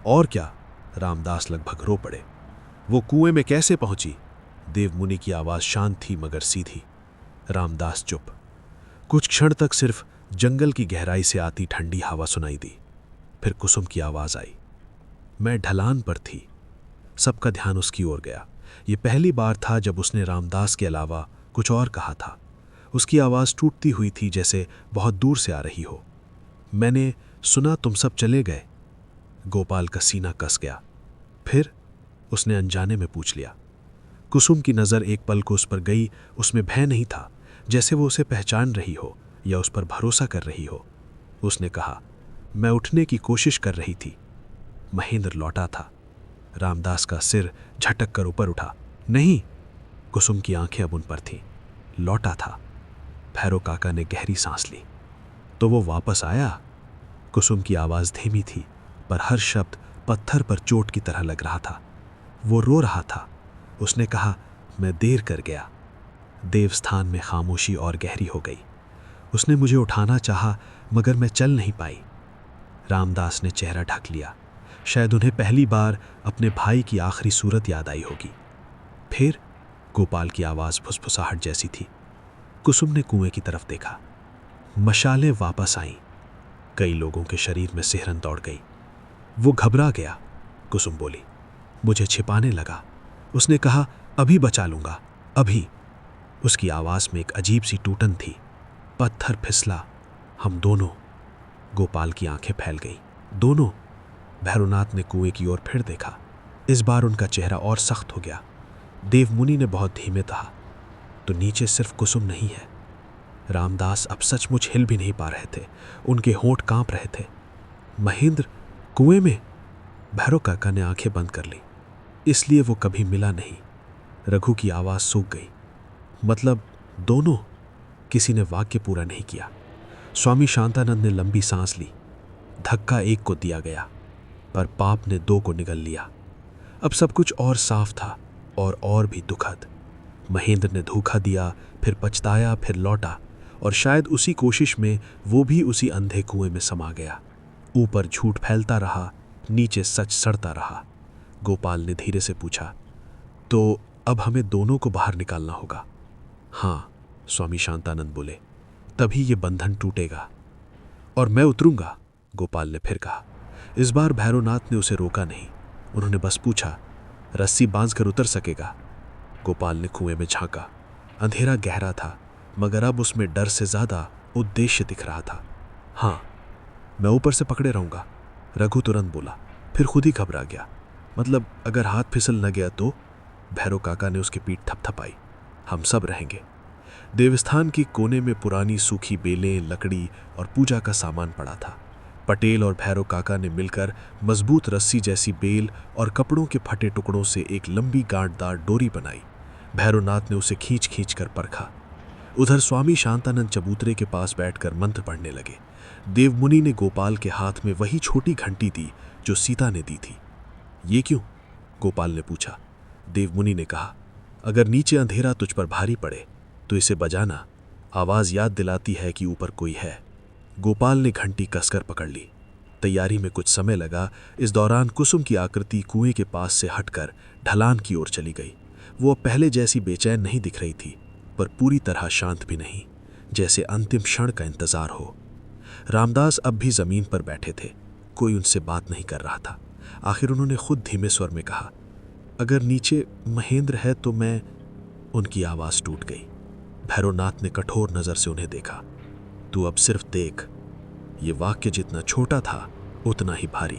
S6: और क्या? रामदास लगभग रो पड़े। वो कुएं में कैसे पहुंची? देवमुनि की आवाज शांत थी मगर सीधी। रामदास चुप। कुछ क्षण तक सिर्फ जंगल की गहराई से आती ठंडी हवा सुनाई दी। फिर कुसुम की आवाज आई। मैं ढलान पर थी। सबका ध्यान उसकी ओर गया। ये पहली बार था जब उसने रामदास के अलावा कुछ और कहा था। उसकी आवाज टूटती हुई थी, जैसे बहुत दूर से आ रही हो। मैंने सुना तुम सब चले गए। गोपाल का सीना कस गया। फिर उसने अनजाने में पूछ लिया। कुसुम की नज़र एक पल को उस पर गई। उसमें भय नहीं था, जैसे वो उसे पहचान रही हो या उस पर भरोसा कर रही हो। उसने कहा, मैं उठने की कोशिश कर रही थी। महेंद्र लौटा था। रामदास का सिर झटक कर ऊपर उठा। नहीं। कुसुम की आंखें अब उन पर थीं। लौटा था। भैरव काका ने गहरी सांस ली। तो वो वापस आया? कुसुम की आवाज धीमी थी, पर हर शब्द पत्थर पर चोट की तरह लग रहा था। वो रो रहा था। उसने कहा, मैं देर कर गया। देवस्थान में खामोशी और गहरी हो गई। उसने मुझे उठाना चाहा, मगर मैं चल नहीं पाई। रामदास ने चेहरा ढक लिया। शायद उन्हें पहली बार अपने भाई की आखिरी सूरत याद आई होगी। फिर गोपाल की आवाज फुसफुसाहट जैसी थी। कुसुम ने कुएं की तरफ देखा। मशालें वापस आईं। कई लोगों के शरीर में सिहरन दौड़ गई। वो घबरा गया। कुसुम बोली, मुझे छिपाने लगा। उसने कहा, अभी बचा लूंगा, अभी। उसकी आवाज में एक अजीब सी टूटन थी। पत्थर फिसला। हम दोनों। गोपाल की आंखें फैल गईं। दोनों। भैरवनाथ ने कुएं की ओर फिर देखा। इस बार उनका चेहरा और सख्त हो गया। देवमुनि ने बहुत धीमे कहा, तो नीचे सिर्फ कुसुम नहीं है। रामदास अब सचमुच हिल भी नहीं पा रहे थे। उनके होंठ कांप रहे थे। महेंद्र कुएं में? भैरव काका ने आंखें बंद कर ली। इसलिए वो कभी मिला नहीं। रघु की आवाज सूख गई। मतलब दोनों? किसी ने वाक्य पूरा नहीं किया। स्वामी शांतानंद ने लंबी सांस ली। धक्का एक को दिया गया, पर पाप ने दो को निगल लिया। अब सब कुछ और साफ था और भी दुखद। महेंद्र ने धोखा दिया, फिर पछताया, फिर लौटा, और शायद उसी कोशिश में वो भी उसी अंधे कुएं में समा गया। ऊपर झूठ फैलता रहा, नीचे सच सड़ता रहा। गोपाल ने धीरे से पूछा, तो अब हमें दोनों को बाहर निकालना होगा? हाँ, स्वामी शांतानंद बोले, तभी ये बंधन टूटेगा। और मैं उतरूंगा, गोपाल ने फिर कहा। इस बार भैरवनाथ ने उसे रोका नहीं। उन्होंने बस पूछा, रस्सी बांधकर उतर सकेगा? गोपाल ने कुएं में झांका। अंधेरा गहरा था, मगर अब उसमें डर से ज्यादा उद्देश्य दिख रहा था। हाँ, मैं ऊपर से पकड़े रहूंगा, रघु तुरंत बोला, फिर खुद ही घबरा गया। मतलब अगर हाथ फिसल न गया तो? भैरव काका ने उसकी पीठ थपथपाई। हम सब रहेंगे। देवस्थान के कोने में पुरानी सूखी बेलें, लकड़ी और पूजा का सामान पड़ा था। पटेल और भैरव काका ने मिलकर मजबूत रस्सी जैसी बेल और कपड़ों के फटे टुकड़ों से एक लंबी गांठदार डोरी बनाई। भैरवनाथ ने उसे खींच खींच कर परखा। उधर स्वामी शांतानंद चबूतरे के पास बैठकर मंत्र पढ़ने लगे। देवमुनि ने गोपाल के हाथ में वही छोटी घंटी दी जो सीता ने दी थी। ये क्यों? गोपाल ने पूछा। देवमुनि ने कहा, अगर नीचे अंधेरा तुझ पर भारी पड़े तो इसे बजाना। आवाज याद दिलाती है कि ऊपर कोई है। गोपाल ने घंटी कसकर पकड़ ली। तैयारी में कुछ समय लगा। इस दौरान कुसुम की आकृति कुएं के पास से हटकर ढलान की ओर चली गई। वो अब पहले जैसी बेचैन नहीं दिख रही थी, पर पूरी तरह शांत भी नहीं, जैसे अंतिम क्षण का इंतजार हो। रामदास अब भी जमीन पर बैठे थे। कोई उनसे बात नहीं कर रहा था। आखिर उन्होंने खुद धीमे स्वर में कहा, अगर नीचे महेंद्र है तो मैं। उनकी आवाज टूट गई। भैरवनाथ ने कठोर नजर से उन्हें देखा। तू अब सिर्फ देख। ये वाक्य जितना छोटा था उतना ही भारी।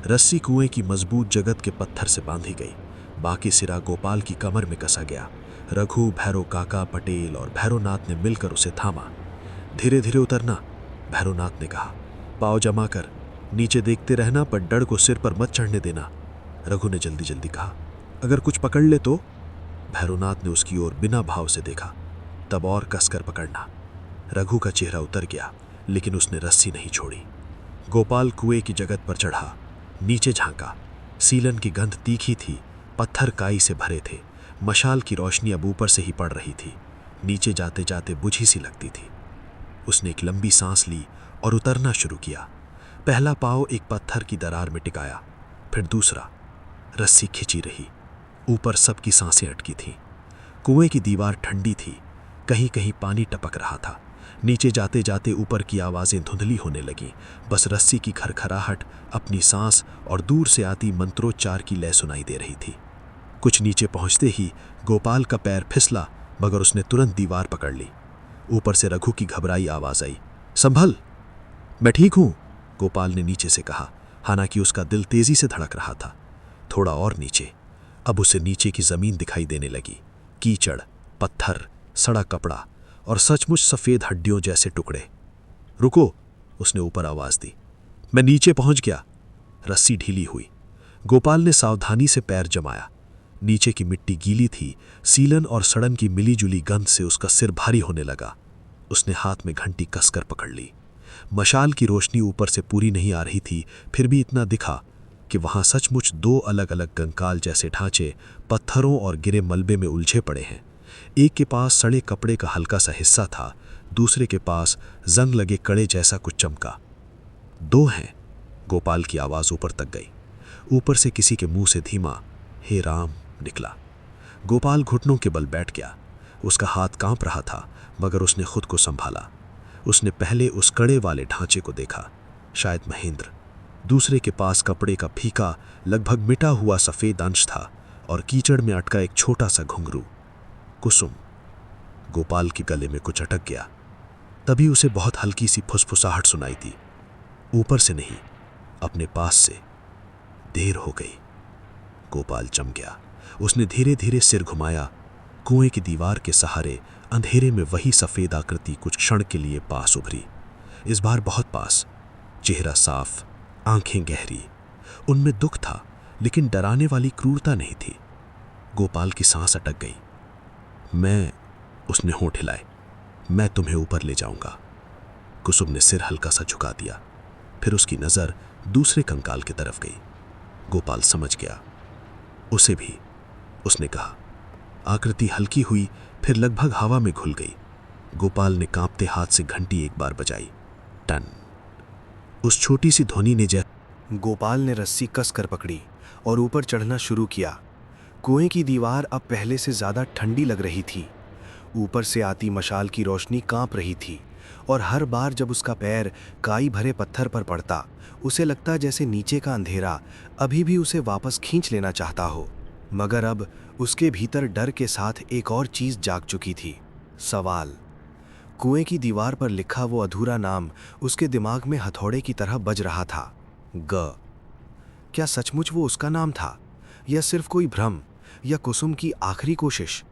S6: रस्सी कुएं की मजबूत जगत के पत्थर से बांधी गई। बाकी सिरा गोपाल की कमर में कसा गया। रघु, भैरव काका, पटेल और भैरवनाथ ने मिलकर उसे थामा। धीरे धीरे उतरना, भैरवनाथ ने कहा। पाँव जमा कर।
S5: नीचे देखते रहना, पर डर को सिर पर मत चढ़ने देना, रघु ने जल्दी जल्दी कहा। अगर कुछ पकड़ ले तो? भैरवनाथ ने उसकी ओर बिना भाव से देखा। तब और कसकर पकड़ना। रघु का चेहरा उतर गया, लेकिन उसने रस्सी नहीं छोड़ी। गोपाल कुएं की जगत पर चढ़ा, नीचे झांका। सीलन की गंध तीखी थी, पत्थर काई से भरे थे। मशाल की रोशनी अब ऊपर से ही पड़ रही थी, नीचे जाते जाते बुझी सी लगती थी। उसने एक लंबी सांस ली और उतरना शुरू किया। पहला पांव एक पत्थर की दरार में टिकाया, फिर दूसरा। रस्सी खिंची रही, ऊपर सबकी सांसें अटकी थीं। कुएं की दीवार ठंडी थी, कहीं कहीं पानी टपक रहा था। नीचे जाते जाते ऊपर की आवाजें धुंधली होने लगीं। बस रस्सी की खरखराहट, अपनी सांस और दूर से आती मंत्रोच्चार की लय सुनाई दे रही थी। कुछ नीचे पहुंचते ही गोपाल का पैर फिसला, मगर उसने तुरंत दीवार पकड़ ली। ऊपर से रघु की घबराई आवाज आई, संभल, मैं ठीक हूं, गोपाल ने नीचे से कहा। हालांकि उसका दिल तेजी से धड़क रहा था। थोड़ा और नीचे। अब उसे नीचे की जमीन दिखाई देने लगी। कीचड़, पत्थर, सड़ा कपड़ा और सचमुच सफेद हड्डियों जैसे टुकड़े। रुको, उसने ऊपर आवाज दी। मैं नीचे पहुंच गया। रस्सी ढीली हुई। गोपाल ने सावधानी से पैर जमाया। नीचे की मिट्टी गीली थी। सीलन और सड़न की मिलीजुली गंध से उसका सिर भारी होने लगा। उसने हाथ में घंटी कसकर पकड़ ली। मशाल की रोशनी ऊपर से पूरी नहीं आ रही थी, फिर भी इतना दिखा कि वहां सचमुच दो अलग अलग कंकाल जैसे ढांचे पत्थरों और गिरे मलबे में उलझे पड़े हैं। एक के पास सड़े कपड़े का हल्का सा हिस्सा था, दूसरे के पास जंग लगे कड़े जैसा कुछ चमका। दो हैं, गोपाल की आवाज ऊपर तक गई। ऊपर से किसी के मुंह से धीमा हे राम निकला। गोपाल घुटनों के बल बैठ गया। उसका हाथ कांप रहा था, मगर उसने खुद को संभाला। उसने पहले उस कड़े वाले ढांचे को देखा, शायद महेंद्र। दूसरे के पास कपड़े का फीका, लगभग मिटा हुआ सफेद अंश था और कीचड़ में अटका एक छोटा सा घुंघरू। कुसुम। गोपाल के गले में कुछ अटक गया। तभी उसे बहुत हल्की सी फुसफुसाहट सुनाई दी, ऊपर से नहीं, अपने पास से। देर हो गई। गोपाल जम गया। उसने धीरे धीरे सिर घुमाया। कुएं की दीवार के सहारे अंधेरे में वही सफेद आकृति कुछ क्षण के लिए पास उभरी। इस बार बहुत पास। चेहरा साफ, आंखें गहरी। उनमें दुख था, लेकिन डराने वाली क्रूरता नहीं थी। गोपाल की सांस अटक गई। उसने होंठ हिलाए, मैं तुम्हें ऊपर ले जाऊंगा। कुसुम ने सिर हल्का सा झुका दिया। फिर उसकी नजर दूसरे कंकाल की तरफ गई। गोपाल समझ गया, उसे भी। उसने कहा। आकृति हल्की हुई, फिर लगभग हवा में घुल गई। गोपाल ने कांपते हाथ से घंटी एक बार बजाई। टन। उस छोटी सी ध्वनि ने
S6: गोपाल ने रस्सी कस कर पकड़ी और ऊपर चढ़ना शुरू किया। कुएं की दीवार अब पहले से ज्यादा ठंडी लग रही थी। ऊपर से आती मशाल की रोशनी कांप रही थी और हर बार जब उसका पैर काई भरे पत्थर पर पड़ता, उसे लगता जैसे नीचे का अंधेरा अभी भी उसे वापस खींच लेना चाहता हो। मगर अब उसके भीतर डर के साथ एक और चीज जाग चुकी थी, सवाल। कुएं की दीवार पर लिखा वो अधूरा नाम उसके दिमाग में हथौड़े की तरह बज रहा था, ग। क्या सचमुच वो उसका नाम था, या सिर्फ कोई भ्रम, या कुसुम की आखिरी कोशिश?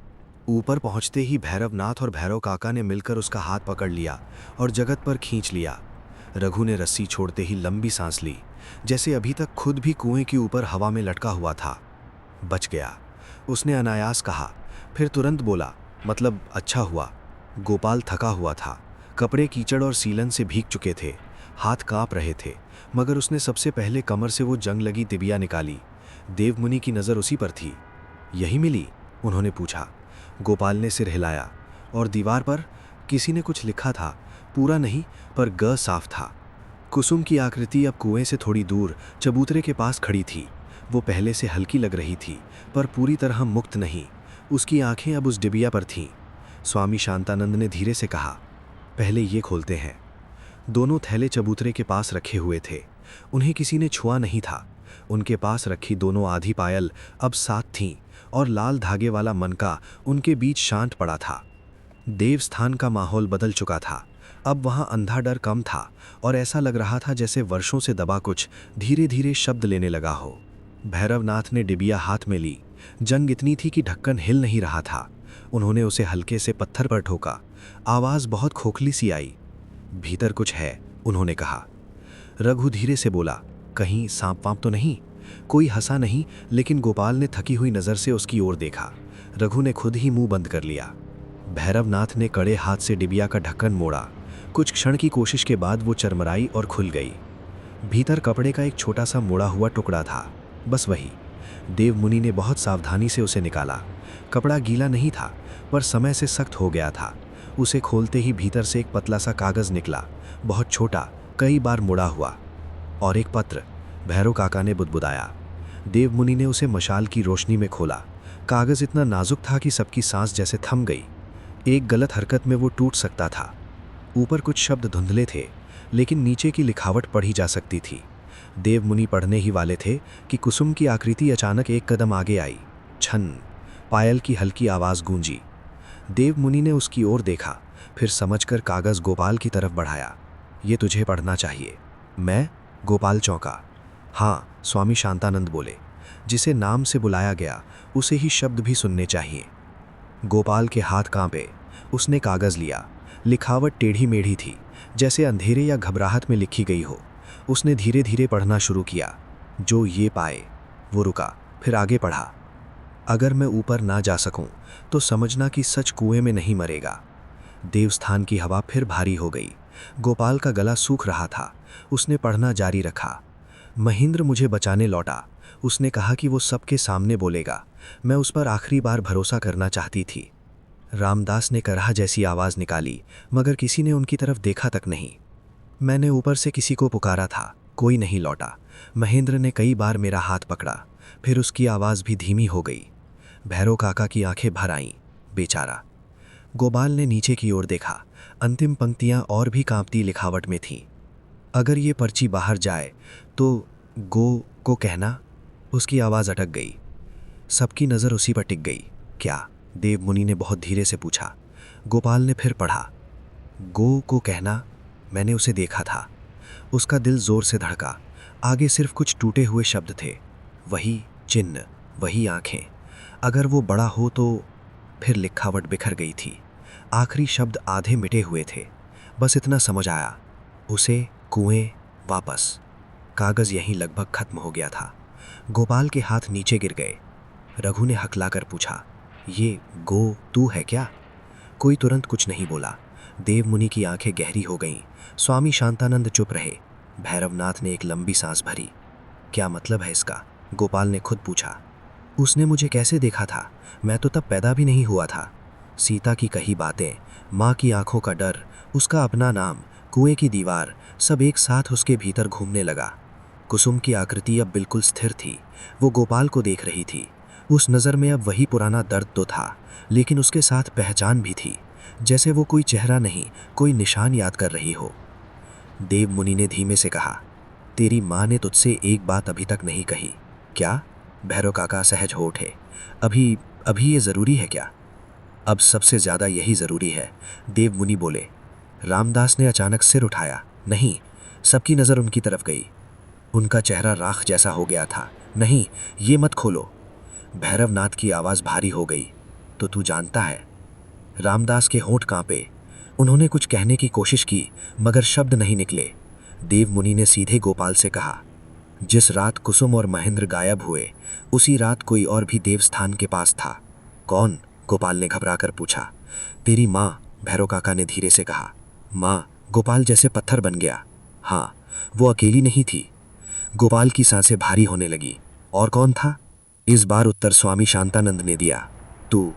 S6: ऊपर पहुंचते ही भैरवनाथ और भैरव काका ने मिलकर उसका हाथ पकड़ लिया और जगत पर खींच लिया। रघु ने रस्सी छोड़ते ही लंबी सांस ली, जैसे अभी तक खुद भी कुएं के ऊपर हवा में लटका हुआ था। बच गया, उसने अनायास कहा, फिर तुरंत बोला, मतलब अच्छा हुआ। गोपाल थका हुआ था, कपड़े कीचड़ और सीलन से भीग चुके थे, हाथ कांप रहे थे, मगर उसने सबसे पहले कमर से वो जंग लगी तिबिया निकाली। देवमुनि की नज़र उसी पर थी। यही मिली? उन्होंने पूछा। गोपाल ने सिर हिलाया। और दीवार पर किसी ने कुछ लिखा था, पूरा नहीं, पर ग साफ था। कुसुम की आकृति अब कुएं से थोड़ी दूर चबूतरे के पास खड़ी थी। वो पहले से हल्की लग रही थी, पर पूरी तरह मुक्त नहीं। उसकी आंखें अब उस डिबिया पर थीं। स्वामी शांतानंद ने धीरे से कहा, पहले ये खोलते हैं। दोनों थैले चबूतरे के पास रखे हुए थे। उन्हें किसी ने छुआ नहीं था। उनके पास रखी दोनों आधी पायल अब साथ थीं और लाल धागे वाला मनका उनके बीच शांत पड़ा था। देवस्थान का माहौल बदल चुका था। अब वहाँ अंधा डर कम था और ऐसा लग रहा था जैसे वर्षों से दबा कुछ धीरे धीरे शब्द लेने लगा हो। भैरवनाथ ने डिबिया हाथ में ली। जंग इतनी थी कि ढक्कन हिल नहीं रहा था। उन्होंने उसे हल्के से पत्थर पर ठोका। आवाज़ बहुत खोखली सी आई। भीतर कुछ है, उन्होंने कहा।
S2: रघु धीरे से बोला, कहीं सांप वांप तो नहीं? कोई हंसा नहीं, लेकिन गोपाल ने थकी हुई नज़र से उसकी ओर देखा। रघु ने खुद ही मुंह बंद कर लिया। भैरवनाथ ने कड़े हाथ से डिबिया का ढक्कन मोड़ा। कुछ क्षण की कोशिश के बाद वो चरमराई और खुल गई। भीतर कपड़े का एक छोटा सा मोड़ा हुआ टुकड़ा था, बस वही। देव मुनि ने बहुत सावधानी से उसे निकाला। कपड़ा गीला नहीं था, पर समय से सख्त हो गया था। उसे खोलते ही भीतर से एक पतला सा कागज़ निकला, बहुत छोटा, कई बार मुड़ा हुआ। और एक पत्र, भैरव काका ने बुदबुदाया। देव मुनि ने उसे मशाल की रोशनी में खोला। कागज़ इतना नाजुक था कि सबकी सांस जैसे थम गई। एक गलत हरकत में वो टूट सकता था। ऊपर कुछ शब्द धुंधले थे, लेकिन नीचे की लिखावट पढ़ी जा सकती थी। देव मुनि पढ़ने ही वाले थे कि कुसुम की आकृति अचानक एक कदम आगे आई। छन, पायल की हल्की आवाज़ गूंजी। देव मुनि ने उसकी ओर देखा, फिर समझकर कागज़ गोपाल की तरफ बढ़ाया। ये तुझे पढ़ना चाहिए। मैं? गोपाल चौंका। हाँ, स्वामी शांतानंद बोले। जिसे नाम से बुलाया गया उसे ही शब्द भी सुनने चाहिए। गोपाल के हाथ कांपे। उसने कागज़ लिया। लिखावट टेढ़ी मेढ़ी थी, जैसे अंधेरे या घबराहट में लिखी गई हो। उसने धीरे धीरे पढ़ना शुरू किया। जो ये पाए। वो रुका, फिर आगे पढ़ा। अगर मैं ऊपर ना जा सकूं, तो समझना कि सच कुएं में नहीं मरेगा। देवस्थान की हवा फिर भारी हो गई। गोपाल का गला सूख रहा था। उसने पढ़ना जारी रखा। महेंद्र मुझे बचाने लौटा। उसने कहा कि वो सबके सामने बोलेगा। मैं उस पर आखिरी बार भरोसा करना चाहती थी। रामदास ने कराह जैसी आवाज़ निकाली, मगर किसी ने उनकी तरफ देखा तक नहीं। मैंने ऊपर से किसी को पुकारा था, कोई नहीं लौटा। महेंद्र ने कई बार मेरा हाथ पकड़ा, फिर उसकी आवाज़ भी धीमी हो गई। भैरव काका की आंखें भर आईं, बेचारा। गोपाल ने नीचे की ओर देखा। अंतिम पंक्तियां और भी कांपती लिखावट में थीं। अगर ये पर्ची बाहर जाए तो गो को कहना। उसकी आवाज़ अटक गई। सबकी नज़र उसी पर टिक गई। क्या? देव मुनि ने बहुत धीरे से पूछा। गोपाल ने फिर पढ़ा। गो को कहना। मैंने उसे देखा था। उसका दिल जोर से धड़का। आगे सिर्फ कुछ टूटे हुए शब्द थे। वही चिन्ह, वही आंखें। अगर वो बड़ा हो तो। फिर लिखावट बिखर गई थी। आखिरी शब्द आधे मिटे हुए थे। बस इतना समझ आया, उसे कुएं वापस। कागज़ यहीं लगभग खत्म हो गया था। गोपाल के हाथ नीचे गिर गए। रघु ने हकलाकर पूछा, ये गो तू है क्या? कोई तुरंत कुछ नहीं बोला। देव मुनि की आंखें गहरी हो गईं। स्वामी शांतानंद चुप रहे। भैरवनाथ ने एक लंबी सांस भरी। क्या मतलब है इसका? गोपाल ने खुद पूछा। उसने मुझे कैसे देखा था? मैं तो तब पैदा भी नहीं हुआ था। सीता की कही बातें, माँ की आंखों का डर, उसका अपना नाम, कुएं की दीवार, सब एक साथ उसके भीतर घूमने लगा। कुसुम की आकृति अब बिल्कुल स्थिर थी। वो गोपाल को देख रही थी। उस नज़र में अब वही पुराना दर्द तो था, लेकिन उसके साथ पहचान भी थी, जैसे वो कोई चेहरा नहीं, कोई निशान याद कर रही हो। देव मुनि ने धीमे से कहा, तेरी माँ ने तुझसे एक बात अभी तक नहीं कही। क्या? भैरव काका सहज हो उठे। अभी ये ज़रूरी है क्या? अब सबसे ज़्यादा यही ज़रूरी है, देव मुनि बोले। रामदास ने अचानक सिर उठाया। नहीं। सबकी नज़र उनकी तरफ गई। उनका चेहरा राख जैसा हो गया था। नहीं, ये मत खोलो। भैरवनाथ की आवाज़ भारी हो गई। तो तू जानता है? रामदास के होंठ कांपे। उन्होंने कुछ कहने की कोशिश की, मगर शब्द नहीं निकले। देव मुनि ने सीधे गोपाल से कहा, जिस रात कुसुम और महेंद्र गायब हुए, उसी रात कोई और भी देवस्थान के पास था। कौन? गोपाल ने घबराकर पूछा। तेरी माँ, भैरव काका ने धीरे से कहा। माँ? गोपाल जैसे पत्थर बन गया। हाँ, वो अकेली नहीं थी। गोपाल की सांसें भारी होने लगी। और कौन था? इस बार उत्तर स्वामी शांतानंद ने दिया। तू।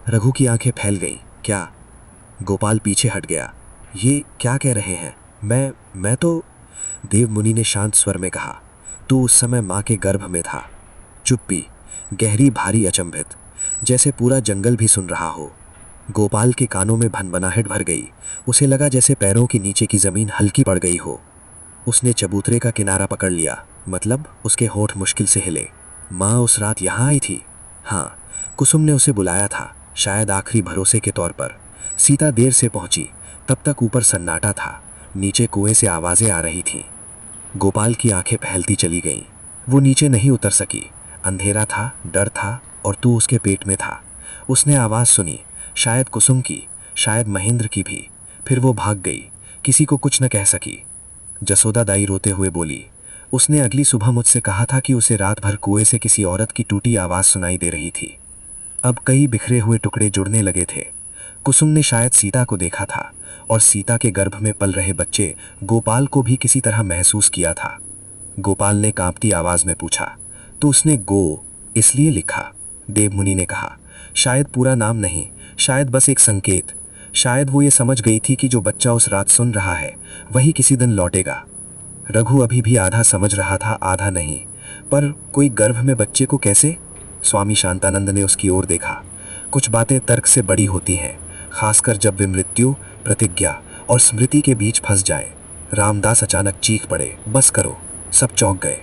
S2: रघु की आंखें फैल गईं। क्या? गोपाल पीछे हट गया। ये क्या कह रहे हैं? मैं तो। देव मुनि ने शांत स्वर में कहा, तू उस समय माँ के गर्भ में था। चुप्पी, गहरी भारी अचंभित, जैसे पूरा जंगल भी सुन रहा हो। गोपाल के कानों में भनभनाहट भर गई। उसे लगा जैसे पैरों के नीचे की जमीन हल्की पड़ गई हो। उसने चबूतरे का किनारा पकड़ लिया। मतलब? उसके होंठ मुश्किल से हिले। माँ उस रात यहाँ आई थी? हाँ, कुसुम ने उसे बुलाया था, शायद आखिरी भरोसे के तौर पर। सीता देर से पहुंची, तब तक ऊपर सन्नाटा था। नीचे कुएं से आवाज़ें आ रही थीं। गोपाल की आंखें फैलती चली गईं। वो नीचे नहीं उतर सकी। अंधेरा था, डर था, और तू उसके पेट में था। उसने आवाज़ सुनी, शायद कुसुम की, शायद महेंद्र की भी। फिर वो भाग गई, किसी को कुछ न कह सकी। जसोदा दाई रोते हुए बोली, उसने अगली सुबह मुझसे कहा था कि उसे रात भर कुएं से किसी औरत की टूटी आवाज़ सुनाई दे रही थी। अब कई बिखरे हुए टुकड़े जुड़ने लगे थे। कुसुम ने शायद सीता को देखा था और सीता के गर्भ में पल रहे बच्चे गोपाल को भी किसी तरह महसूस किया था। गोपाल ने कांपती आवाज़ में पूछा, तो उसने गो इसलिए लिखा? देवमुनि ने कहा, शायद पूरा नाम नहीं, शायद बस एक संकेत। शायद वो ये समझ गई थी कि जो बच्चा उस रात सुन रहा है वही किसी दिन लौटेगा। रघु अभी भी आधा समझ रहा था, आधा नहीं। पर कोई गर्भ में बच्चे को कैसे? स्वामी शांतानंद ने उसकी ओर देखा। कुछ बातें तर्क से बड़ी होती हैं, खासकर जब वे मृत्यु, प्रतिज्ञा और स्मृति के बीच फंस जाए। रामदास अचानक चीख पड़े, बस करो। सब चौंक गए।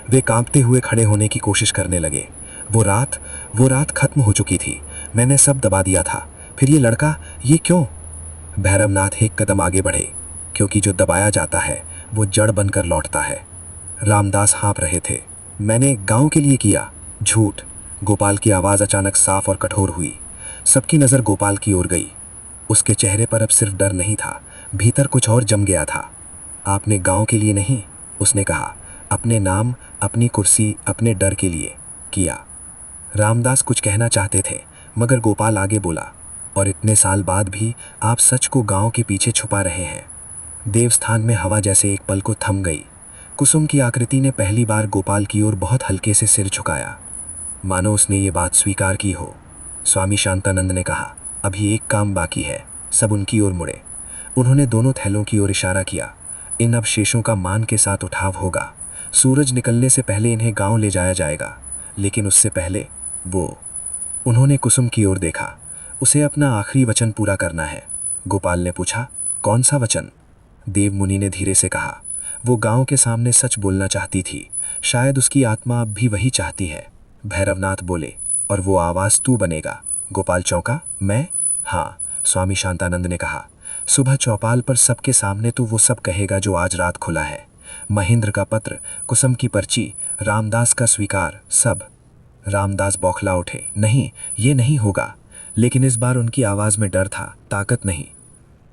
S2: वे कांपते हुए खड़े होने की कोशिश करने लगे। वो रात खत्म हो चुकी थी। मैंने सब दबा दिया था। फिर ये लड़का, ये क्यों? भैरवनाथ एक कदम आगे बढ़े, क्योंकि जो दबाया जाता है वो जड़ बनकर लौटता है। रामदास हाँप रहे थे। मैंने गांव के लिए किया। झूठ। गोपाल की आवाज़ अचानक साफ और कठोर हुई। सबकी नज़र गोपाल की ओर गई। उसके चेहरे पर अब सिर्फ डर नहीं था, भीतर कुछ और जम गया था। आपने गांव के लिए नहीं, उसने कहा, अपने नाम, अपनी कुर्सी, अपने डर के लिए किया। रामदास कुछ कहना चाहते थे, मगर गोपाल आगे बोला, और इतने साल बाद भी आप सच को गांव के पीछे छुपा रहे हैं। देवस्थान में हवा जैसे एक पल को थम गई। कुसुम की आकृति ने पहली बार गोपाल की ओर बहुत हल्के से सिर झुकाया, मानो उसने ये बात स्वीकार की हो। स्वामी शांतानंद ने कहा, अभी एक काम बाकी है। सब उनकी ओर मुड़े। उन्होंने दोनों थैलों की ओर इशारा किया। इन अवशेषों का मान के साथ उठाव होगा। सूरज निकलने से पहले इन्हें गांव ले जाया जाएगा, लेकिन उससे पहले उन्होंने कुसुम की ओर देखा। उसे अपना आखिरी वचन पूरा करना है। गोपाल ने पूछा, कौन सा वचन? देवमुनि ने धीरे से कहा, वो गांव के सामने सच बोलना चाहती थी। शायद उसकी आत्मा अब भी वही चाहती है। भैरवनाथ बोले, और वो आवाज़ तू बनेगा। गोपाल चौंका, मैं? हाँ, स्वामी शांतानंद ने कहा, सुबह चौपाल पर सबके सामने तो वो सब कहेगा जो आज रात खुला है। महेंद्र का पत्र, कुसुम की पर्ची, रामदास का स्वीकार, सब। रामदास बौखला उठे, नहीं, ये नहीं होगा। लेकिन इस बार उनकी आवाज़ में डर था, ताकत नहीं।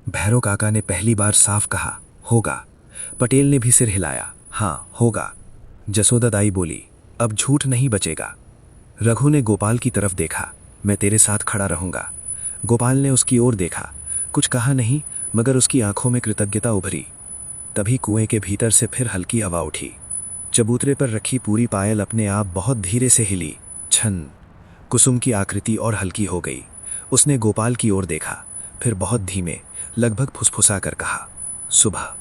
S2: भैरव काका ने पहली बार साफ कहा, होगा। पटेल ने भी सिर हिलाया, हाँ होगा। जसोदा दाई बोली, अब झूठ नहीं बचेगा। रघु ने गोपाल की तरफ देखा, मैं तेरे साथ खड़ा रहूंगा। गोपाल ने उसकी ओर देखा, कुछ कहा नहीं, मगर उसकी आंखों में कृतज्ञता उभरी। तभी कुएं के भीतर से फिर हल्की हवा उठी। चबूतरे पर रखी पूरी पायल अपने आप बहुत धीरे से हिली। छन। कुसुम की आकृति और हल्की हो गई। उसने गोपाल की ओर देखा, फिर बहुत धीमे, लगभग फुसफुसा कर कहा, सुबह।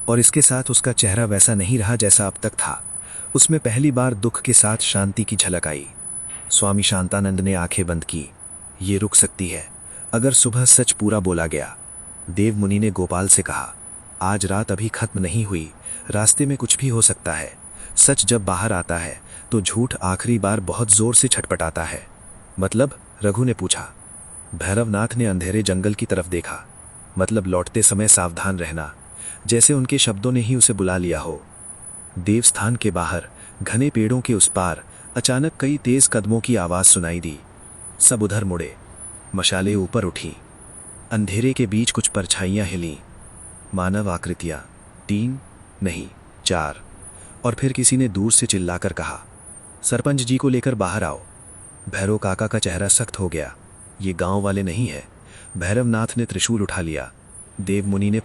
S2: और इसके साथ उसका चेहरा वैसा नहीं रहा जैसा अब तक था। उसमें पहली बार दुख के साथ शांति की झलक आई। स्वामी शांतानंद ने आंखें बंद की। ये रुक सकती है, अगर सुबह सच पूरा बोला गया। देवमुनि ने गोपाल से कहा, आज रात अभी खत्म नहीं हुई, रास्ते में कुछ भी हो सकता है। सच जब बाहर आता है तो झूठ आखिरी बार बहुत जोर से छटपटाता है। मतलब? रघु ने पूछा। भैरवनाथ ने अंधेरे जंगल की तरफ देखा। मतलब लौटते समय सावधान रहना, जैसे उनके शब्दों ने ही उसे बुला लिया हो। देवस्थान के बाहर घने पेड़ों के उस पार अचानक कई तेज कदमों की आवाज सुनाई दी। सब उधर मुड़े। मशालें ऊपर उठी। अंधेरे के बीच कुछ परछाइयां हिलीं। मानव आकृतियां, 3 नहीं 4। और फिर किसी ने दूर से चिल्लाकर कहा, सरपंच जी को लेकर बाहर आओ। भैरव काका का चेहरा सख्त हो गया। ये गांव वाले नहीं है। भैरवनाथ ने त्रिशूल उठा लिया। देवमुनि ने